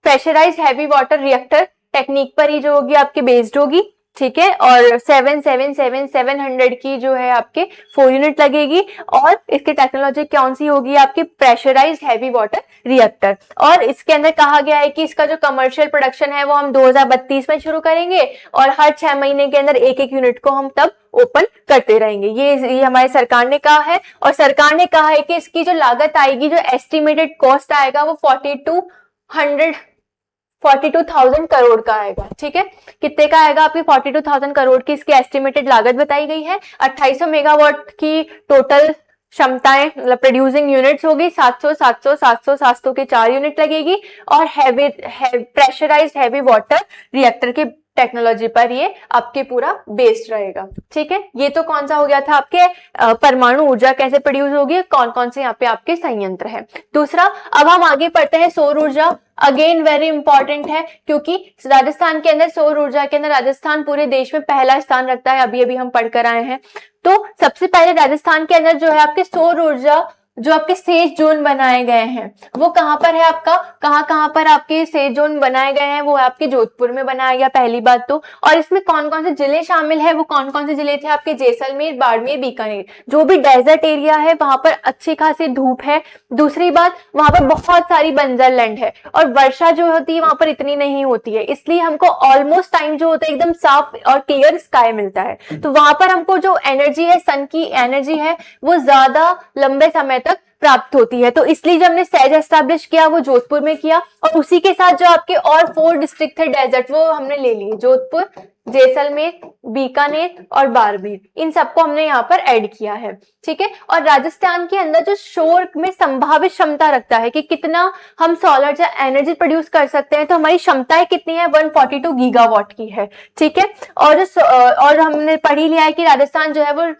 A: pressurised heavy water reactor technique पर ही जो होगी आपके बेस्ड होगी, ठीक है। और 700 की जो है आपके 4 यूनिट लगेगी, और इसकी टेक्नोलॉजी कौन सी होगी, आपकी प्रेशराइज्ड हैवी वाटर रिएक्टर। और इसके अंदर कहा गया है कि इसका जो कमर्शियल प्रोडक्शन है वो हम 2032 में शुरू करेंगे, और हर 6 महीने के अंदर एक यूनिट को हम तब ओपन करते रहेंगे। ये हमारी सरकार ने कहा है, और सरकार ने कहा है कि इसकी जो लागत आएगी, जो एस्टिमेटेड कॉस्ट आएगा वो 42,000 करोड़ का आएगा, ठीक है। कितने का आएगा, आपकी 42,000 करोड़ की इसकी एस्टिमेटेड लागत बताई गई है। 2800 मेगावाट की टोटल क्षमताएं मतलब प्रोड्यूसिंग यूनिट्स होगी, 700 के 4 यूनिट लगेगी, और प्रेशराइज्ड हैवी वाटर रिएक्टर के टेक्नोलॉजी पर ये आपके पूरा बेस्ड रहेगा। ठीक है, ये तो कौन सा हो गया था आपके परमाणु ऊर्जा कैसे प्रोड्यूस होगी, कौन कौन से यहाँ पे आपके संयंत्र है। दूसरा, अब हम आगे पढ़ते हैं सौर ऊर्जा। अगेन वेरी इंपॉर्टेंट है, क्योंकि राजस्थान के अंदर सौर ऊर्जा के अंदर राजस्थान पूरे देश में पहला स्थान रखता है, अभी अभी हम पढ़ कर आए हैं। तो सबसे पहले राजस्थान के अंदर जो है आपके सौर ऊर्जा जो आपके सेज जोन बनाए गए हैं वो कहां पर है आपका, कहां पर आपके सेज जोन बनाए गए हैं, वो आपके जोधपुर में बनाया गया पहली बात तो। और इसमें कौन कौन से जिले शामिल है, वो कौन कौन से जिले थे आपके, जैसलमेर, बाड़मेर, बीकानेर। जो भी डेजर्ट एरिया है वहां पर अच्छी खासी धूप है। दूसरी बात, वहां पर बहुत सारी बंजर लैंड है और वर्षा जो होती है वहां पर इतनी नहीं होती है, इसलिए हमको ऑलमोस्ट टाइम जो होता है एकदम साफ और क्लियर स्काई मिलता है। तो वहां पर हमको जो एनर्जी है, सन की एनर्जी है, वो ज्यादा लंबे समय तक प्राप्त होती है। तो इसलिए जब हमने सेज एस्टैब्लिश किया वो जोधपुर में किया, और उसी के साथ जो आपके और 4 डिस्ट्रिक्ट थे डेजर्ट, वो हमने ले लिए, जोधपुर, जैसलमेर, बीकानेर और बाड़मेर, इन सबको हमने यहाँ पर ऐड किया है। ठीक है, और राजस्थान के अंदर जो सौर में संभावित क्षमता रखता है कि कितना हम सोलर जो एनर्जी प्रोड्यूस कर सकते हैं, तो हमारी क्षमताएं कितनी है, 142 गीगावाट की है। ठीक है, और हमने पढ़ ही लिया है कि राजस्थान जो है वो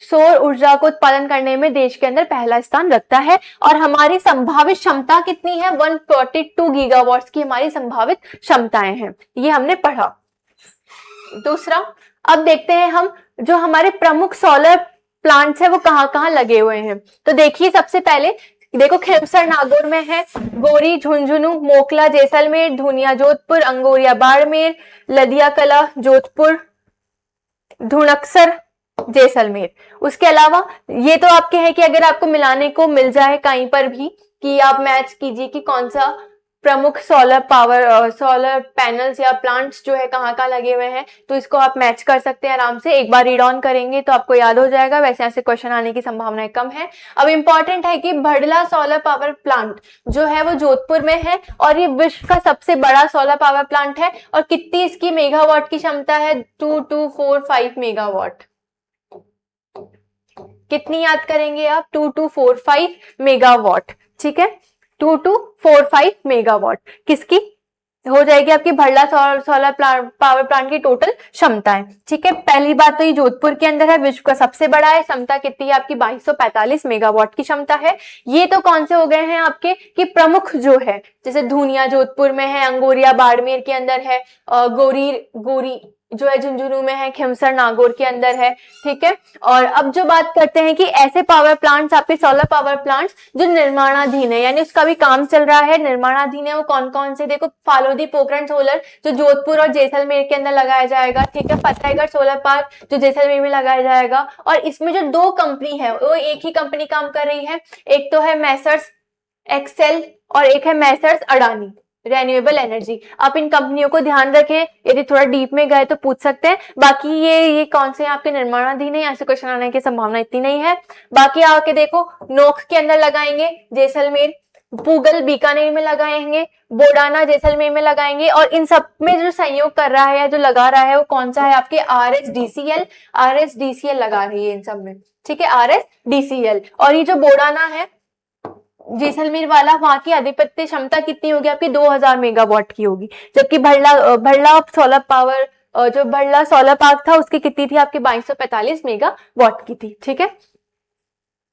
A: सौर ऊर्जा को उत्पादन करने में देश के अंदर पहला स्थान रखता है, और हमारी संभावित क्षमता कितनी है, 142 गीगावाट की हमारी संभावित क्षमताएं हैं, ये हमने पढ़ा। दूसरा, अब देखते हैं हम जो हमारे प्रमुख सोलर प्लांट्स है वो कहाँ कहाँ लगे हुए हैं। तो देखिए, सबसे पहले देखो, खेमसर नागौर में है, गोरी झुंझुनू मोकला जैसलमेर, धुनिया जोधपुर, अंगोरिया बाड़मेर, लदिया कला जोधपुर, धुणकसर जैसलमेर। उसके अलावा ये तो आपके है कि अगर आपको मिलाने को मिल जाए कहीं पर भी कि आप मैच कीजिए कि कौन सा प्रमुख सोलर पैनल्स या प्लांट्स जो है कहाँ कहाँ लगे हुए हैं, तो इसको आप मैच कर सकते हैं आराम से। एक बार रीड ऑन करेंगे तो आपको याद हो जाएगा, वैसे यहाँ से क्वेश्चन आने की संभावनाएं कम है। अब इंपॉर्टेंट है कि भड़ला सोलर पावर प्लांट जो है वो जोधपुर में है, और ये विश्व का सबसे बड़ा सोलर पावर प्लांट है, और कितनी इसकी मेगावाट की क्षमता है, 2245 मेगावाट। कितनी याद करेंगे आप, 2245 मेगावाट। ठीक है, 2245 मेगावाट किसकी हो जाएगी, आपकी भड़ला सोलर पावर प्लांट की टोटल क्षमता है। ठीक है, पहली बात तो ये जोधपुर के अंदर है, विश्व का सबसे बड़ा है, क्षमता कितनी है आपकी, 2245 मेगावाट की क्षमता है। ये तो कौन से हो गए हैं आपके कि प्रमुख जो है, जैसे धुनिया जोधपुर में है, अंगोरिया बाड़मेर के अंदर है, गोरी जो है झुंझुनू में है, खेमसर नागौर के अंदर है। ठीक है, और अब जो बात करते हैं कि ऐसे पावर प्लांट्स, आपके सोलर पावर प्लांट्स जो निर्माणाधीन है, यानी उसका भी काम चल रहा है, निर्माणाधीन है, वो कौन कौन से, देखो, फालोदी पोखरण सोलर जो जोधपुर और जैसलमेर के अंदर लगाया जाएगा। ठीक है, फतेहगढ़ सोलर पार्क जो जैसलमेर में लगाया जाएगा, और इसमें जो 2 कंपनी है वो एक ही कंपनी काम कर रही है, एक तो है मैसर्स एक्सेल और एक है मैसर्स अडानी रेन्यूएबल एनर्जी। आप इन कंपनियों को ध्यान रखें, यदि थोड़ा डीप में गए तो पूछ सकते हैं। बाकी ये कौन से आपके निर्माणाधीन है, यहाँ से क्वेश्चन आने की संभावना इतनी नहीं है। बाकी आके देखो, नोख के अंदर लगाएंगे जैसलमेर, पूगल बीकानेर में लगाएंगे, बोडाना जैसलमेर में लगाएंगे, और इन सब में जो सहयोग कर रहा है या जो लगा रहा है वो कौन सा है आपके, RSDCL लगा रही है इन सब में। ठीक है, RSDCL। और ये जो बोडाना है जैसलमेर वाला, वहां की अधिपत्य क्षमता कितनी होगी आपकी, 2000 मेगावाट की होगी। जबकि भड़ला सोलर पावर जो भड़ला सोलर पार्क था उसकी कितनी थी आपकी, 2245 मेगावाट की थी। ठीक है,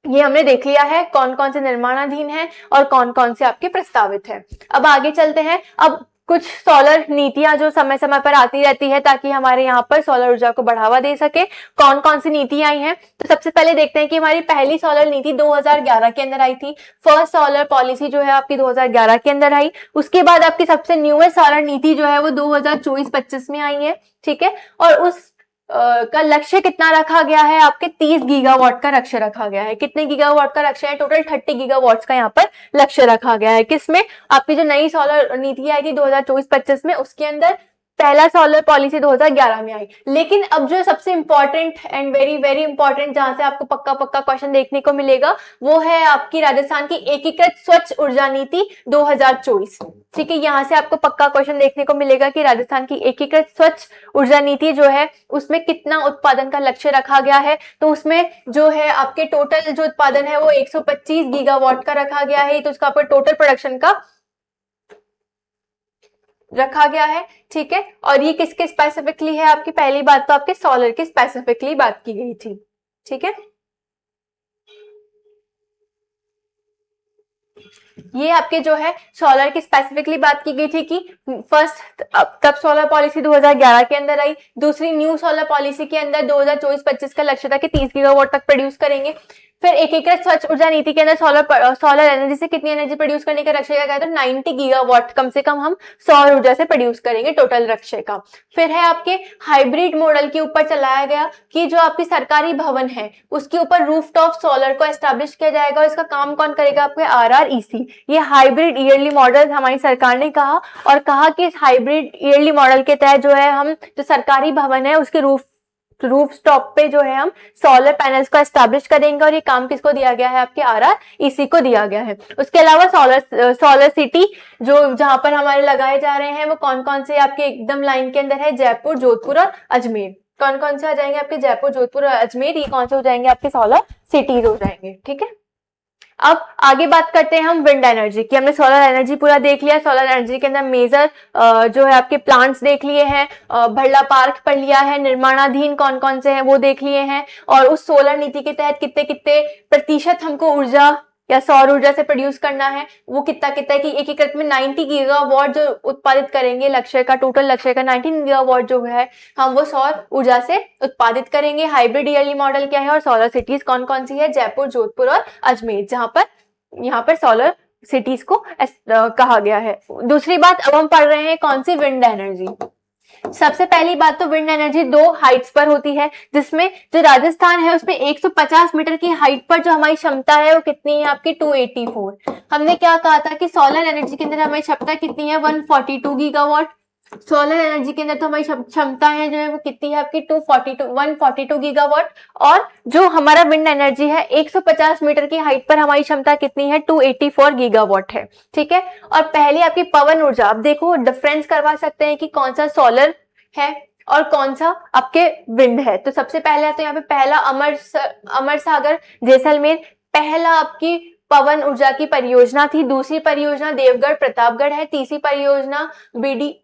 A: ये हमने देख लिया है कौन कौन से निर्माणाधीन है और कौन कौन से आपके प्रस्तावित है। अब आगे चलते हैं, अब कुछ सोलर नीतियां जो समय समय पर आती रहती है ताकि हमारे यहाँ पर सोलर ऊर्जा को बढ़ावा दे सके। कौन कौन सी नीतियां आई हैं, तो सबसे पहले देखते हैं कि हमारी पहली सोलर नीति 2011 के अंदर आई थी। फर्स्ट सोलर पॉलिसी जो है आपकी 2011 के अंदर आई। उसके बाद आपकी सबसे न्यूएस्ट सोलर नीति जो है वो 2024-25 में आई है। ठीक है, और उस का लक्ष्य कितना रखा गया है आपके, 30 गीगावाट का लक्ष्य रखा गया है। कितने गीगावाट का लक्ष्य है, टोटल 30 गीगावाट का यहाँ पर लक्ष्य रखा गया है। किसमें, आपकी जो नई सोलर नीति आई थी 2024-25 में, उसके अंदर पहला सोलर पॉलिसी 2011 में आई। लेकिन अब जो सबसे important and very very important, जहां से आपको पक्का पक्का क्वेश्चन देखने को मिलेगा, वो है आपकी राजस्थान की एकीकृत स्वच्छ ऊर्जा नीति 2024। ठीक है, यहाँ से आपको पक्का क्वेश्चन देखने को मिलेगा कि राजस्थान की एकीकृत स्वच्छ ऊर्जा नीति जो है उसमें कितना उत्पादन का लक्ष्य रखा गया है। तो उसमें जो है आपके टोटल जो उत्पादन है वो 125 गीगावाट का रखा गया है। तो उसका आपका टोटल प्रोडक्शन का रखा गया है, ठीक है। और ये किसके स्पेसिफिकली है, आपकी पहली बात तो आपके सोलर की स्पेसिफिकली बात की गई थी, ठीक है। ये आपके जो है सोलर की स्पेसिफिकली बात की गई थी कि फर्स्ट तब सोलर पॉलिसी 2011 के अंदर आई, दूसरी न्यू सोलर पॉलिसी के अंदर 2024-25 का लक्ष्य था कि 30 गीगावाट तक प्रोड्यूस करेंगे। फिर एकीकृत स्वच्छ ऊर्जा नीति के अंदर सोलर एनर्जी से कितनी एनर्जी प्रोड्यूस करने का लक्ष्य है, तो 90 गीगावाट कम से कम हम सौर ऊर्जा से प्रोड्यूस करेंगे टोटल लक्ष्य का। फिर है आपके हाइब्रिड मॉडल के ऊपर चलाया गया कि जो आपकी सरकारी भवन है उसके ऊपर रूफटॉप सोलर को एस्टेब्लिश किया जाएगा, और इसका काम कौन करेगा, आपके RREC। ये हाइब्रिड ईयरली मॉडल हमारी सरकार ने कहा, और कहा कि इस हाइब्रिड ईयरली मॉडल के तहत जो है हम जो सरकारी भवन है उसके रूफ टॉप पे जो है हम सोलर पैनल्स को एस्टैब्लिश करेंगे, और ये काम किसको दिया गया है, आपके RREC को दिया गया है। उसके अलावा सोलर सिटी जो जहां पर हमारे लगाए जा रहे हैं वो कौन कौन से आपके एकदम लाइन के अंदर है, जयपुर, जोधपुर और अजमेर। कौन कौन से आ जाएंगे आपके, जयपुर, जोधपुर और अजमेर, ये कौन से हो जाएंगे आपके सोलर सिटीज हो जाएंगे, ठीक है। अब आगे बात करते हैं हम विंड एनर्जी की। हमने सोलर एनर्जी पूरा देख लिया, सोलर एनर्जी के अंदर मेजर जो है आपके प्लांट्स देख लिए हैं, भरला पार्क पढ़ लिया है, निर्माणाधीन कौन कौन से हैं वो देख लिए हैं, और उस सोलर नीति के तहत कितने कितने प्रतिशत हमको ऊर्जा या सौर ऊर्जा से प्रोड्यूस करना है, वो कितना कितना है कि एकीकृत में 90 गीगावाट जो उत्पादित करेंगे, लक्ष्य का टोटल लक्ष्य का 19 गीगावाट जो है हम वो सौर ऊर्जा से उत्पादित करेंगे। हाइब्रिड ईयरली मॉडल क्या है, और सोलर सिटीज कौन कौन सी है, जयपुर, जोधपुर और अजमेर, जहां पर यहाँ पर सोलर सिटीज को कहा गया है। दूसरी बात, अब हम पढ़ रहे हैं कौन सी, विंड एनर्जी। सबसे पहली बात तो विंड एनर्जी दो हाइट्स पर होती है, जिसमें जो राजस्थान है उसमें 150 मीटर की हाइट पर जो हमारी क्षमता है वो कितनी है आपकी, 284। हमने क्या कहा था कि सोलर एनर्जी के अंदर हमारी क्षमता कितनी है, 142 गीगावाट। सोलर एनर्जी के अंदर तो हमारी क्षमता है जो है वो कितनी है आपकी, 142 गीगावाट। और जो हमारा विंड एनर्जी है 150 मीटर की हाइट पर हमारी क्षमता कितनी है, 284 गीगावाट है, ठीक है। और पहले आपकी पवन ऊर्जा, अब देखो डिफरेंस करवा सकते हैं कि कौन सा सोलर है और कौन सा आपके विंड है। तो सबसे पहले तो यहाँ पे पहला अमर सागर जैसलमेर पहला आपकी पवन ऊर्जा की परियोजना थी, दूसरी परियोजना देवगढ़ प्रतापगढ़ है, तीसरी परियोजना बीडी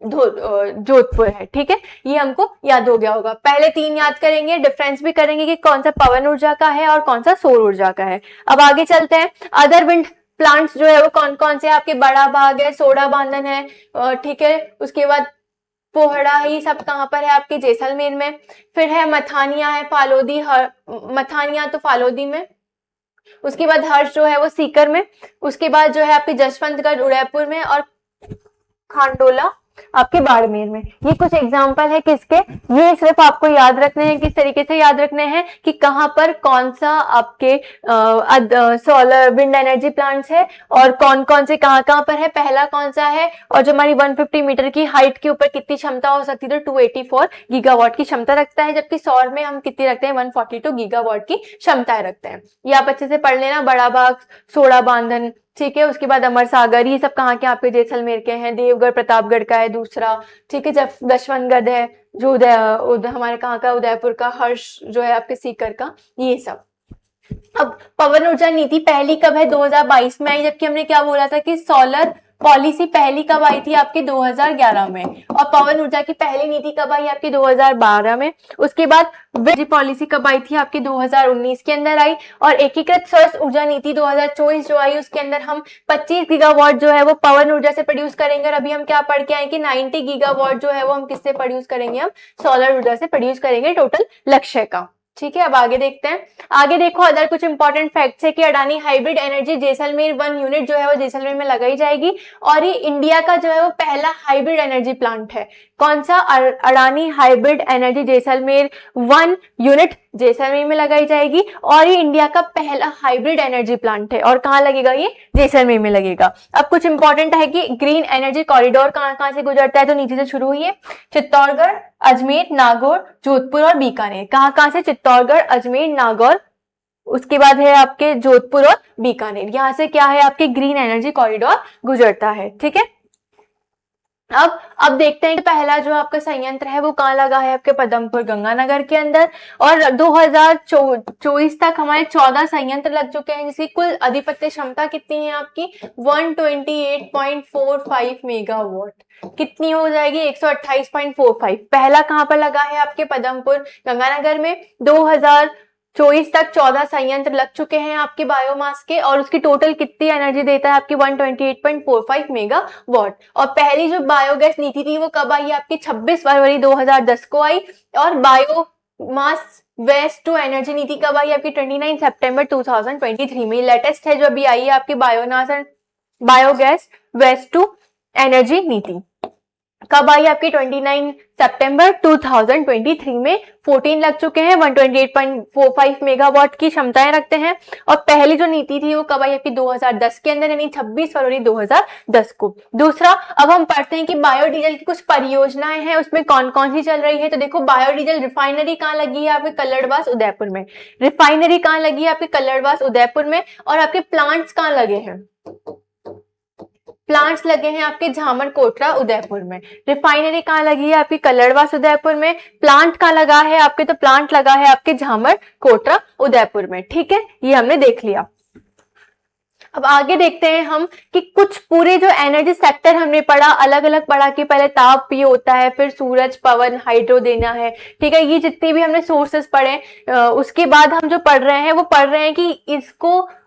A: जोधपुर है, ठीक है। ये हमको याद हो गया होगा। पहले तीन याद करेंगे, डिफरेंस भी करेंगे कि कौन सा पवन ऊर्जा का है और कौन सा सौर ऊर्जा का है। अब आगे चलते हैं, अदर विंड प्लांट्स जो है वो कौन कौन से, आपके बड़ा बाग है, सोडा बांधन है, ठीक है। उसके बाद पोहड़ा, ये सब कहां पर है, आपके जैसलमेर में। फिर है मथानिया है, फालोदी, मथानिया तो फालोदी में। उसके बाद हर्ष जो है वो सीकर में। उसके बाद जो है आपके जसवंतगढ़ उदयपुर में, और खांडोला आपके बाड़मेर में। ये कुछ एग्जाम्पल है किसके, ये सिर्फ आपको याद रखने हैं, किस तरीके से याद रखने हैं कि कहां पर कौन सा आपके सोलर विंड एनर्जी प्लांट्स है और कौन कौन से कहां पर है, पहला कौन सा है, और जो हमारी 150 मीटर की हाइट के ऊपर कितनी क्षमता हो सकती है, तो 284 गीगावाट की क्षमता रखता है, जबकि सौर में हम कितनी रखते हैं, 142 गीगावाट की क्षमताएं रखते हैं। ये आप अच्छे से पढ़ लेना, बड़ा बाग, सोडा बांधन, ठीक है। उसके बाद अमर सागर, ये सब कहाँ के आपके जैसलमेर के हैं, देवगढ़ प्रतापगढ़ का है दूसरा, ठीक है। जब जशवंतगढ़ है जो हमारे कहाँ का, उदयपुर का, हर्ष जो है आपके सीकर का, ये सब। अब पवन ऊर्जा नीति पहली कब है, 2022 में आई, जबकि हमने क्या बोला था कि सोलर पॉलिसी पहली कब आई थी आपकी, 2011 में। और पवन ऊर्जा की पहली नीति कब आई आपकी, 2012 में। उसके बाद विंड पॉलिसी कब आई थी आपकी, 2019 के अंदर आई। और एकीकृत स्वच्छ ऊर्जा नीति 2024 जो आई उसके अंदर हम 25 गीगावाट जो है वो पवन ऊर्जा से प्रोड्यूस करेंगे। और अभी हम क्या पढ़ के आए कि 90 गीगावाट जो है वो हम किससे प्रोड्यूस करेंगे, हम सोलर ऊर्जा से प्रोड्यूस करेंगे टोटल लक्ष्य का, ठीक है। अब आगे देखते हैं, आगे देखो अदर कुछ इंपॉर्टेंट फैक्ट्स है कि Adani hybrid energy Jaisalmer 1 unit जो है वो जैसलमेर में लगाई जाएगी, और ये इंडिया का जो है वो पहला हाइब्रिड एनर्जी प्लांट है। कौन सा, Adani hybrid energy Jaisalmer 1 unit Jaisalmer में लगाई जाएगी, और ये इंडिया का पहला हाइब्रिड एनर्जी प्लांट है। और कहाँ लगेगा, ये जैसलमेर में लगेगा। अब कुछ इंपॉर्टेंट है कि ग्रीन एनर्जी कॉरिडोर कहाँ से गुजरता है, तो नीचे से शुरू हुई है, चित्तौड़गढ़, अजमेर, नागौर, जोधपुर और बीकानेर। कहाँ से, चित्तौड़गढ़, अजमेर, नागौर, उसके बाद है आपके जोधपुर और बीकानेर। यहाँ से क्या है आपके ग्रीन एनर्जी कॉरिडोर गुजरता है, ठीक है। अब देखते हैं कि पहला जो आपका संयंत्र है वो कहाँ लगा है, आपके पदमपुर गंगानगर के अंदर। और 2024 तक हमारे 14 संयंत्र लग चुके हैं, जिसकी कुल अधिपत्य क्षमता कितनी है आपकी 128.45 मेगावाट। कितनी हो जाएगी 128.45। पहला कहाँ पर लगा है आपके पदमपुर गंगानगर में। 2024 तक 14 संयंत्र लग चुके हैं आपके बायोमास के, और उसकी टोटल कितनी एनर्जी देता है आपकी 128.45 मेगावाट। और पहली जो बायोगैस नीति थी वो कब आई आपकी 26 फरवरी 2010 को आई। और बायोमास वेस्ट टू एनर्जी नीति कब आई आपकी 29 सितंबर 2023 में। लेटेस्ट है जो अभी आई है आपकी बायोगैस वेस्ट टू एनर्जी नीति। कब आई आपकी 29 सितंबर 2023 में। 14 लग चुके हैं, 128.45 मेगावाट की क्षमताएं रखते हैं। और पहली जो नीति थी वो कब आई आपकी 2010 के अंदर, यानी 26 फरवरी 2010 को। दूसरा, अब हम पढ़ते हैं कि बायोडीजल की कुछ परियोजनाएं हैं, उसमें कौन कौन सी चल रही है। तो देखो, बायोडीजल रिफाइनरी कहाँ लगी है आपके कल्लड़वास उदयपुर में। रिफाइनरी कहाँ लगी है आपके कल्लड़वास उदयपुर में। और आपके प्लांट्स कहाँ लगे हैं, प्लांट्स लगे हैं आपके झामर कोटरा उदयपुर में। रिफाइनरी कहाँ लगी है आपकी कल्लड़वास उदयपुर में। प्लांट कहाँ लगा है आपके, तो प्लांट लगा है आपके झामर कोटरा उदयपुर में। ठीक है, ये हमने देख लिया। अब आगे देखते हैं हम कि कुछ पूरे जो एनर्जी सेक्टर हमने पढ़ा, अलग अलग पढ़ा कि पहले ताप भी होता है, फिर सूरज, पवन, हाइड्रो देना है। ठीक है, ये जितने भी हमने सोर्सेस पढ़े, उसके बाद हम जो पढ़ रहे हैं वो पढ़ रहे हैं कि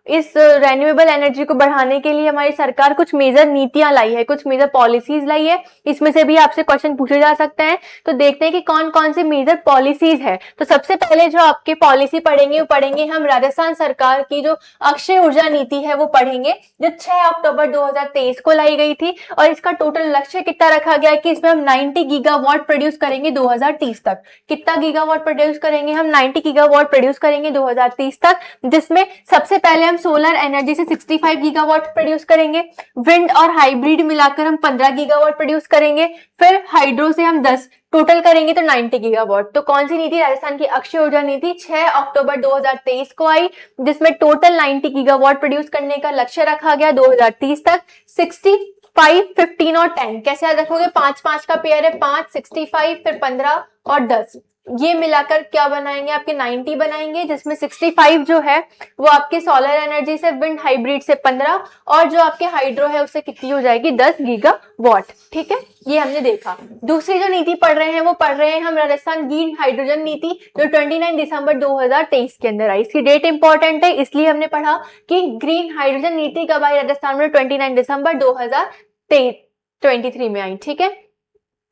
A: इस रेन्यूएबल एनर्जी को बढ़ाने के लिए हमारी सरकार कुछ मेजर नीतियां लाई है, कुछ मेजर पॉलिसीज लाई है। इसमें से भी आपसे क्वेश्चन पूछे जा सकते हैं। तो देखते हैं कि कौन कौन सी मेजर पॉलिसीज है। तो सबसे पहले जो आपके पॉलिसी पढ़ेंगे वो पढ़ेंगे हम राजस्थान सरकार की जो अक्षय ऊर्जा नीति है वो पढ़ेंगे, जो 6 अक्टूबर 2023 को लाई गई थी। और इसका टोटल लक्ष्य कितना रखा गया है कि इसमें हम 90 गीगावाट प्रोड्यूस करेंगे 2030 तक। कितना गीगावाट प्रोड्यूस करेंगे हम, 90 गीगावाट प्रोड्यूस करेंगे 2030 तक, जिसमें सबसे पहले हम सोलर एनर्जी से 65 गीगावाट प्रोड्यूस करेंगे। विंड और हाइब्रिड मिलाकर हम 15 गीगावाट प्रोड्यूस करेंगे। फिर हाइड्रो से हम 10, टोटल करेंगे तो 90 गीगावाट। तो कौन सी नीति, राजस्थान की अक्षय ऊर्जा नीति 6 अक्टूबर 2023 को आई, जिसमें टोटल 90 गीगावाट प्रोड्यूस करने का लक्ष्य रखा गया 2030 तक। 65, 15 और 10 कैसे याद रखोगे, 5-5 का पेयर है, 5, 65, फिर 15 और 10, ये मिलाकर क्या बनाएंगे आपके 90 बनाएंगे, जिसमें 65 जो है वो आपके सोलर एनर्जी से, विंड हाइब्रिड से 15, और जो आपके हाइड्रो है उससे कितनी हो जाएगी 10 गीगावाट। ठीक है, ये हमने देखा। दूसरी जो नीति पढ़ रहे हैं वो पढ़ रहे हैं हम राजस्थान ग्रीन हाइड्रोजन नीति, जो 29 दिसंबर 2023 के अंदर आई। इसकी डेट इंपॉर्टेंट है, इसलिए हमने पढ़ा कि ग्रीन हाइड्रोजन नीति कब आई राजस्थान में, 29 दिसंबर 2023 में आई। ठीक है,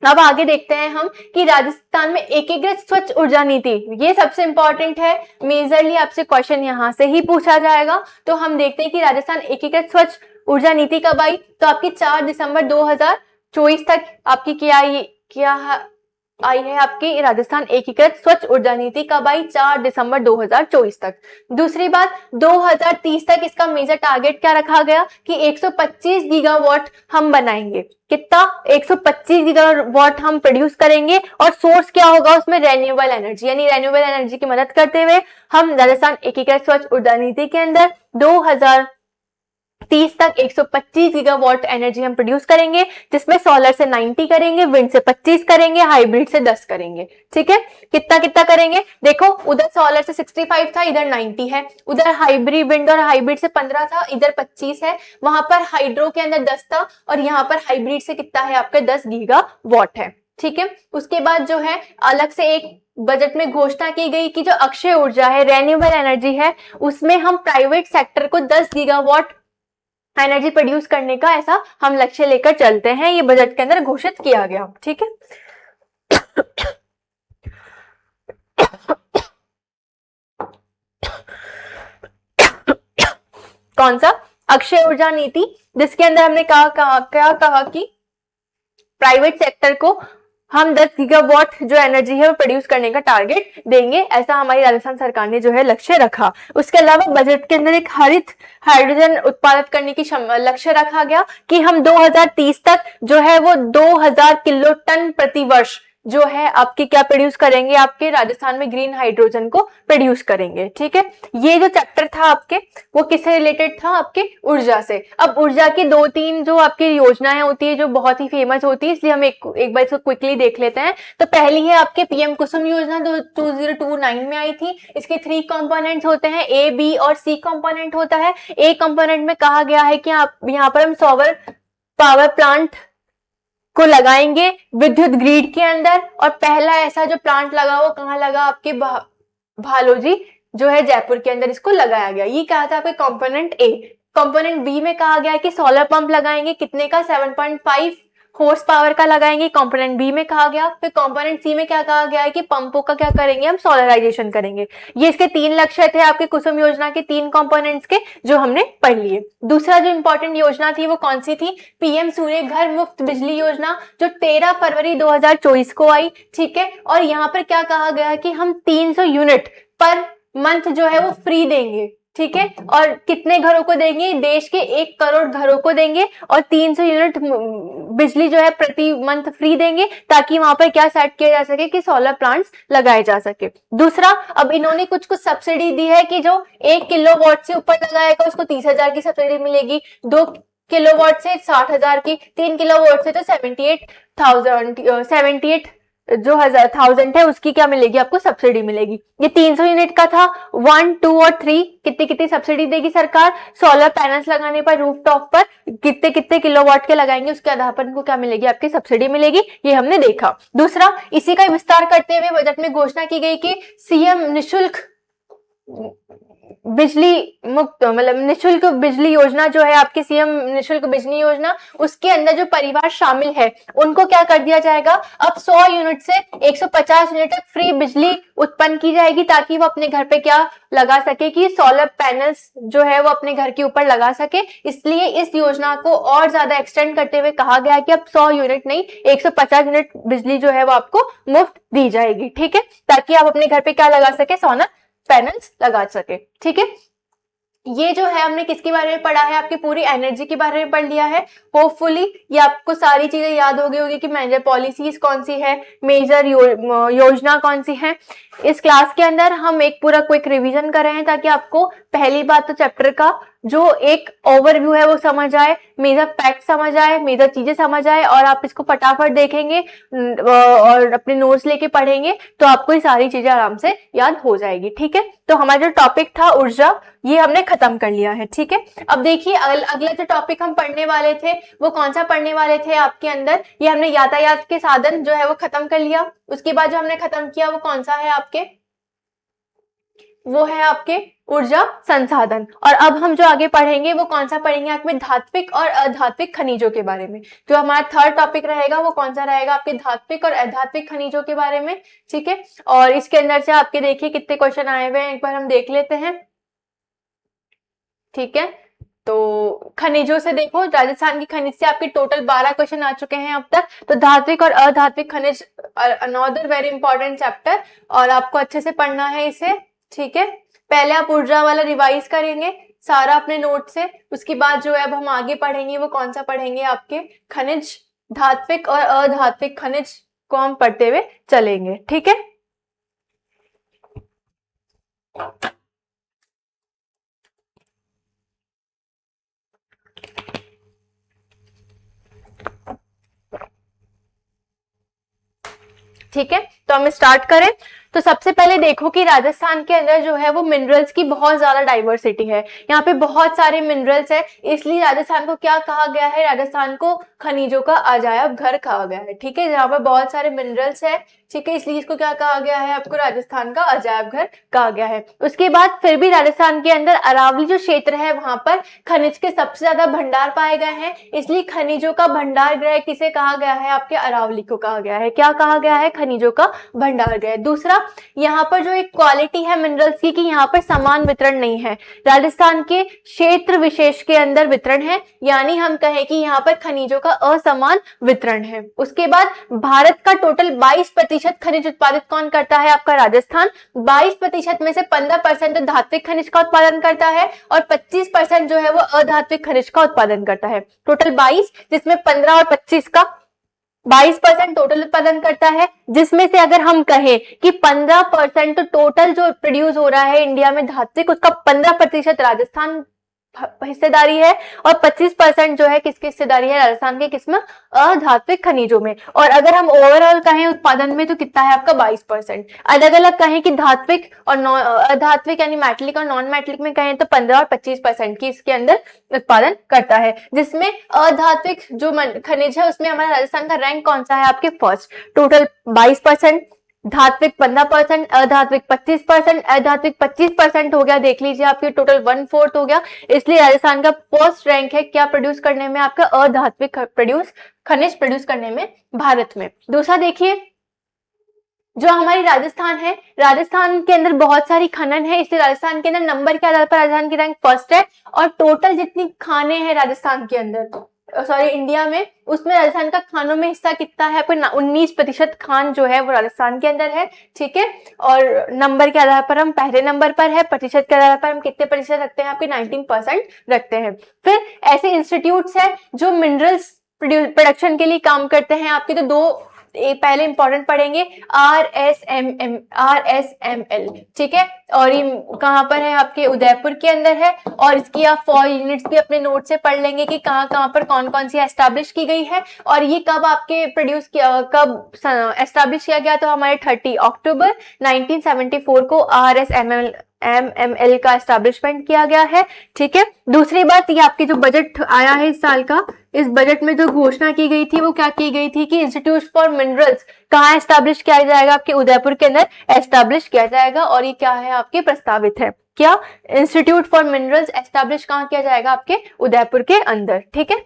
A: अब आगे देखते हैं हम कि राजस्थान में एकीकृत स्वच्छ ऊर्जा नीति, ये सबसे इंपॉर्टेंट है, मेजरली आपसे क्वेश्चन यहां से ही पूछा जाएगा। तो हम देखते हैं कि राजस्थान एकीकृत स्वच्छ ऊर्जा नीति कब आई, तो आपकी 4 दिसंबर 2024 तक आपकी क्या आई है आपकी राजस्थान एकीकृत स्वच्छ ऊर्जा नीति कब आई, 4 दिसंबर 2024 तक। दूसरी बात, 2030 तक इसका मेजर टारगेट क्या रखा गया कि 125 गीगावाट हम बनाएंगे। कितना, 125 गीगावाट हम प्रोड्यूस करेंगे। और सोर्स क्या होगा उसमें, रेन्यूएबल एनर्जी, यानी रेन्यूएबल एनर्जी की मदद करते हुए हम राजस्थान एकीकृत स्वच्छ ऊर्जा नीति के अंदर 2030 तक 125 गीगावाट एनर्जी हम प्रोड्यूस करेंगे, जिसमें सोलर से 90 करेंगे, विंड से 25 करेंगे, हाइब्रिड से 10 करेंगे। ठीक है, कितना कितना करेंगे, देखो उधर सोलर से 65 था, इधर 90 है, उधर हाइब्रिड विंड और हाइब्रिड से 15 था, इधर 25 है, वहां पर हाइड्रो के अंदर 10 था, और यहाँ पर हाइब्रिड से कितना है आपका 10 गीगावाट है। ठीक है, उसके बाद जो है अलग से एक बजट में घोषणा की गई कि जो अक्षय ऊर्जा है, रेन्यूएबल एनर्जी है, उसमें हम प्राइवेट सेक्टर को 10 गीगावाट एनर्जी प्रोड्यूस करने का ऐसा हम लक्ष्य लेकर चलते हैं। ये बजट के अंदर घोषित किया गया। ठीक है, कौन सा, अक्षय ऊर्जा नीति, जिसके अंदर हमने क्या कहा कि प्राइवेट सेक्टर को हम 10 गीगावाट जो एनर्जी है वो प्रोड्यूस करने का टारगेट देंगे, ऐसा हमारी राजस्थान सरकार ने जो है लक्ष्य रखा। उसके अलावा बजट के अंदर एक हरित हाइड्रोजन उत्पादित करने की लक्ष्य रखा गया कि हम 2030 तक जो है वो 2000 किलो टन प्रति वर्ष जो है आपके क्या प्रोड्यूस करेंगे, आपके राजस्थान में ग्रीन हाइड्रोजन को प्रोड्यूस करेंगे। ठीक है, ये जो चैप्टर था आपके वो किससे रिलेटेड था, आपके ऊर्जा से। अब ऊर्जा की 2-3 जो आपकी योजनाएं होती है जो बहुत ही फेमस होती है, इसलिए हम एक बार इसको क्विकली देख लेते हैं। तो पहली है आपके पीएम कुसुम योजना, 2029 में आई थी। इसके 3 कंपोनेंट्स होते हैं, ए, बी और सी कंपोनेंट होता है। ए कंपोनेंट में कहा गया है कि आप यहाँ पर हम सौर पावर प्लांट को लगाएंगे विद्युत ग्रिड के अंदर, और पहला ऐसा जो प्लांट लगा वो कहाँ लगा, आपके भालोजी जो है जयपुर के अंदर इसको लगाया गया। ये कहा था आपके कंपोनेंट ए। कंपोनेंट बी में कहा गया है कि सोलर पंप लगाएंगे, कितने का, 7.5 हॉर्स पावर का लगाएंगे, कंपोनेंट बी में कहा गया। फिर कंपोनेंट सी में क्या कहा गया है कि पंपों का क्या करेंगे, हम सोलराइजेशन करेंगे। ये इसके 3 लक्ष्य थे आपके कुसुम योजना के 3 कंपोनेंट्स के, जो हमने पढ़ लिए। दूसरा जो इंपॉर्टेंट योजना थी वो कौन सी थी, पीएम सूर्य घर मुफ्त बिजली योजना, जो 13 फरवरी 2024 को आई। ठीक है, और यहाँ पर क्या कहा गया है कि हम 300 यूनिट पर मंथ जो है वो फ्री देंगे। ठीक है, और कितने घरों को देंगे, देश के 1 करोड़ घरों को देंगे, और 300 यूनिट बिजली जो है प्रति मंथ फ्री देंगे, ताकि वहां पर क्या सेट किया जा सके कि सोलर प्लांट्स लगाए जा सके। दूसरा, अब इन्होंने कुछ सब्सिडी दी है कि जो 1 किलोवाट से ऊपर लगाएगा उसको 30,000 की सब्सिडी मिलेगी, 2 किलोवाट से 60,000 की, 3 किलोवाट से तो 78 जो 1000 है उसकी क्या मिलेगी, आपको सब्सिडी मिलेगी। ये 300 यूनिट का था। 1, 2 और 3 कितनी कितनी सब्सिडी देगी सरकार, सोलर पैनल्स लगाने पर रूफटॉप पर कितने कितने किलोवाट के लगाएंगे उसके आधार पर इनको क्या मिलेगी, आपकी सब्सिडी मिलेगी। ये हमने देखा। दूसरा, इसी का विस्तार करते हुए बजट में घोषणा की गई कि सीएम निशुल्क बिजली मुक्त, मतलब निशुल्क बिजली योजना जो है आपकी सीएम निशुल्क बिजली योजना, उसके अंदर जो परिवार शामिल है उनको क्या कर दिया जाएगा, अब 100 यूनिट से 150 यूनिट तक फ्री बिजली उत्पन्न की जाएगी, ताकि वो अपने घर पे क्या लगा सके कि सोलर पैनल्स जो है वो अपने घर के ऊपर लगा सके। इसलिए इस योजना को और ज्यादा एक्सटेंड करते हुए कहा गया कि अब 100 यूनिट नहीं 150 यूनिट बिजली जो है वो आपको मुफ्त दी जाएगी। ठीक है, ताकि आप अपने घर पे क्या लगा सके, सोलर पैनल्स लगा सके। ठीक है, ये जो है हमने किसके बारे में पढ़ा है, आपकी पूरी एनर्जी के बारे में पढ़ लिया है। होपफुली ये आपको सारी चीजें याद हो गई होगी कि मेजर पॉलिसीज कौन सी है, मेजर योजना कौन सी है। इस क्लास के अंदर हम एक पूरा क्विक रिवीजन कर रहे हैं, ताकि आपको पहली बात तो चैप्टर का जो एक ओवरव्यू है वो समझ आए, मेजर फैक्ट समझ आए, मेजर चीजें समझ आए, और आप इसको फटाफट देखेंगे और अपने नोट्स लेके पढ़ेंगे तो आपको ये सारी चीजें आराम से याद हो जाएगी। ठीक है, तो हमारा जो टॉपिक था ऊर्जा, ये हमने खत्म कर लिया है। ठीक है, अब देखिए अगला जो टॉपिक हम पढ़ने वाले थे वो कौन सा पढ़ने वाले थे आपके अंदर, ये हमने यातायात के साधन जो है वो खत्म कर लिया। उसके बाद जो हमने खत्म किया वो कौन सा है आपके, वो है आपके ऊर्जा संसाधन। और अब हम जो आगे पढ़ेंगे वो कौन सा पढ़ेंगे, आपके धात्विक और अधात्विक खनिजों के बारे में। जो हमारा थर्ड टॉपिक रहेगा वो कौन सा रहेगा, आपके धात्विक और अधात्विक खनिजों के बारे में। ठीक है, और इसके अंदर से आपके देखिए कितने क्वेश्चन आए हुए हैं, एक बार हम देख लेते हैं। ठीक है, तो खनिजों से देखो, राजस्थान की खनिज से आपके टोटल 12 क्वेश्चन आ चुके हैं अब तक। तो धात्विक और अधात्विक खनिज अनदर वेरी इंपॉर्टेंट चैप्टर, और आपको अच्छे से पढ़ना है इसे। ठीक है, पहले आप ऊर्जा वाला रिवाइज करेंगे सारा अपने नोट से, उसके बाद जो है अब हम आगे पढ़ेंगे वो कौन सा पढ़ेंगे, आपके खनिज, धात्विक और अधात्विक खनिज को हम पढ़ते हुए चलेंगे। ठीक है, ठीक है, तो हम स्टार्ट करें। तो सबसे पहले देखो कि राजस्थान के अंदर जो है वो मिनरल्स की बहुत ज्यादा डाइवर्सिटी है, यहाँ पे बहुत सारे मिनरल्स है, इसलिए राजस्थान को क्या कहा गया है, राजस्थान को खनिजों का अजायब घर कहा गया है। ठीक है, जहाँ पर बहुत सारे मिनरल्स है, ठीक है, इसलिए इसको क्या कहा गया है, आपको राजस्थान का अजायब घर कहा गया है। उसके बाद फिर भी राजस्थान के अंदर अरावली जो क्षेत्र है वहां पर खनिज के सबसे ज्यादा भंडार पाए गए हैं, इसलिए खनिजों का भंडार गृह किसे कहा गया है, आपके अरावली को कहा गया है। क्या कहा गया है, खनिजों का भंडार गृह। दूसरा, यहाँ पर जो एक क्वालिटी है मिनरल्स की कि यहाँ पर समान वितरण नहीं है, राजस्थान के क्षेत्र विशेष के अंदर वितरण है, यानी हम कहें कि यहाँ पर खनिजों का असमान वितरण है। उसके बाद भारत का टोटल 22% खनिज उत्पादित कौन करता है, आपका राजस्थान। 22% में से 15% धात्विक खनिज का उत्पादन करता है और 25% जो है वो अधात्विक खनिज का उत्पादन करता है। टोटल 22, जिसमें 15 और 25 का 22% टोटल उत्पादन करता है, जिसमें से अगर हम कहें कि 15% टोटल जो प्रोड्यूस हो रहा है इंडिया में धात्विक, उसका 15% राजस्थान हिस्सेदारी है और 25% जो है किसकी हिस्सेदारी है, राजस्थान के किसमें, अधात्विक खनिजों में। और अगर हम ओवरऑल कहें उत्पादन में तो कितना है आपका 22%। अलग अलग कहें कि धात्विक और अधात्विक यानी मेटलिक और नॉन मेटलिक में कहें तो 15 और 25% की इसके अंदर उत्पादन करता है, जिसमें अधात्विक जो खनिज है उसमें हमारा राजस्थान का रैंक कौन सा है आपके, फर्स्ट। टोटल 22%, धात्विक 15%, अधात्विक 25%, अधात्विक 25% हो गया, देख लीजिए आपके टोटल 1/4 हो गया। इसलिए राजस्थान का फर्स्ट रैंक है क्या प्रोड्यूस करने में, आपका अधात्विक खनिज प्रोड्यूस करने में भारत में। दूसरा देखिए, जो हमारी राजस्थान है, राजस्थान के अंदर बहुत सारी खनन है, इसलिए राजस्थान के अंदर नंबर के आधार पर राजस्थान की रैंक फर्स्ट है। और टोटल जितनी खाने हैं राजस्थान के अंदर, सॉरी इंडिया में, उसमें राजस्थान का खानों में हिस्सा कितना है आपको, 19% खान जो है वो राजस्थान के अंदर है, ठीक है। और नंबर के आधार पर हम पहले नंबर पर है, प्रतिशत के आधार पर हम कितने प्रतिशत रखते हैं आपके, 19% रखते हैं। फिर ऐसे इंस्टीट्यूट्स है जो मिनरल्स प्रोडक्शन के लिए काम करते हैं आपके, तो दो पहले इंपॉर्टेंट पढ़ेंगे, RSML, ठीक है। और ये कहां पर है आपके, उदयपुर के अंदर है। और इसकी आप 4 यूनिट्स भी अपने नोट से पढ़ लेंगे कि कहां पर कौन कौन सी एस्टैब्लिश की गई है और ये कब आपके प्रोड्यूस किया, कब एस्टैब्लिश किया गया। तो हमारे 30 अक्टूबर 1974 को RSML का एस्टैब्लिशमेंट किया गया है, ठीक है। दूसरी बात, ये आपके जो बजट आया है इस साल का, इस बजट में जो घोषणा की गई थी वो क्या की गई थी कि इंस्टीट्यूट फॉर मिनरल्स कहाँ एस्टैब्लिश किया जाएगा, आपके उदयपुर के अंदर एस्टैब्लिश किया जाएगा। और ये क्या है आपके, प्रस्तावित है क्या, इंस्टीट्यूट फॉर मिनरल्स एस्टैब्लिश कहाँ किया जाएगा, आपके उदयपुर के अंदर, ठीक है।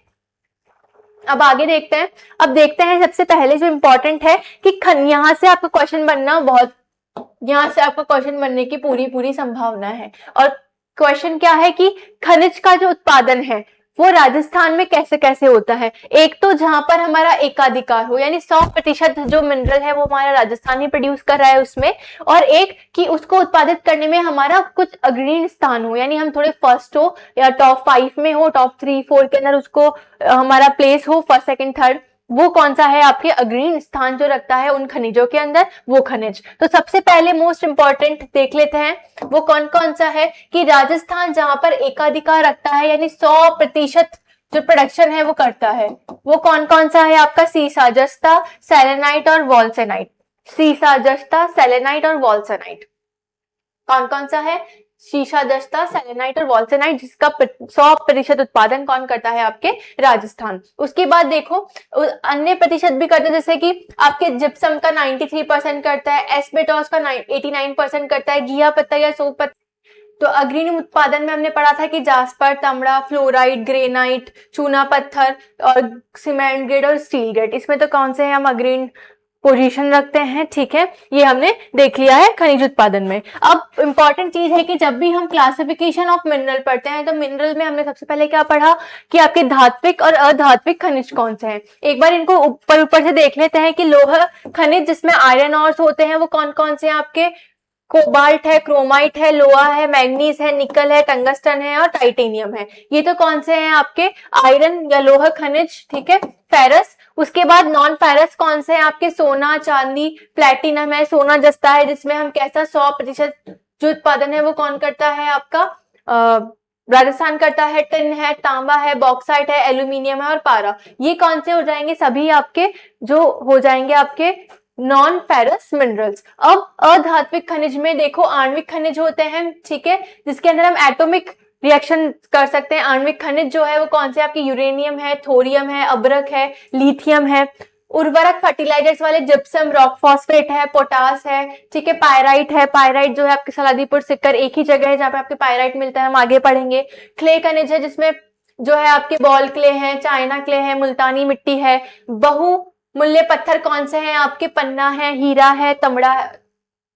A: अब आगे देखते हैं। अब देखते हैं सबसे पहले जो इंपॉर्टेंट है कि यहाँ से आपका क्वेश्चन बनना बहुत, यहाँ से आपका क्वेश्चन बनने की पूरी संभावना है। और क्वेश्चन क्या है कि खनिज का जो उत्पादन है वो राजस्थान में कैसे कैसे होता है। एक तो जहां पर हमारा एकाधिकार हो, यानी 100% जो मिनरल है वो हमारा राजस्थान ही प्रोड्यूस कर रहा है उसमें, और एक कि उसको उत्पादित करने में हमारा कुछ अग्रणी स्थान हो, यानी हम थोड़े फर्स्ट हो या टॉप 5 में हो, टॉप 3-4 के अंदर उसको हमारा प्लेस हो, फर्स्ट सेकंड थर्ड, वो कौन सा है आपके अग्रणी स्थान जो रखता है उन खनिजों के अंदर, वो खनिज। तो सबसे पहले मोस्ट इंपॉर्टेंट देख लेते हैं वो कौन कौन सा है कि राजस्थान जहां पर एकाधिकार रखता है, यानी 100% जो प्रोडक्शन है वो करता है, वो कौन कौन सा है आपका, सीसा जस्ता, सेलेनाइट और वॉल्सेनाइट। सीसा जस्ता, सेलेनाइट और वॉल्सेनाइट कौन कौन सा है, शीशा दस्ता, सेलेनाइट और वॉल्सेनाइट, जिसका 100% उत्पादन कौन करता है, आपके राजस्थान। उसके बाद देखो अन्य प्रतिशत भी करते हैं, जैसे कि आपके जिप्सम का 93% करता है, एस्बेटॉस का 89% करता है, घिया पत्ता या सोप पत्ता। तो अग्रणी उत्पादन में हमने पढ़ा था कि जास्पर, तांबा, फ्लोराइड, ग्रेनाइट, चूना पत्थर और सीमेंट ग्रेड और स्टील ग्रेड, इसमें तो कौन से हैं हम अग्रणी पोजीशन रखते हैं, ठीक है। ये हमने देख लिया है खनिज उत्पादन में। अब इंपॉर्टेंट चीज है कि जब भी हम क्लासिफिकेशन ऑफ मिनरल पढ़ते हैं तो मिनरल में हमने सबसे पहले क्या पढ़ा कि आपके धात्विक और अधात्विक खनिज कौन से हैं। एक बार इनको ऊपर ऊपर से देख लेते हैं कि लोह खनिज जिसमें आयरन ऑर्स होते हैं वो कौन कौन से हैं आपके, कोबाल्ट है, क्रोमाइट है, लोहा है, मैग्नीज है, निकल है, टंगस्टन है और टाइटेनियम है। ये तो कौन से हैं आपके आयरन या लोह खनिज, ठीक है। फेरस, उसके बाद नॉन फेरस कौन से हैं आपके, सोना, चांदी, प्लेटिनम है, सोना जस्ता है जिसमें हम कैसा 100% जो उत्पादन है वो कौन करता है आपका, राजस्थान करता है। टिन है, तांबा है, बॉक्साइट है, एल्यूमिनियम है और पारा। ये कौन से हो जाएंगे, सभी आपके जो हो जाएंगे आपके नॉन फेरस मिनरल्स। अब अधात्विक खनिज में देखो आणविक खनिज होते हैं, ठीक है, जिसके अंदर हम एटॉमिक रिएक्शन कर सकते हैं। आणविक खनिज जो है वो कौन से आपके, यूरेनियम है, थोरियम है, अब्रक है, लिथियम है। उर्वरक फर्टिलाइजर्स वाले जिप्सम, रॉक फॉस्फेट है, पोटास है, ठीक है। पायराइट है, पायराइट जो है आपके सलादीपुर सिक्कर एक ही जगह है जहां पे आपके पायराइट मिलता है, हम आगे पढ़ेंगे। क्ले खनिज है जिसमें जो है आपके बॉल क्ले है, चाइना क्ले है, मुल्तानी मिट्टी है। बहु मूल्य पत्थर कौन से हैं आपके, पन्ना है, हीरा है, तमड़ा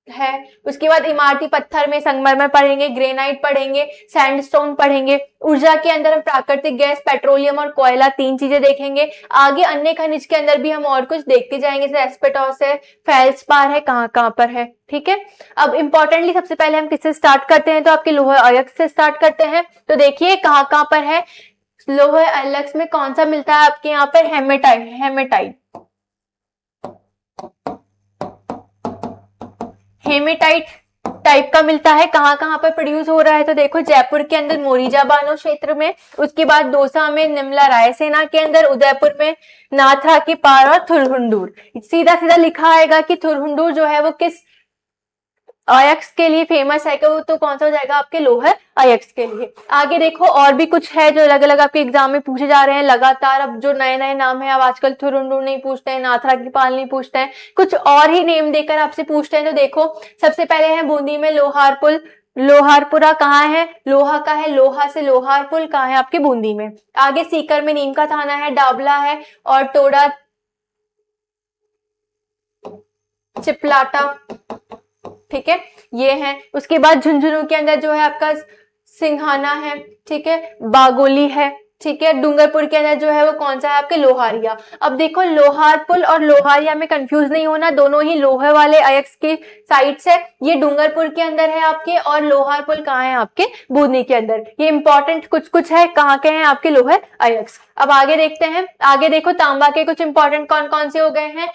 A: है। उसके बाद इमारती पत्थर में संगमरमर पढ़ेंगे, ग्रेनाइट पढ़ेंगे, सैंडस्टोन पढ़ेंगे। ऊर्जा के अंदर हम प्राकृतिक गैस, पेट्रोलियम और कोयला, 3 चीजें देखेंगे। आगे अन्य खनिज के अंदर भी हम और कुछ देखते जाएंगे, जैसे एस्पेटॉस है, फेल्सपार है, कहाँ पर है, ठीक है। अब इंपॉर्टेंटली सबसे पहले हम किससे स्टार्ट करते हैं, तो आपके लोह अयस्क से स्टार्ट करते हैं। तो देखिए कहाँ पर है, लोह अयस्क में कौन सा मिलता है आपके यहाँ पर, हेमेटाइट। हेमेटाइट टाइप का मिलता है। कहाँ कहाँ पर प्रोड्यूस हो रहा है तो देखो जयपुर के अंदर मोरीजा बानो क्षेत्र में, उसके बाद दौसा में, निमला रायसेना के अंदर, उदयपुर में नाथरा की पार और थुरहुंडूर। सीधा सीधा लिखा आएगा कि थुरहुंडूर जो है वो किस अयस्क के लिए फेमस है, कि वो तो कौन सा हो जाएगा आपके लोहर अयस्क के लिए। आगे देखो और भी कुछ है जो अलग अलग आपके एग्जाम में पूछे जा रहे हैं लगातार। अब जो नए नए नाम है, अब आजकल थुरहुंडूर नहीं पूछते हैं, नाथरा की पाल नहीं पूछते हैं, कुछ और ही नेम देकर आपसे पूछते हैं। तो देखो सबसे पहले है बूंदी में लोहार पुल। लोहारपुरा कहाँ है, लोहा का है, लोहा से लोहार पुल कहाँ है आपके बूंदी में। आगे सीकर में नीम का थाना है, डाबला है और टोडा चिपलाटा, ठीक है ये है। उसके बाद झुंझुनू के अंदर जो है आपका सिंघाना है, ठीक है, बागोली है, ठीक है। डूंगरपुर के अंदर जो है वो कौन सा है आपके लोहारिया। अब देखो लोहारपुल और लोहारिया में कंफ्यूज नहीं होना, दोनों ही लोहे वाले अयस्क की साइट्स है। ये डूंगरपुर के अंदर है आपके और लोहारपुल कहाँ है आपके बूंदी के अंदर। ये इंपॉर्टेंट कुछ कुछ है कहाँ के हैं आपके लोहे अयस्क। अब आगे देखते हैं, आगे देखो तांबा के कुछ इंपॉर्टेंट कौन कौन से हो गए हैं।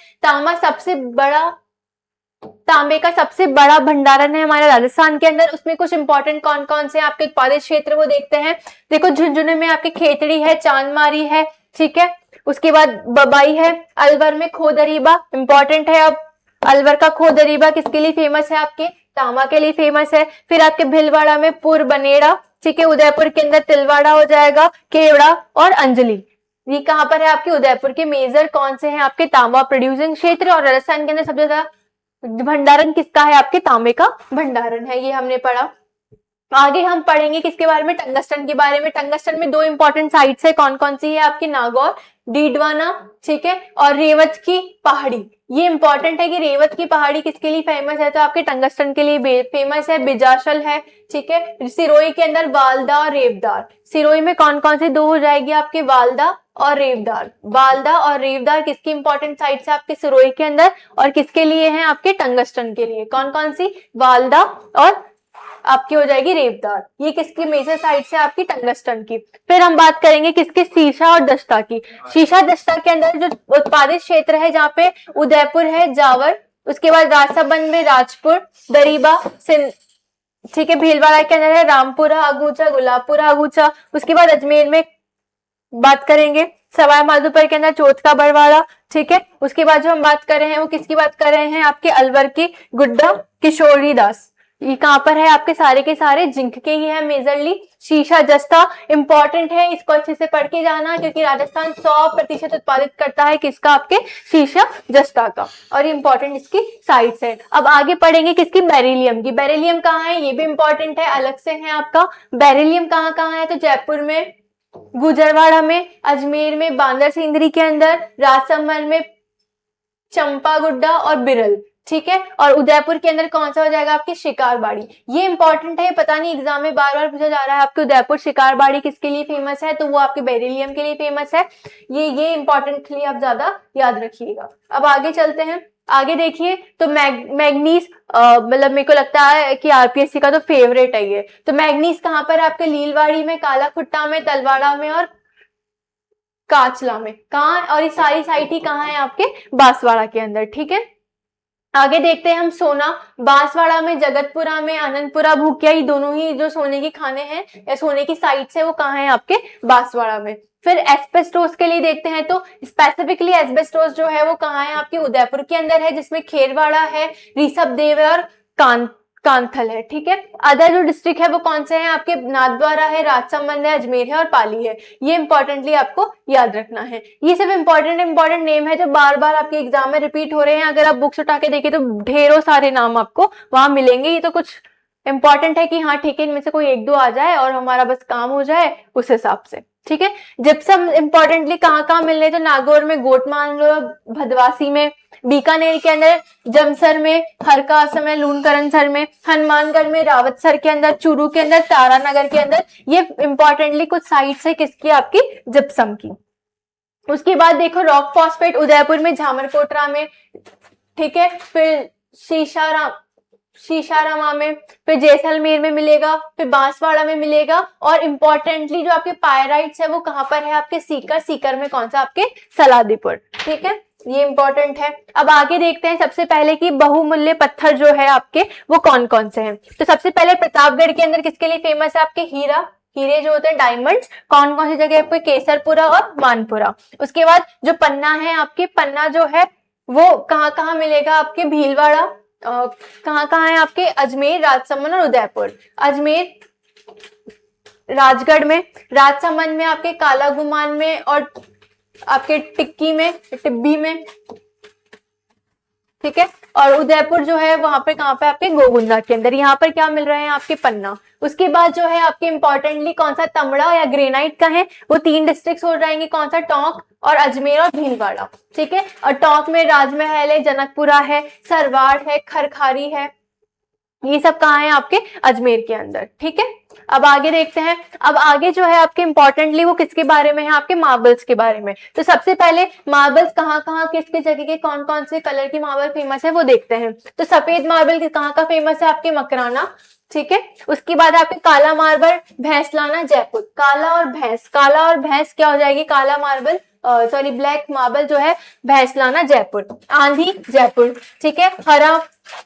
A: तांबे का सबसे बड़ा भंडारण है हमारे राजस्थान के अंदर। उसमें कुछ इंपॉर्टेंट कौन कौन से आपके उत्पादित क्षेत्र वो देखते हैं। देखो झुंझुनू में आपके खेतड़ी है, चांदमारी है, ठीक है। उसके बाद बबाई है, अलवर में खोदरीबा इंपॉर्टेंट है। अब अलवर का खोदरीबा किसके लिए फेमस है आपके, तांबा के लिए फेमस है। फिर आपके भीलवाड़ा में पुर बनेड़ा, ठीक है। उदयपुर के अंदर तिलवाड़ा हो जाएगा, केवड़ा और अंजलि। ये कहां पर है आपके उदयपुर के मेजर कौन से हैं आपके तांबा प्रोड्यूसिंग क्षेत्र। और राजस्थान के अंदर सबसे ज्यादा भंडारण किसका है आपके तांबे का भंडारण है, ये हमने पढ़ा। आगे हम पढ़ेंगे किसके बारे में, टंगस्टन के बारे में। टंगस्टन में दो इंपॉर्टेंट साइट्स है, कौन कौन सी है आपकी, नागौर डीडवाना, ठीक है, और रेवत की पहाड़ी। ये इंपॉर्टेंट है कि रेवत की पहाड़ी किसके लिए फेमस है, तो आपके टंगस्टन के लिए फेमस है। बिजाशल है, ठीक है। सिरोही के अंदर वालदा और रेवदार। सिरोही में कौन कौन से दो हो जाएगी आपके, वालदा और रेवदार। वालदा और रेवदार किसकी इंपॉर्टेंट साइट्स है आपके सिरोही के अंदर और किसके लिए हैं आपके टंगस्टन के लिए। कौन कौन सी, वालदा और आपकी हो जाएगी रेवदार। ये किसकी मेजर साइट है आपकी टंगस्टन की। फिर हम बात करेंगे किसके, शीशा और दस्ता की। शीशा दस्ता के अंदर जो उत्पादित क्षेत्र है जहाँ पे उदयपुर है, जावर, उसके बाद राजसमंद में राजपुर, दरीबा, ठीक है। भीलवाड़ा के अंदर है रामपुरा अगूचा, गुलाबपुरा अगूचा। उसके बाद अजमेर में बात करेंगे सवाई माधोपुर के अंदर चौथ बरवाड़ा, ठीक है। उसके बाद जो हम बात कर रहे हैं वो किसकी बात कर रहे हैं, आपके अलवर की गुड्डा किशोरी दास। ये कहां पर है आपके, सारे के सारे जिंक के ही है मेजरली। शीशा जस्ता इंपॉर्टेंट है, इसको अच्छे से पढ़ के जाना क्योंकि राजस्थान 100% उत्पादित करता है किसका, आपके शीशा जस्ता का, और इंपॉर्टेंट इसकी साइट्स है। अब आगे पढ़ेंगे किसकी, बेरिलियम की। बेरिलियम कहाँ है, ये भी इंपॉर्टेंट है, अलग से है आपका। बेरिलियम कहाँ कहाँ है, तो जयपुर में, गुजरवाड़ा में, अजमेर में, बांदर सिंदरी के अंदर, राजसमंद में, चंपागुड्डा और बिरल, ठीक है। और उदयपुर के अंदर कौन सा हो जाएगा आपकी, शिकारबाड़ी। ये इंपॉर्टेंट है, पता नहीं एग्जाम में बार बार पूछा जा रहा है आपके उदयपुर शिकारबाड़ी किसके लिए फेमस है, तो वो आपके बेरिलियम के लिए फेमस है। ये इंपॉर्टेंटली आप ज्यादा याद रखिएगा। अब आगे चलते हैं, आगे देखिए तो मैग्नीज, मतलब मेरे को लगता है कि आरपीएससी का तो फेवरेट है ये। तो मैग्नीज कहाँ पर है आपके, लीलवाड़ी में, कालाखुट्टा में, तलवाड़ा में और काचला में। कहाँ, और ये सारी साइट ही कहाँ है आपके, बांसवाड़ा के अंदर, ठीक है। आगे देखते हैं हम सोना। बांसवाड़ा में, जगतपुरा में, आनंदपुरा, भूकिया, ये दोनों ही जो सोने की खाने हैं या सोने की साइट्स है वो कहाँ है आपके बांसवाड़ा में। फिर एस्बेस्टोस के लिए देखते हैं तो स्पेसिफिकली एस्बेस्टोस जो है वो कहाँ है आपके उदयपुर के अंदर है, जिसमें खेरवाड़ा है, ऋषभदेव है और कांथल है, ठीक है। अदर जो डिस्ट्रिक्ट है वो कौन से हैं आपके, नाथद्वारा है, राजसमंद है, अजमेर है और पाली है। ये इंपॉर्टेंटली आपको याद रखना है। ये सब इंपॉर्टेंट नेम है जो बार बार आपके एग्जाम में रिपीट हो रहे हैं। अगर आप बुक्स उठा के देखें तो ढेरों सारे नाम आपको वहां मिलेंगे। ये तो कुछ इंपॉर्टेंट है कि हाँ ठीक है, इनमें से कोई एक दो आ जाए और हमारा बस काम हो जाए उस हिसाब से, ठीक है। जिप्सम इंपॉर्टेंटली कहाँ कहाँ मिलने, तो नागौर में, गोटमान, भदवासी में, बीकानेर के अंदर, जमसर में, हरका असम में, लूनकरनसर में, हनुमानगढ़ में, रावतसर के अंदर, चूरू के अंदर, तारानगर के अंदर। ये इंपॉर्टेंटली कुछ साइट्स है किसकी, आपकी जिप्सम की। उसके बाद देखो रॉक फॉस्फेट उदयपुर में, झामरकोटरा में, ठीक है। फिर शीशारामा में, फिर जैसलमेर में मिलेगा, फिर बांसवाड़ा में मिलेगा। और इंपॉर्टेंटली जो आपके पायराइट्स है वो कहां पर है आपके, सीकर में कौन सा आपके, सलादीपुर, ठीक है। ये इंपॉर्टेंट है। अब आगे देखते हैं सबसे पहले कि बहुमूल्य पत्थर जो है आपके वो कौन कौन से हैं। तो सबसे पहले प्रतापगढ़ के अंदर किसके लिए फेमस है आपके हीरा, हीरे जो होते हैं डायमंड्स, कौन कौन सी जगह पे, केसरपुरा और मानपुरा। उसके बाद जो पन्ना है आपके, पन्ना जो है वो कहाँ कहाँ मिलेगा आपके, भीलवाड़ा, कहाँ कहाँ है आपके, अजमेर, राजसमंद और उदयपुर। अजमेर, राजगढ़ में, राजसमंद में आपके काला गुमान में और आपके टिक्की में, टिब्बी में, ठीक है। और उदयपुर जो है वहां पे कहाँ पे आपके गोगुंदा के अंदर। यहाँ पर क्या मिल रहे हैं आपके पन्ना। उसके बाद जो है आपके इंपॉर्टेंटली कौन सा तमड़ा या ग्रेनाइट का है, वो 3 डिस्ट्रिक्ट हो जाएंगे, कौन सा, टोंक और अजमेर और भीलवाड़ा, ठीक है। और टोंक में राजमहल है, जनकपुरा है, सरवाड़ है, खरखारी है, ये सब कहाँ है आपके अजमेर के अंदर, ठीक है। अब आगे देखते हैं। अब आगे जो है आपके इंपॉर्टेंटली वो किसके बारे में है, आपके मार्बल्स के बारे में। तो सबसे पहले मार्बल्स कहाँ कहाँ किसके जगह के कौन कौन से कलर की मार्बल फेमस है वो देखते हैं। तो सफेद मार्बल कहाँ का फेमस है आपके मकराना, ठीक है। उसके बाद आपके काला मार्बल भैंसलाना जयपुर, काला और भैंस, काला और भैंस क्या हो जाएगी, काला मार्बल सॉरी ब्लैक मार्बल जो है भैंसलाना जयपुर। आंधी जयपुर, ठीक है। हरा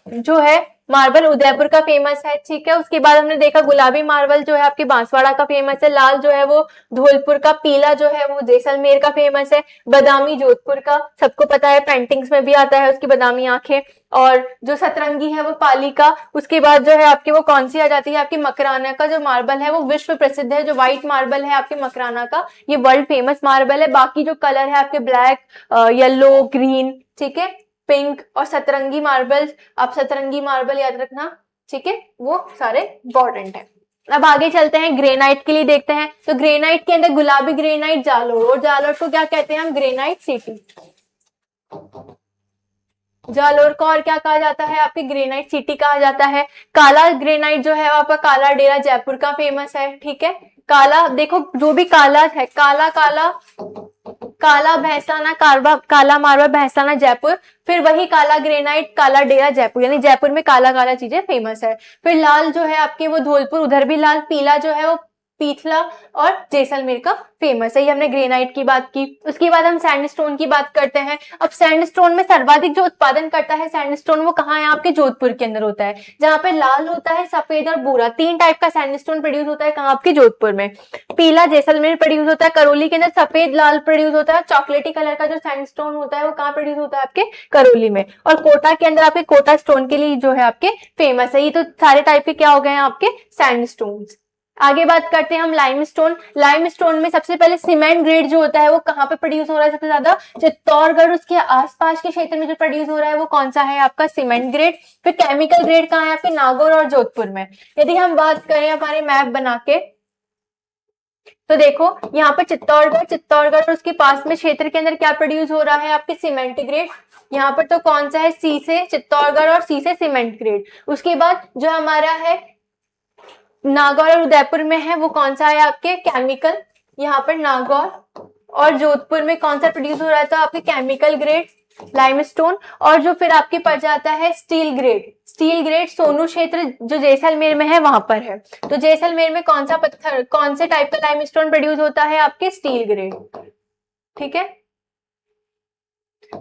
A: जो है मार्बल उदयपुर का फेमस है, ठीक है। उसके बाद हमने देखा गुलाबी मार्बल जो है आपके बांसवाड़ा का फेमस है, लाल जो है वो धौलपुर का, पीला जो है वो जैसलमेर का फेमस है, बादामी जोधपुर का, सबको पता है पेंटिंग्स में भी आता है उसकी बादामी आंखें, और जो सतरंगी है वो पाली का। उसके बाद जो है आपके वो कौन सी आ जाती है आपकी मकराना का जो मार्बल है वो विश्व प्रसिद्ध है, जो व्हाइट मार्बल है आपके मकराना का, ये वर्ल्ड फेमस मार्बल है। बाकी जो कलर है आपके ब्लैक, येलो, ग्रीन, ठीक है, पिंक और सतरंगी मार्बल, आप सतरंगी मार्बल याद रखना, ठीक है, वो सारे इंपॉर्टेंट है। अब आगे चलते हैं, ग्रेनाइट के लिए देखते हैं। तो ग्रेनाइट के अंदर गुलाबी ग्रेनाइट जालोर, और जालोर को क्या कहते हैं हम, ग्रेनाइट सिटी। जालोर को और क्या कहा जाता है आपकी, ग्रेनाइट सिटी कहा जाता है। काला ग्रेनाइट जो है आपका काला डेरा जयपुर का फेमस है, ठीक है। काला देखो जो भी काला है, काला काला काला भैंसाना, काला मार्बल भैंसाना जयपुर, फिर वही काला ग्रेनाइट काला डेरा जयपुर, यानी जयपुर में काला काला चीजें फेमस है। फिर लाल जो है आपके वो धौलपुर, उधर भी लाल, पीला जो है वो पीथला और जैसलमेर का फेमस है। ये हमने ग्रेनाइट की बात की। उसके बाद हम सैंडस्टोन की बात करते हैं। अब सैंडस्टोन में सर्वाधिक जो उत्पादन करता है सैंडस्टोन वो कहाँ है आपके, जोधपुर के अंदर होता है, जहाँ पे लाल होता है, सफेद और भूरा, 3 टाइप का सैंडस्टोन प्रोड्यूस होता है कहाँ आपके जोधपुर में। पीला जैसलमेर प्रोड्यूस होता है, करौली के अंदर सफेद लाल प्रोड्यूस होता है, चॉकलेटी कलर का जो सैंडस्टोन होता है वो कहाँ प्रोड्यूस होता है आपके करौली में। और कोटा के अंदर आपके कोटा स्टोन के लिए जो है आपके फेमस है। ये तो सारे टाइप के क्या हो गए हैं आपके सैंडस्टोन। आगे बात करते हैं हम लाइमस्टोन। लाइमस्टोन में सबसे पहले सीमेंट ग्रेड जो होता है वो कहाँ पे प्रोड्यूस हो रहा है सबसे ज्यादा, चित्तौड़गढ़ उसके आसपास के क्षेत्र में जो प्रोड्यूस हो रहा है वो कौन सा है आपका, सीमेंट ग्रेड। फिर केमिकल ग्रेड कहाँ है आपके, नागौर और जोधपुर में। यदि हम बात करें हमारे मैप बना के, तो देखो यहाँ पे चित्तौड़गढ़ और उसके पास में क्षेत्र के अंदर क्या प्रोड्यूस हो रहा है आपके, सीमेंट ग्रेड। यहाँ पर तो कौन सा है, सी से चित्तौड़गढ़ और सी से सीमेंट ग्रेड। उसके बाद जो हमारा है नागौर और उदयपुर में है वो कौन सा है आपके, केमिकल। यहाँ पर नागौर और जोधपुर में कौन सा प्रोड्यूस हो रहा था आपके, केमिकल ग्रेड लाइमस्टोन। और जो फिर आपके पड़ जाता है steel grade, steel grade Sonu क्षेत्र जो जैसलमेर में है वहां पर है। तो जैसलमेर में कौन सा पत्थर, कौन से टाइप का लाइमस्टोन प्रोड्यूस होता है आपके, स्टील ग्रेड, ठीक है।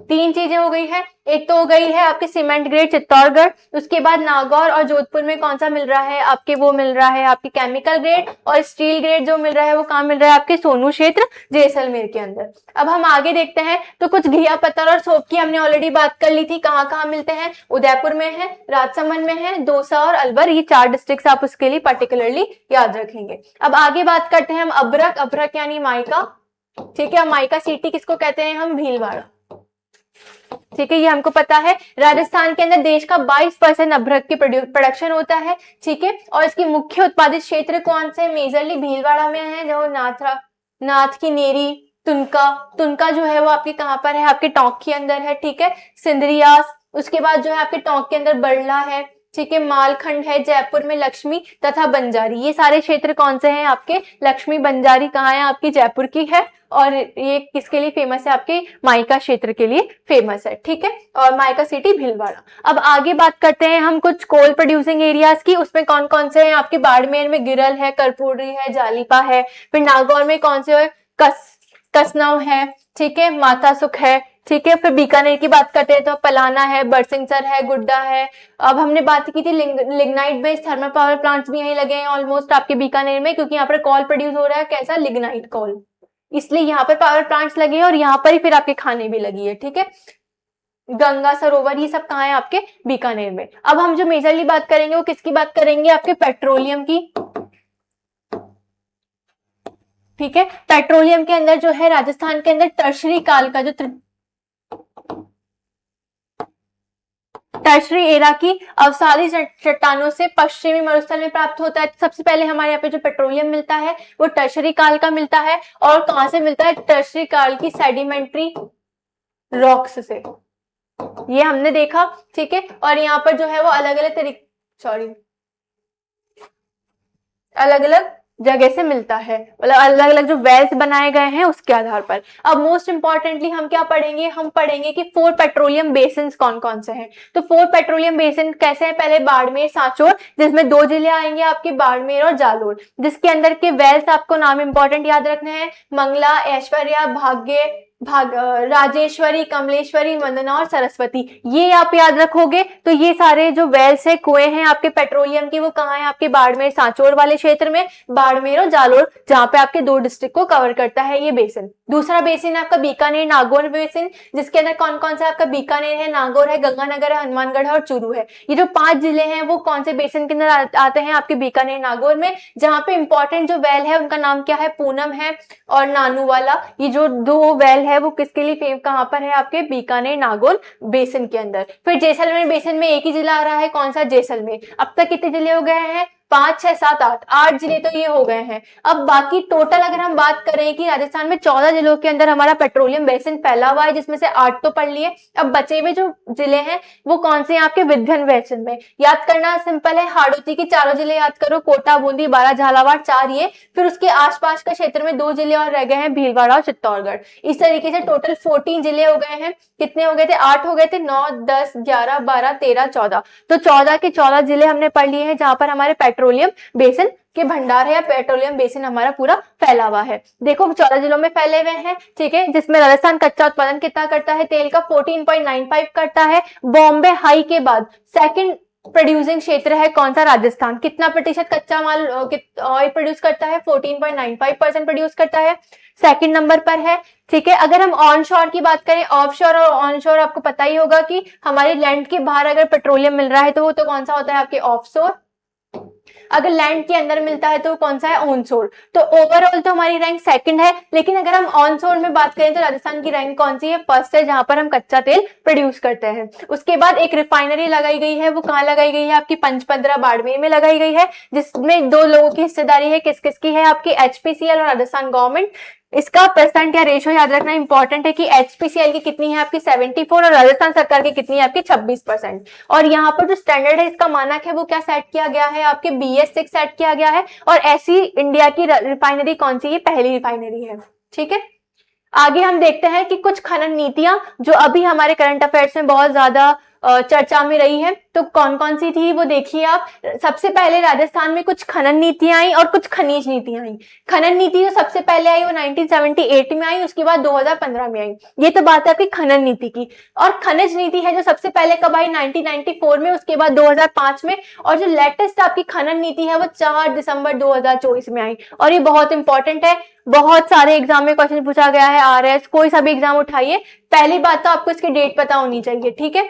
A: 3 चीजें हो गई है। एक तो हो गई है आपके सीमेंट ग्रेड चित्तौड़गढ़, उसके बाद नागौर और जोधपुर में कौन सा मिल रहा है आपके, वो मिल रहा है आपके केमिकल ग्रेड, और स्टील ग्रेड जो मिल रहा है वो कहाँ मिल रहा है आपके सोनू क्षेत्र जैसलमेर के अंदर। अब हम आगे देखते हैं। तो कुछ घिया पत्थर और सोप की हमने ऑलरेडी बात कर ली थी, कहाँ कहाँ मिलते हैं, उदयपुर में है, राजसमंद में है, दौसा और अलवर, ये 4 डिस्ट्रिक्ट आप उसके लिए पर्टिकुलरली याद रखेंगे। अब आगे बात करते हैं हम अभ्रक, अभ्रक यानी माइका, ठीक है। माइका सिटी किसको कहते हैं हम, भीलवाड़ा, ठीक है, ये हमको पता है। राजस्थान के अंदर देश का 22% अभ्रक की प्रोडक्शन होता है, ठीक है। और इसकी मुख्य उत्पादित क्षेत्र कौन से, मेजरली भीलवाड़ा में है, जो नाथ की नेरी, तुनका जो है वो आपके कहाँ पर है, आपके टोंक के अंदर है, ठीक है, सिंदरियास। उसके बाद जो है आपके टोंक के अंदर बड़ला है, ठीक है, मालखंड है, जयपुर में लक्ष्मी तथा बंजारी, ये सारे क्षेत्र कौन से हैं आपके, लक्ष्मी बंजारी कहाँ है आपकी, जयपुर की है। और ये किसके लिए फेमस है आपके, माइका क्षेत्र के लिए फेमस है, ठीक है। और माइका सिटी भीलवाड़ा। अब आगे बात करते हैं हम कुछ कोल प्रोड्यूसिंग एरियाज की, उसमें कौन कौन से हैं आपके, बाड़मेर में गिरल है, कर्पूरी है, जालीपा है। फिर नागौर में कौन से है, कसनव है, ठीक है, माता सुख है, ठीक है, फिर बीकानेर की बात करते हैं तो पलाना है, बरसिंगसर है, गुड्डा है। अब हमने बात की थी lignite based thermal power plants भी यहीं लगे हैं ऑलमोस्ट आपके बीकानेर में, क्योंकि यहाँ पर कॉल प्रोड्यूस हो रहा है कैसा, लिग्नाइट कॉल, इसलिए यहाँ पर पावर प्लांट्स लगे हैं और यहाँ पर ही फिर आपके खाने भी लगी है। ठीक है, गंगा सरोवर ये सब कहाँ है, आपके बीकानेर में। अब हम जो मेजरली बात करेंगे वो किसकी बात करेंगे, आपके पेट्रोलियम की। ठीक है, पेट्रोलियम के अंदर जो है राजस्थान के अंदर टर्शरी काल का जो टर्शरी एरा की अवसादी चट्टानों से पश्चिमी मरुस्थल में प्राप्त होता है। सबसे पहले हमारे यहाँ पे जो पेट्रोलियम मिलता है वो टर्शरी काल का मिलता है, और कहां से मिलता है, टर्शरी काल की सेडिमेंट्री रॉक्स से, ये हमने देखा। ठीक है, और यहाँ पर जो है वो अलग अलग जगह से मिलता है, मतलब अलग अलग जो वेल्स बनाए गए हैं उसके आधार पर। अब मोस्ट इंपॉर्टेंटली हम क्या पढ़ेंगे, हम पढ़ेंगे कि 4 पेट्रोलियम बेसिन कौन कौन से हैं। तो 4 पेट्रोलियम बेसिन कैसे हैं, पहले बाड़मेर सांचौर, जिसमें 2 जिले आएंगे आपके, बाड़मेर और जालोर, जिसके अंदर के वेल्स आपको नाम इंपॉर्टेंट याद रखने हैं, मंगला, ऐश्वर्या, राजेश्वरी, कमलेश्वरी, वंदना और सरस्वती। ये आप याद रखोगे तो ये सारे जो वेल्स है, कुएं हैं आपके पेट्रोलियम की, वो कहाँ है, आपके बाड़मेर सांचौर वाले क्षेत्र में, बाड़मेर और जालोर, जहां पे आपके 2 डिस्ट्रिक्ट को कवर करता है ये बेसिन। दूसरा बेसिन है आपका बीकानेर नागौर बेसिन, जिसके अंदर कौन कौन सा, आपका बीकानेर है, नागौर है, गंगानगर है, हनुमानगढ़ है और चूरू है। ये जो 5 जिले हैं वो कौन से बेसिन के अंदर आते हैं, आपके बीकानेर नागौर में, जहां पे इंपॉर्टेंट जो वेल है उनका नाम क्या है, पूनम है और नानू वाला। ये जो 2 वेल है वो किसके लिए फेम, कहां पर है, आपके बीकानेर नागौर बेसिन के अंदर। फिर जैसलमेर बेसिन में एक ही जिला आ रहा है, कौन सा, जैसलमेर। अब तक कितने जिले हो गए हैं, 5, 6, 7, 8 जिले तो ये हो गए हैं। अब बाकी टोटल अगर हम बात करें कि राजस्थान में 14 जिलों के अंदर हमारा पेट्रोलियम बेसिन फैला हुआ है, जिसमें से 8 तो पढ़ लिए। अब बचे हुए जो जिले हैं वो कौन से हैं, आपके विंध्य बेसिन में। याद करना सिंपल है, हाड़ौती के चारों जिले याद करो, कोटा, बूंदी, बारा, झालावाड़, 4 ये। फिर उसके आसपास का क्षेत्र में 2 जिले और रह गए हैं, भीलवाड़ा और चित्तौड़गढ़। इस तरीके से टोटल 14 जिले हो गए हैं। कितने हो गए थे, 8 हो गए थे, 9, 10, 11, 12, 13, 14। तो 14 के 14 जिले हमने पढ़ लिए हैं जहां पर हमारे पेट्रोलियम बेसिन के भंडार है या पेट्रोलियम बेसिन हमारा पूरा फैला हुआ है। देखो 14 जिलों में फैले हुए हैं। ठीक है, जिसमें राजस्थान कच्चा उत्पादन कितना करता है, तेल का 14.95 करता है। बॉम्बे हाई के बाद सेकंड प्रोड्यूसिंग क्षेत्र है कौन सा, राजस्थान। कितना प्रतिशत कच्चा माल ऑयल प्रोड्यूस करता है, 14.95% प्रोड्यूस करता है, सेकंड नंबर पर है। ठीक है, अगर हम ऑनशोर की बात करें, ऑफशोर और ऑनशोर, आपको पता ही होगा कि हमारे लैंड के बाहर अगर पेट्रोलियम मिल रहा है तो वो तो कौन सा होता है, आपके ऑफशोर। अगर लैंड के अंदर मिलता है तो कौन सा है, ऑनशोर। तो ओवरऑल तो हमारी रैंक सेकंड है, लेकिन अगर हम ऑनशोर में बात करें तो राजस्थान की रैंक कौन सी है, फर्स्ट है, जहां पर हम कच्चा तेल प्रोड्यूस करते हैं। उसके बाद एक रिफाइनरी लगाई गई है, वो कहाँ लगाई गई है, आपकी पंचपदरा बाड़मेर में लगाई गई है, जिसमें 2 लोगों की हिस्सेदारी है, किस किस की है, आपकी एचपीसीएल और राजस्थान गवर्नमेंट। इसका परसेंट या रेशो याद रखना इंपॉर्टेंट है कि एचपीसीएल की कितनी है, आपकी 74, और राजस्थान सरकार की कितनी है, आपकी 26%। और यहाँ पर जो स्टैंडर्ड है, इसका मानक है, वो क्या सेट किया गया है, आपके BS6 सेट किया गया है। और ऐसी इंडिया की रिफाइनरी कौन सी है, पहली रिफाइनरी है। ठीक है, आगे हम देखते हैं कि कुछ खनन नीतियां जो अभी हमारे करंट अफेयर्स में बहुत ज्यादा चर्चा में रही है, तो कौन कौन सी थी वो देखिए आप। सबसे पहले राजस्थान में कुछ खनन नीतियां आई और कुछ खनिज नीतियां आई। खनन नीति जो सबसे पहले आई वो 1978 में आई, उसके बाद 2015 में आई। ये तो बात है आपकी खनन नीति की। और खनिज नीति है जो सबसे पहले कब आई, 1994 में, उसके बाद 2005 में। और जो लेटेस्ट आपकी खनन नीति है वो 4 दिसंबर 2024 में आई। और ये बहुत इंपॉर्टेंट है, बहुत सारे एग्जाम में क्वेश्चन पूछा गया है, RS कोई सा भी एग्जाम उठाइए, पहली बात तो आपको इसकी डेट पता होनी चाहिए। ठीक है,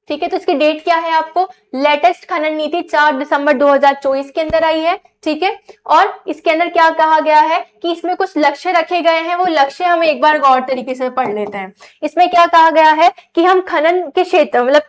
A: ठीक है, तो इसकी डेट क्या है, आपको लेटेस्ट खनन नीति 4 दिसंबर 2024 के अंदर आई है। ठीक है, और इसके अंदर क्या कहा गया है कि इसमें कुछ लक्ष्य रखे गए हैं, वो लक्ष्य हम एक बार गौर तरीके से पढ़ लेते हैं। इसमें क्या कहा गया है कि हम खनन के क्षेत्र, मतलब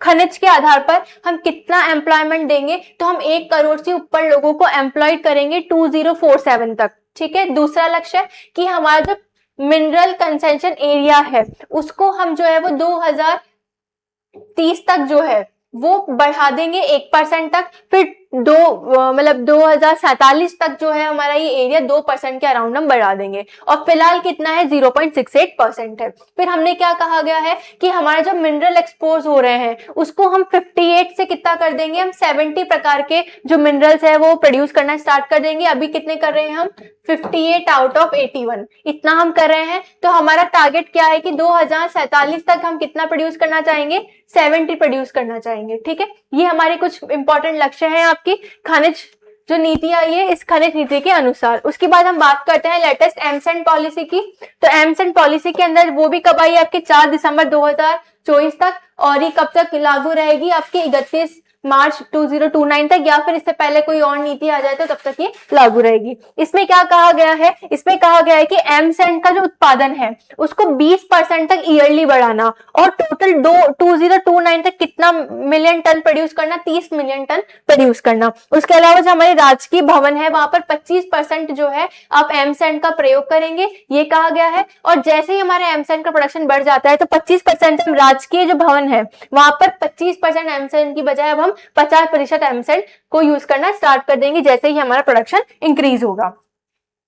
A: खनिज के आधार पर हम कितना एम्प्लॉयमेंट देंगे, तो हम 1 करोड़ से ऊपर लोगों को एम्प्लॉयड करेंगे 2047 तक। ठीक है, दूसरा लक्ष्य है कि हमारा जो मिनरल कंसेशन एरिया है उसको हम जो है वो 2030 तक जो है वो बढ़ा देंगे 1% तक। फिर मतलब 2047 तक जो है हमारा ये एरिया 2% के अराउंड हम बढ़ा देंगे, और फिलहाल कितना है 0.68% है। फिर हमने क्या कहा गया है कि हमारा जो मिनरल एक्सपोज हो रहे हैं उसको हम 58 से कितना कर देंगे, हम 70 प्रकार के जो मिनरल्स है वो प्रोड्यूस करना स्टार्ट कर देंगे। अभी कितने कर रहे हैं हम, 58 आउट ऑफ 81, इतना हम कर रहे हैं। तो हमारा टारगेट क्या है कि 2047 तक हम कितना प्रोड्यूस करना चाहेंगे, 70 प्रोड्यूस करना चाहेंगे। ठीक है, ये हमारे कुछ इंपॉर्टेंट लक्ष्य हैं आपकी खनिज जो नीति आई है इस खनिज नीति के अनुसार। उसके बाद हम बात करते हैं लेटेस्ट एमसेंट पॉलिसी की। तो एमसेंट पॉलिसी के अंदर वो भी कब आई आपके 4 दिसंबर 2024 तक, और ये कब तक लागू रहेगी आपकी 31 मार्च 2029 तक, या फिर इससे पहले कोई और नीति आ जाए तो तब तक ये लागू रहेगी। इसमें क्या कहा गया है, इसमें कहा गया है कि एमसेंट का जो उत्पादन है उसको 20% तक ईयरली बढ़ाना, और टोटल 2029 तक कितना मिलियन टन प्रोड्यूस करना, 30 मिलियन टन प्रोड्यूस करना। उसके अलावा जो हमारे राजकीय भवन है वहां पर 25% जो है आप एमसेंट का प्रयोग करेंगे, ये कहा गया है। और जैसे ही हमारे एमसेंट का प्रोडक्शन बढ़ जाता है तो 25% हम राजकीय जो भवन है वहां पर 25% एमसेंट की बजाय अब हम 50% एमसेंट को यूज करना स्टार्ट कर देंगे जैसे ही हमारा प्रोडक्शन इंक्रीज होगा।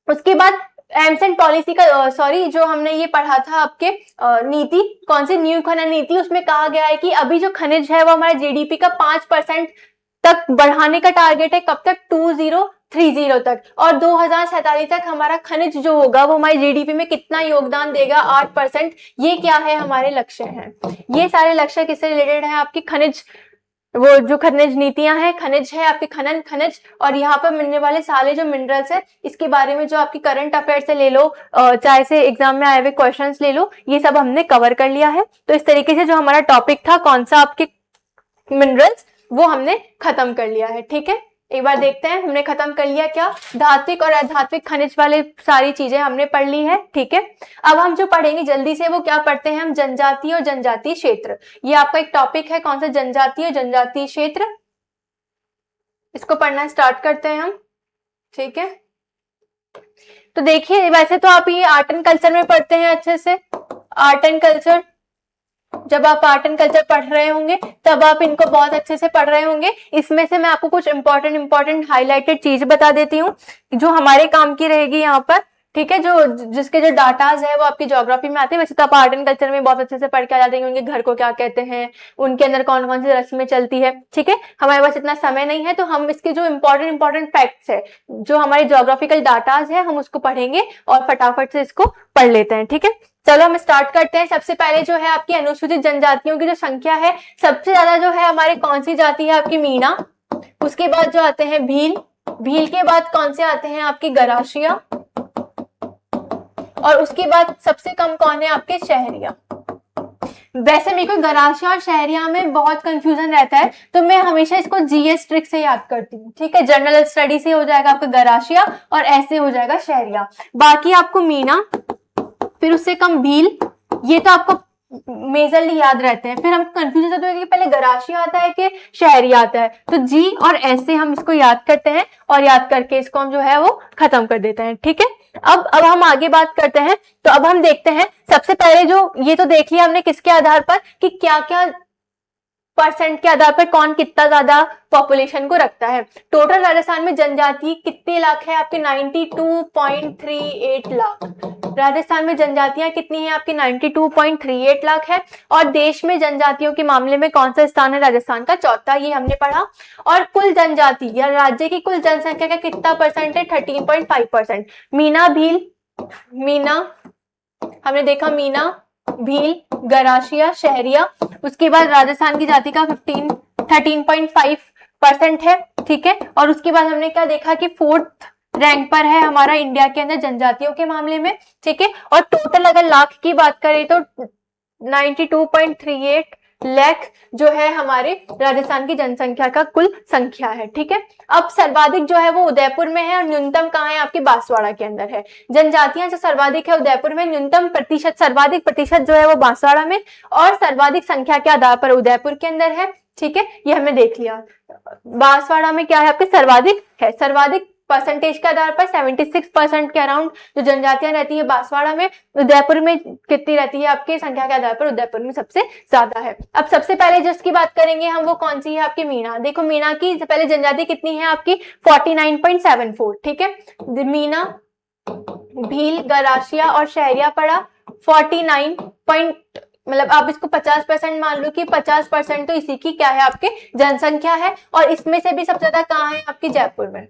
A: उसके बाद एमसेंट पॉलिसी का जो हमने ये पढ़ा था आपके नीति, कौन सी न्यू खनन नीति, उसमें कहा गया है कि अभी जो खनिज है वो हमारे जीडीपी का 5% तक बढ़ाने का टारगेट है। कब तक, 2030 तक। और 2047 तक हमारा खनिज जो होगा वो हमारे जीडीपी में कितना योगदान देगा, 8%। ये क्या है, हमारे लक्ष्य हैं। ये सारे लक्ष्य किससे रिलेटेड है, आपकी खनिज, वो जो खनिज नीतियां हैं, खनिज है आपके खनिज, और यहाँ पर मिलने वाले सारे जो मिनरल्स है इसके बारे में जो आपकी करंट अफेयर से ले लो, चाहे से एग्जाम में आए हुए क्वेश्चंस ले लो, ये सब हमने कवर कर लिया है। तो इस तरीके से जो हमारा टॉपिक था कौन सा आपके मिनरल्स, वो हमने खत्म कर लिया है। ठीक है, एक बार देखते हैं हमने खत्म कर लिया क्या, धात्विक और अधात्विक खनिज वाले सारी चीजें हमने पढ़ ली है। ठीक है, अब हम जो पढ़ेंगे जल्दी से वो क्या पढ़ते हैं हम, जनजातीय और जनजातीय क्षेत्र। ये आपका एक टॉपिक है, कौन सा, जनजातीय और जनजातीय क्षेत्र। इसको पढ़ना स्टार्ट करते हैं हम। ठीक है, तो देखिए वैसे तो आप ये आर्ट एंड कल्चर में पढ़ते हैं अच्छे से, आर्ट एंड कल्चर, जब आप आर्ट एंड कल्चर पढ़ रहे होंगे तब आप इनको बहुत अच्छे से पढ़ रहे होंगे। इसमें से मैं आपको कुछ इंपॉर्टेंट हाईलाइटेड चीज बता देती हूँ जो हमारे काम की रहेगी यहाँ पर। ठीक है, जो जिसके जो डाटाज है वो आपकी ज्योग्राफी में आते हैं। वैसे तो आप आर्ट एंड कल्चर में बहुत अच्छे से पढ़ के आ जाते हैं, उनके घर को क्या कहते हैं, उनके अंदर कौन कौन सी रस्में चलती है। ठीक है, हमारे पास इतना समय नहीं है तो हम इसके जो इंपॉर्टेंट फैक्ट्स है, जो हमारे ज्योग्राफिकल डाटाज है, हम उसको पढ़ेंगे और फटाफट से इसको पढ़ लेते हैं। ठीक है, चलो हम स्टार्ट करते हैं। सबसे पहले जो है आपकी अनुसूचित जनजातियों की जो संख्या है, सबसे ज्यादा जो है हमारे कौन सी जाति है, आपकी मीणा। उसके बाद जो आते हैं भील, भील के बाद कौन से आते हैं आपकी गरासिया, और उसके बाद सबसे कम कौन है आपके शहरिया। वैसे मेरे को गरासिया और शहरिया में बहुत कंफ्यूजन रहता है तो मैं हमेशा इसको जीएस ट्रिक से याद करती हूँ। ठीक है, जनरल स्टडी से हो जाएगा आपका गरासिया और ऐसे हो जाएगा शहरिया। बाकी आपको मीणा, फिर उससे कम भील, ये तो आपको मेजरली याद रहते हैं। फिर हम कंफ्यूजन होता है कि पहले गरासिया आता है कि शहरी आता है, तो जी और ऐसे हम इसको याद करते हैं और याद करके इसको हम जो है वो खत्म कर देते हैं। ठीक है, अब हम आगे बात करते हैं। तो अब हम देखते हैं सबसे पहले जो ये तो देख लिया हमने किसके आधार पर कि क्या क्या परसेंट के आधार पर कौन कितना ज्यादा पॉपुलेशन को रखता है। टोटल राजस्थान में जनजाति कितने लाख है आपके, 92.38 लाख। राजस्थान में जनजातियां कितनी है आपकी, 92.38 लाख है। और देश में जनजातियों के मामले में कौन सा स्थान है, राजस्थान का चौथा, ये हमने पढ़ा। और कुल जनजाति या राज्य की कुल जनसंख्या का कितना परसेंट है, 13.5%। मीणा भील, मीणा हमने देखा, मीणा भील गरासिया शहरिया। उसके बाद राजस्थान की जाति का 13.5% है। ठीक है, और उसके बाद हमने क्या देखा कि 4th रैंक पर है हमारा इंडिया के अंदर जनजातियों के मामले में। ठीक है, और टोटल अगर लाख की बात करें तो 92.38 लाख जो है हमारे राजस्थान की जनसंख्या का कुल संख्या है। ठीक है, अब सर्वाधिक जो है वो उदयपुर में है और न्यूनतम कहाँ है, आपके बांसवाड़ा के अंदर है। जनजातियां जो सर्वाधिक है उदयपुर में, न्यूनतम प्रतिशत, सर्वाधिक प्रतिशत जो है वो बांसवाड़ा में, और सर्वाधिक संख्या के आधार पर उदयपुर के अंदर है। ठीक है, ये हमने देख लिया। बांसवाड़ा में क्या है आपके, सर्वाधिक है, सर्वाधिक परसेंटेज के आधार पर 76% के अराउंड जो जनजातियां रहती है बांसवाड़ा में, उदयपुर में कितनी रहती है आपकी संख्या के आधार पर उदयपुर में सबसे ज्यादा है। अब सबसे पहले जिसकी बात करेंगे हम वो कौन सी है आपकी मीणा। देखो मीणा की पहले जनजाति कितनी है आपकी 49.74, ठीक है। मीणा, भील, गरासिया और शहरिया पड़ा 49 मतलब आप इसको 50% मान लो कि 50% तो इसी की क्या है आपके जनसंख्या है, और इसमें से भी सबसे ज्यादा कहाँ है आपकी जयपुर में,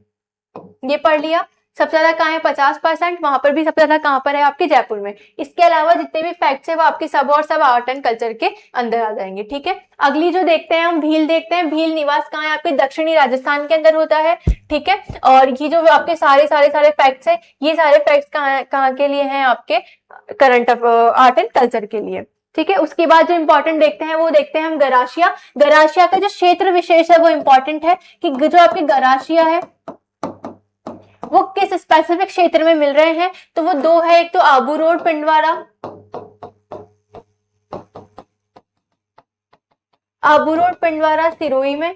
A: ये पढ़ लिया। सबसे ज्यादा कहाँ है 50%, वहां पर भी सबसे ज्यादा कहाँ पर है आपके जयपुर में। इसके अलावा जितने भी फैक्ट्स है वो आपके सब और सब आर्ट एंड कल्चर के अंदर आ जाएंगे, ठीक है। अगली जो देखते हैं हम भील देखते हैं। भील निवास कहाँ है आपके दक्षिणी राजस्थान के अंदर होता है, ठीक है। और ये जो आपके सारे फैक्ट्स है, ये सारे फैक्ट्स कहाँ के लिए हैं आपके करंट आर्ट एंड कल्चर के लिए, ठीक है। उसके बाद जो इंपॉर्टेंट देखते हैं वो देखते हैं हम गरासिया। गरासिया का जो क्षेत्र विशेष है वो इंपॉर्टेंट है कि जो आपके गरासिया है वो किस स्पेसिफिक क्षेत्र में मिल रहे हैं, तो वो दो है, एक तो आबू रोड पिंडवाड़ा, आबू रोड पिंडवाड़ा सिरोही में,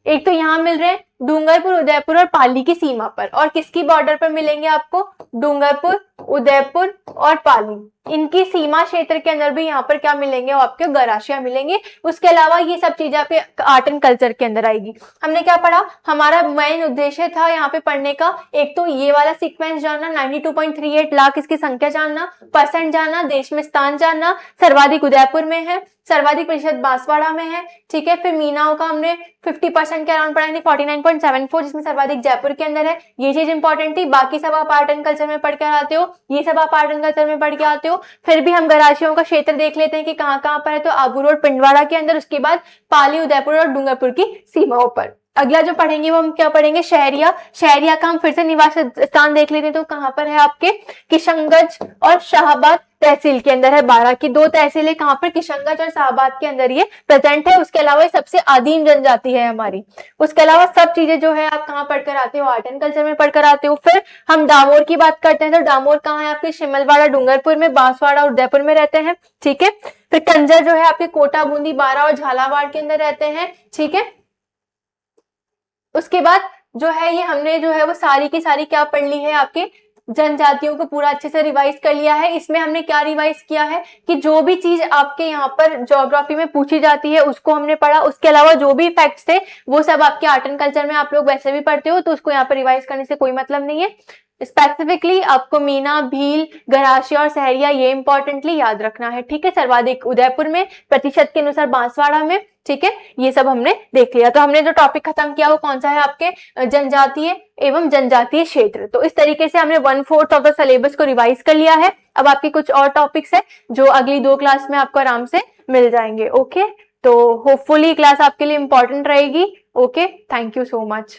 A: एक तो यहाँ मिल रहे हैं डूंगरपुर, उदयपुर और पाली की सीमा पर। और किसकी बॉर्डर पर मिलेंगे आपको, डूंगरपुर, उदयपुर और पाली, इनकी सीमा क्षेत्र के अंदर भी यहाँ पर क्या मिलेंगे, आपके गरासिया मिलेंगे। उसके अलावा ये सब चीजें आपके आर्ट एंड कल्चर के अंदर आएगी। हमने क्या पढ़ा, हमारा मेन उद्देश्य था यहाँ पे पढ़ने का, एक तो ये वाला सीक्वेंस जानना, 92.38 लाख इसकी संख्या जानना, परसेंट जानना, देश में स्थान जानना, सर्वाधिक उदयपुर में है, सर्वाधिक प्रतिशत बांसवाड़ा में है, ठीक है। फिर मीनाओं का हमने 50% के अराउंड पढ़ा, 49.74 जिसमें सर्वाधिक जयपुर के अंदर है, ये चीज इंपॉर्टेंट थी। बाकी सब आप आर्ट एंड कल्चर में पढ़ के आते हो, ये सब आप आर्ट एंड कल्चर में पढ़ के आते हो। फिर भी हम गरासियों का क्षेत्र देख लेते हैं कि कहाँ कहाँ पर है, तो आबू रोड पिंडवाड़ा के अंदर, उसके बाद पाली, उदयपुर और डूंगरपुर की सीमाओं पर। अगला जो पढ़ेंगे वो हम क्या पढ़ेंगे, शहरिया। शहरिया का हम फिर से निवास स्थान देख लेते हैं, तो कहाँ पर है आपके किशनगंज और शाहबाद तहसील के अंदर है। 12 की 2 तहसीलें कहाँ पर, किशनगंज और शाहबाद के अंदर ये प्रेजेंट है। उसके अलावा ये सबसे आदिम जनजाति है हमारी। उसके अलावा सब चीजें जो है आप कहाँ पढ़कर आते हो, आर्ट एंड कल्चर में पढ़कर आते हो। फिर हम डामोर की बात करते हैं, तो डामोर कहाँ है आपके शिमलवाड़ा डूंगरपुर में, बांसवाड़ा और उदयपुर में रहते हैं, ठीक है। फिर कंजर जो है आपके कोटा, बूंदी, बारा और झालावाड़ के अंदर रहते हैं, ठीक है। उसके बाद जो है ये हमने जो है वो सारी की सारी क्या पढ़ ली है, आपके जनजातियों को पूरा अच्छे से रिवाइज कर लिया है। इसमें हमने क्या रिवाइज किया है कि जो भी चीज आपके यहाँ पर ज्योग्राफी में पूछी जाती है उसको हमने पढ़ा। उसके अलावा जो भी फैक्ट्स थे वो सब आपके आर्ट एंड कल्चर में आप लोग वैसे भी पढ़ते हो, तो उसको यहाँ पर रिवाइज करने से कोई मतलब नहीं है। स्पेसिफिकली आपको मीना, भील, गरासिया और सहरिया ये इंपॉर्टेंटली याद रखना है, ठीक है। सर्वाधिक उदयपुर में, प्रतिशत के अनुसार बांसवाड़ा में, ठीक है। ये सब हमने देख लिया। तो हमने जो टॉपिक खत्म किया वो कौन सा है, आपके जनजातीय एवं जनजातीय क्षेत्र। तो इस तरीके से हमने 1/4 ऑफ द सिलेबस को रिवाइज कर लिया है। अब आपकी कुछ और टॉपिक्स है जो अगली 2 क्लास में आपको आराम से मिल जाएंगे, ओके। तो होपफुली क्लास आपके लिए इंपॉर्टेंट रहेगी, okay. Thank you so much.